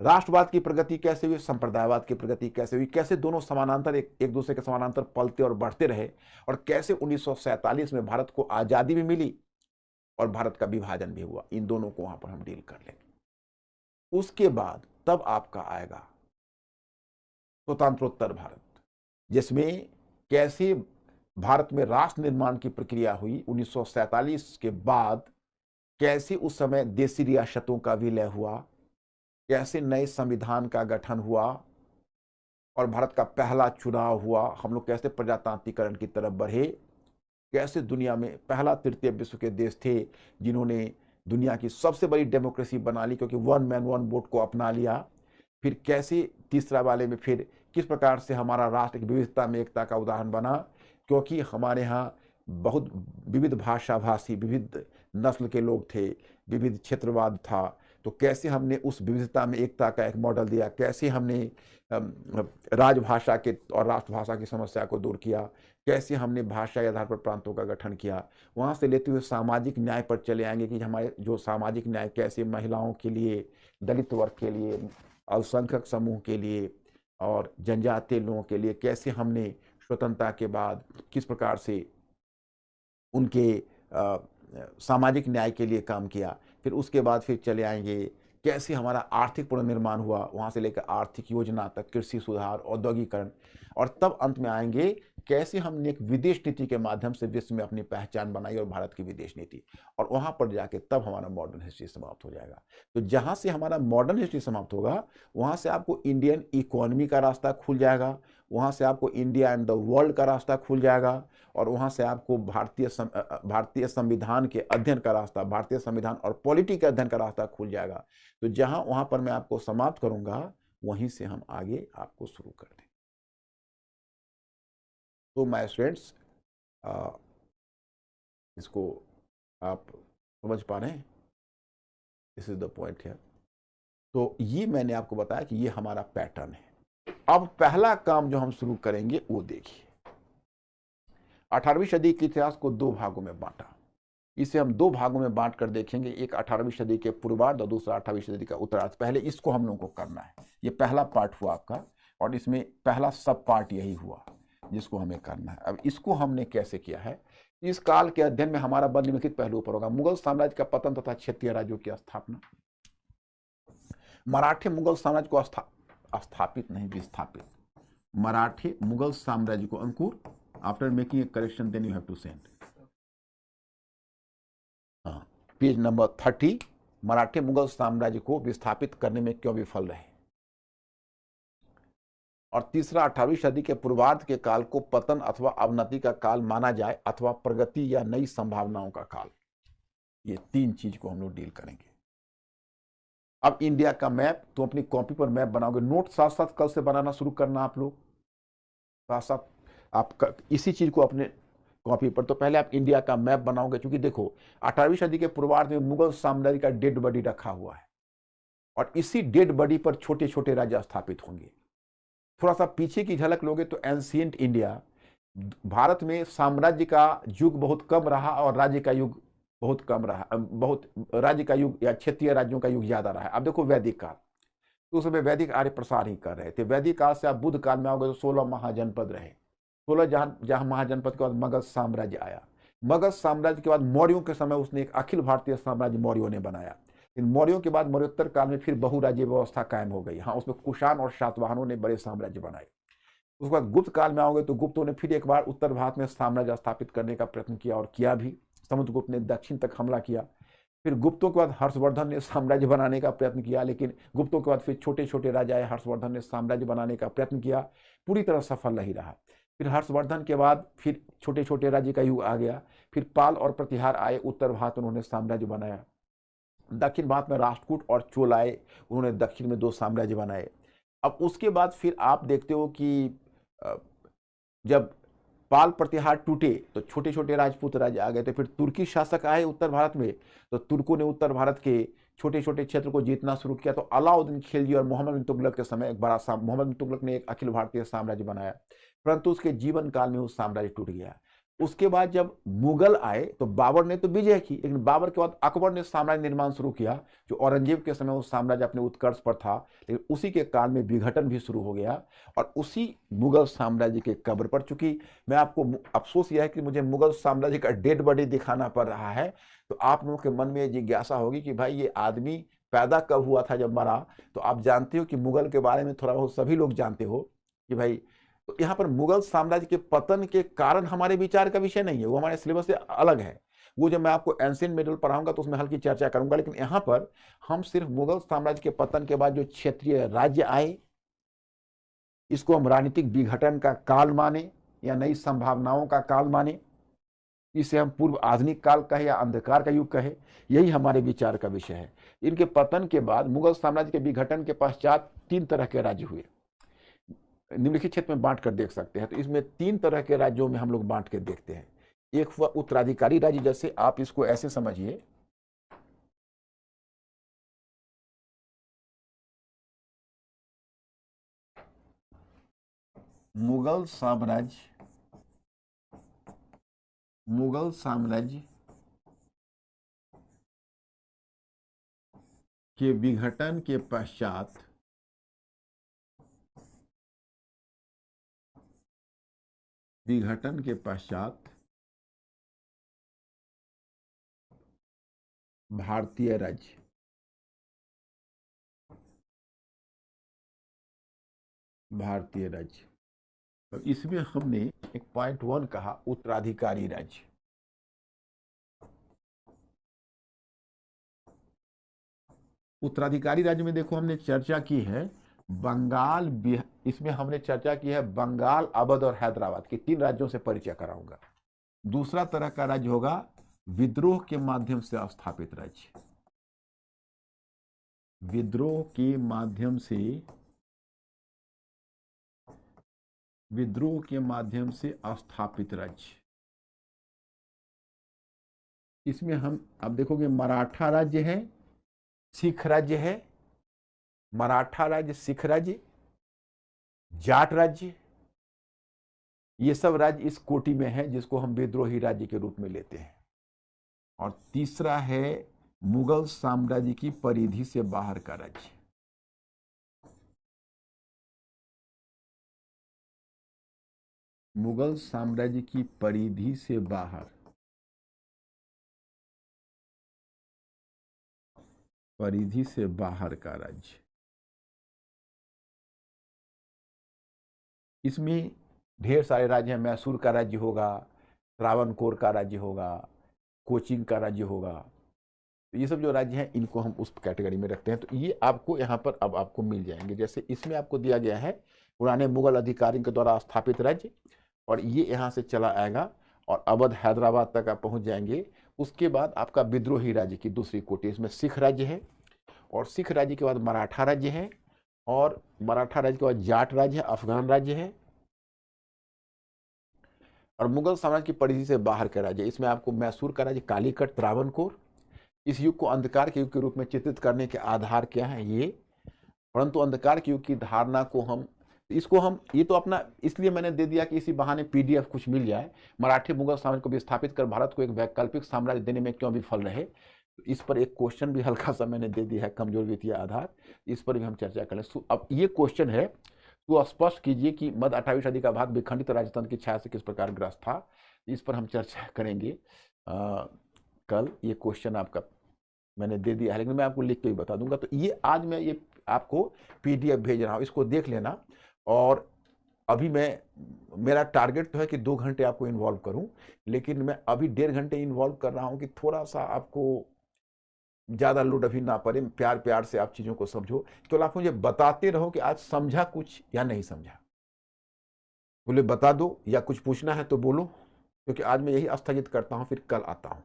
राष्ट्रवाद की प्रगति कैसे हुई, संप्रदायवाद की प्रगति कैसे हुई, कैसे दोनों समानांतर एक दूसरे के समानांतर पलते और बढ़ते रहे, और कैसे 1947 में भारत को आजादी भी मिली और भारत का विभाजन भी हुआ। इन दोनों को वहां पर हम डील कर लेंगे। उसके बाद तब आपका आएगा स्वतंत्रोत्तर भारत, जिसमें कैसे भारत में राष्ट्र निर्माण की प्रक्रिया हुई 1947 के बाद, कैसे उस समय देशी रियासतों का विलय हुआ, कैसे नए संविधान का गठन हुआ और भारत का पहला चुनाव हुआ, हम लोग कैसे प्रजातांत्रिकरण की तरफ बढ़े, कैसे दुनिया में पहला तृतीय विश्व के देश थे जिन्होंने दुनिया की सबसे बड़ी डेमोक्रेसी बना ली, क्योंकि वन मैन वन वोट को अपना लिया। फिर कैसे तीसरा वाले में फिर किस प्रकार से हमारा राष्ट्र की विविधता में एकता का उदाहरण बना, क्योंकि हमारे यहाँ बहुत विविध भाषा भाषी, विविध नस्ल के लोग थे, विविध क्षेत्रवाद था। तो कैसे हमने उस विविधता में एकता का एक मॉडल दिया, कैसे हमने राजभाषा के और राष्ट्रभाषा की समस्या को दूर किया, कैसे हमने भाषा के आधार पर प्रांतों का गठन किया। वहाँ से लेते हुए सामाजिक न्याय पर चले आएंगे कि हमारे जो सामाजिक न्याय कैसे महिलाओं के लिए, दलित वर्ग के लिए, अल्पसंख्यक समूह के लिए और जनजातीय लोगों के लिए कैसे हमने स्वतंत्रता के बाद किस प्रकार से उनके सामाजिक न्याय के लिए काम किया। फिर उसके बाद फिर चले आएंगे कैसे हमारा आर्थिक पुनर्निर्माण हुआ, वहाँ से लेकर आर्थिक योजना तक, कृषि सुधार, औद्योगिकरण, और तब अंत में आएंगे कैसे हमने एक विदेश नीति के माध्यम से विश्व में अपनी पहचान बनाई, और भारत की विदेश नीति, और वहाँ पर जाके तब हमारा मॉडर्न हिस्ट्री समाप्त हो जाएगा। तो जहाँ से हमारा मॉडर्न हिस्ट्री समाप्त होगा, वहाँ से आपको इंडियन इकोनॉमी का रास्ता खुल जाएगा, वहाँ से आपको इंडिया एंड द वर्ल्ड का रास्ता खुल जाएगा, और वहाँ से आपको भारतीय संविधान के अध्ययन का रास्ता, भारतीय संविधान और पॉलिटी के अध्ययन का रास्ता खुल जाएगा। तो जहाँ वहाँ पर मैं आपको समाप्त करूँगा, वहीं से हम आगे आपको शुरू कर दें। तो माय स्टूडेंट्स, इसको आप समझ पा रहे हैं? दिस इज द पॉइंट है। तो ये मैंने आपको बताया कि ये हमारा पैटर्न है। अब पहला काम जो हम शुरू करेंगे वो देखिए, 18वीं सदी के इतिहास को दो भागों में बांटा। इसे हम दो भागों में बांट कर देखेंगे, एक 18वीं सदी के पूर्वार्ध और दूसरा 18वीं सदी का उत्तरार्ध। पहले इसको हम लोगों को करना है, ये पहला पार्ट हुआ आपका, और इसमें पहला सब पार्ट यही हुआ जिसको हमें करना है। अब इसको हमने कैसे किया है, इस काल के अध्ययन में हमारा बल निम्नलिखित पहलुओं पर होगा: मुगल साम्राज्य का पतन तथा क्षेत्रीय राज्यों की स्थापना, मराठी मुगल साम्राज्य को स्थापित नहीं विस्थापित, मराठी मुगल साम्राज्य को, Ankur after making a correction then you have to send, page number 30, Marathi Mughal साम्राज्य को विस्थापित करने में क्यों विफल रहे। और तीसरा, 18वीं सदी के पूर्वार्ध के काल को पतन अथवा अवनति का काल माना जाए अथवा प्रगति या नई संभावनाओं का काल। ये तीन चीज को हम लोग डील करेंगे। अब इंडिया का मैप, तो अपनी कॉपी पर मैप बनाओगे, नोट साथ साथ कल से बनाना शुरू करना आप लोग, साथ साथ आप इसी चीज को अपने कॉपी पर। तो पहले आप इंडिया का मैप बनाओगे, क्योंकि देखो 18वीं सदी के पूर्वार्ध में मुगल साम्राज्य का डेड बॉडी रखा हुआ है, और इसी डेड बॉडी पर छोटे छोटे राज्य स्थापित होंगे। थोड़ा सा पीछे की झलक लोगे तो एंशिएंट इंडिया, भारत में साम्राज्य का युग बहुत कम रहा और राज्य का युग बहुत कम रहा, बहुत राज्य का युग या क्षेत्रीय राज्यों का युग ज्यादा रहा है। अब देखो वैदिक काल, तो उस समय वैदिक आर्य प्रसार ही कर रहे थे। वैदिक काल से आप बुद्ध काल में आओगे तो 16 महाजनपद रहे, 16 जहां महाजनपद के बाद मगध साम्राज्य आया। मगध साम्राज्य के बाद मौर्यों के समय उसने एक अखिल भारतीय साम्राज्य मौर्यों ने बनाया। इन मौर्यों के बाद मौर्योत्तर काल में फिर बहुराज्य व्यवस्था कायम हो गई। हाँ, उसमें कुषाण और सातवाहनों ने बड़े साम्राज्य बनाए। उसके बाद गुप्त काल में आओगे तो गुप्तों ने फिर एक बार उत्तर भारत में साम्राज्य स्थापित करने का प्रयत्न किया, और किया भी। समुद्रगुप्त ने दक्षिण तक हमला किया। फिर गुप्तों के बाद हर्षवर्धन ने साम्राज्य बनाने का प्रयत्न किया, लेकिन गुप्तों के बाद फिर छोटे छोटे राजा आए, हर्षवर्धन ने साम्राज्य बनाने का प्रयत्न किया, पूरी तरह सफल नहीं रहा। फिर हर्षवर्धन के बाद फिर छोटे छोटे राज्य का युग आ गया। फिर पाल और प्रतिहार आए, उत्तर भारत उन्होंने साम्राज्य बनाया। दक्षिण भारत में राष्ट्रकूट और चोल आए, उन्होंने दक्षिण में दो साम्राज्य बनाए। अब उसके बाद फिर आप देखते हो कि जब पाल प्रतिहार टूटे तो छोटे छोटे राजपूत राज्य आ गए थे। फिर तुर्की शासक आए उत्तर भारत में, तो तुर्कों ने उत्तर भारत के छोटे छोटे क्षेत्र को जीतना शुरू किया। तो अलाउद्दीन खिलजी और मोहम्मद बिन तुगलक के समय एक बड़ा मोहम्मद बिन तुगलक ने एक अखिल भारतीय साम्राज्य बनाया, परंतु उसके जीवन काल में वो साम्राज्य टूट गया। उसके बाद जब मुगल आए तो बाबर ने तो विजय की, लेकिन बाबर के बाद अकबर ने साम्राज्य निर्माण शुरू किया, जो औरंगजेब के समय वो साम्राज्य अपने उत्कर्ष पर था, लेकिन उसी के काल में विघटन भी शुरू हो गया, और उसी मुगल साम्राज्य के कब्र पर, चूंकि मैं आपको अफसोस यह है कि मुझे मुगल साम्राज्य का डेड बॉडी दिखाना पड़ रहा है, तो आप लोगों के मन में जिज्ञासा होगी कि भाई ये आदमी पैदा कब हुआ था, जब मरा। तो आप जानते हो कि मुगल के बारे में थोड़ा बहुत सभी लोग जानते हो कि भाई, तो यहाँ पर मुगल साम्राज्य के पतन के कारण हमारे विचार का विषय नहीं है, वो हमारे सिलेबस से अलग है। वो जब मैं आपको एंशिएंट मिडल पढ़ाऊंगा तो उसमें हल्की चर्चा करूंगा, लेकिन यहाँ पर हम सिर्फ मुगल साम्राज्य के पतन के बाद जो क्षेत्रीय राज्य आए, इसको हम राजनीतिक विघटन का काल माने या नई संभावनाओं का काल माने, इसे हम पूर्व आधुनिक काल कहे या अंधकार का युग कहे, यही हमारे विचार का विषय है। इनके पतन के बाद मुगल साम्राज्य के विघटन के पश्चात 3 तरह के राज्य हुए, निम्नलिखित क्षेत्र में बांट कर देख सकते हैं। तो इसमें 3 तरह के राज्यों में हम लोग बांट के देखते हैं। एक हुआ उत्तराधिकारी राज्य, जैसे आप इसको ऐसे समझिए, मुगल साम्राज्य के विघटन के पश्चात विघटन के पश्चात भारतीय राज्य। भारतीय राज्य, तो इसमें हमने एक पॉइंट 1 कहा उत्तराधिकारी राज्य। उत्तराधिकारी राज्य में देखो हमने चर्चा की है बंगाल, इसमें हमने चर्चा की है बंगाल, अवध और हैदराबाद के 3 राज्यों से परिचय कराऊंगा। दूसरा तरह का राज्य होगा विद्रोह के माध्यम से स्थापित राज्य। विद्रोह के माध्यम से, विद्रोह के माध्यम से स्थापित राज्य। इसमें हम अब देखोगे मराठा राज्य है, सिख राज्य है, मराठा राज्य, सिख राज्य, जाट राज्य, ये सब राज्य इस कोटि में है जिसको हम विद्रोही राज्य के रूप में लेते हैं। और तीसरा है मुगल साम्राज्य की परिधि से बाहर का राज्य। मुगल साम्राज्य की परिधि से बाहर, परिधि से बाहर का राज्य। इसमें ढेर सारे राज्य हैं। मैसूर का राज्य होगा, त्रावणकोर का राज्य होगा, कोचिन का राज्य होगा। तो ये सब जो राज्य हैं इनको हम उस कैटेगरी में रखते हैं। तो ये आपको यहाँ पर अब आपको मिल जाएंगे। जैसे इसमें आपको दिया गया है पुराने मुगल अधिकारियों के द्वारा स्थापित राज्य, और ये यहाँ से चला आएगा और अवध हैदराबाद तक आप पहुँच जाएंगे। उसके बाद आपका विद्रोही राज्य की दूसरी कोटि, इसमें सिख राज्य है, और सिख राज्य के बाद मराठा राज्य है, और मराठा राज्य के बाद जाट राज्य है, अफगान राज्य है, और मुगल साम्राज्य की परिधि से बाहर का राज्य। इसमें आपको मैसूर का राज्य, कालीकट, त्रावणकोर। इस युग को अंधकार के युग के रूप में चित्रित करने के आधार क्या है ये, परंतु अंधकार के युग की धारणा को हम, इसको हम, ये तो अपना इसलिए मैंने दे दिया कि इसी बहाने पीडीएफ कुछ मिल जाए। मराठी मुगल साम्राज्य को विस्थापित कर भारत को एक वैकल्पिक साम्राज्य देने में क्यों विफल रहे, तो इस पर एक क्वेश्चन भी हल्का सा मैंने दे दिया है, कमजोर वित्तीय आधार, इस पर भी हम चर्चा करें। अब ये क्वेश्चन है, तो स्पष्ट कीजिए कि मध्य 18वीं सदी का भारत विखंडित राजतंत्र की छाया से किस प्रकार ग्रस्त था। इस पर हम चर्चा करेंगे कल। ये क्वेश्चन आपका मैंने दे दिया है, लेकिन मैं आपको लिख के भी बता दूंगा। तो ये आज मैं ये आपको पीडीएफ भेज रहा हूँ, इसको देख लेना। और अभी मेरा टारगेट तो है कि 2 घंटे आपको इन्वॉल्व करूं, लेकिन मैं अभी 1.5 घंटे इन्वॉल्व कर रहा हूं कि थोड़ा सा आपको ज़्यादा लोड अभी ना पड़े। प्यार प्यार से आप चीज़ों को समझो, तो आप मुझे बताते रहो कि आज समझा कुछ या नहीं समझा। बोले बता दो, या कुछ पूछना है तो बोलो, क्योंकि आज मैं यही स्थगित करता हूँ, फिर कल आता हूँ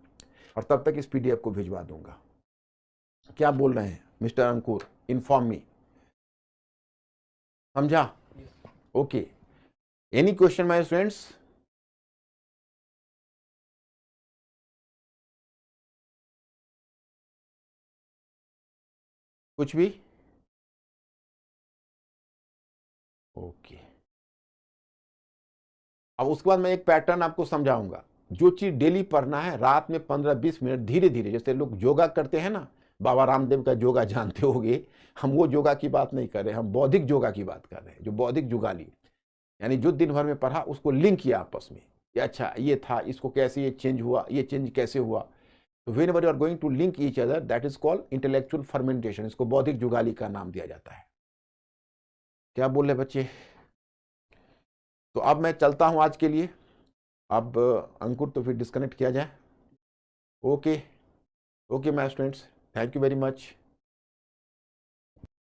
और तब तक इस पीडीएफ को भिजवा दूंगा। क्या बोल रहे हैं मिस्टर अंकुर? Inform me. समझा? Okay. Any question my students? कुछ भी? ओके। अब उसके बाद मैं एक पैटर्न आपको समझाऊंगा। जो चीज डेली पढ़ना है, रात में 15-20 मिनट धीरे धीरे, जैसे लोग योगा करते हैं ना, बाबा रामदेव का योगा जानते होंगे, हम वो योगा की बात नहीं कर रहे, हम बौद्धिक योगा की बात कर रहे हैं। जो बौद्धिक जुगाली, यानी जो दिन भर में पढ़ा उसको लिंक किया आपस में, अच्छा ये था, इसको कैसे ये चेंज हुआ, ये चेंज कैसे हुआ। तो whenever you are going to link each other, that is called intellectual fermentation. इसको बौद्धिक जुगाली का नाम दिया जाता है। क्या बोल रहे बच्चे? तो अब मैं चलता हूं आज के लिए। अब अंकुर तो फिर डिस्कनेक्ट किया जाए। Okay okay my students, thank you very much.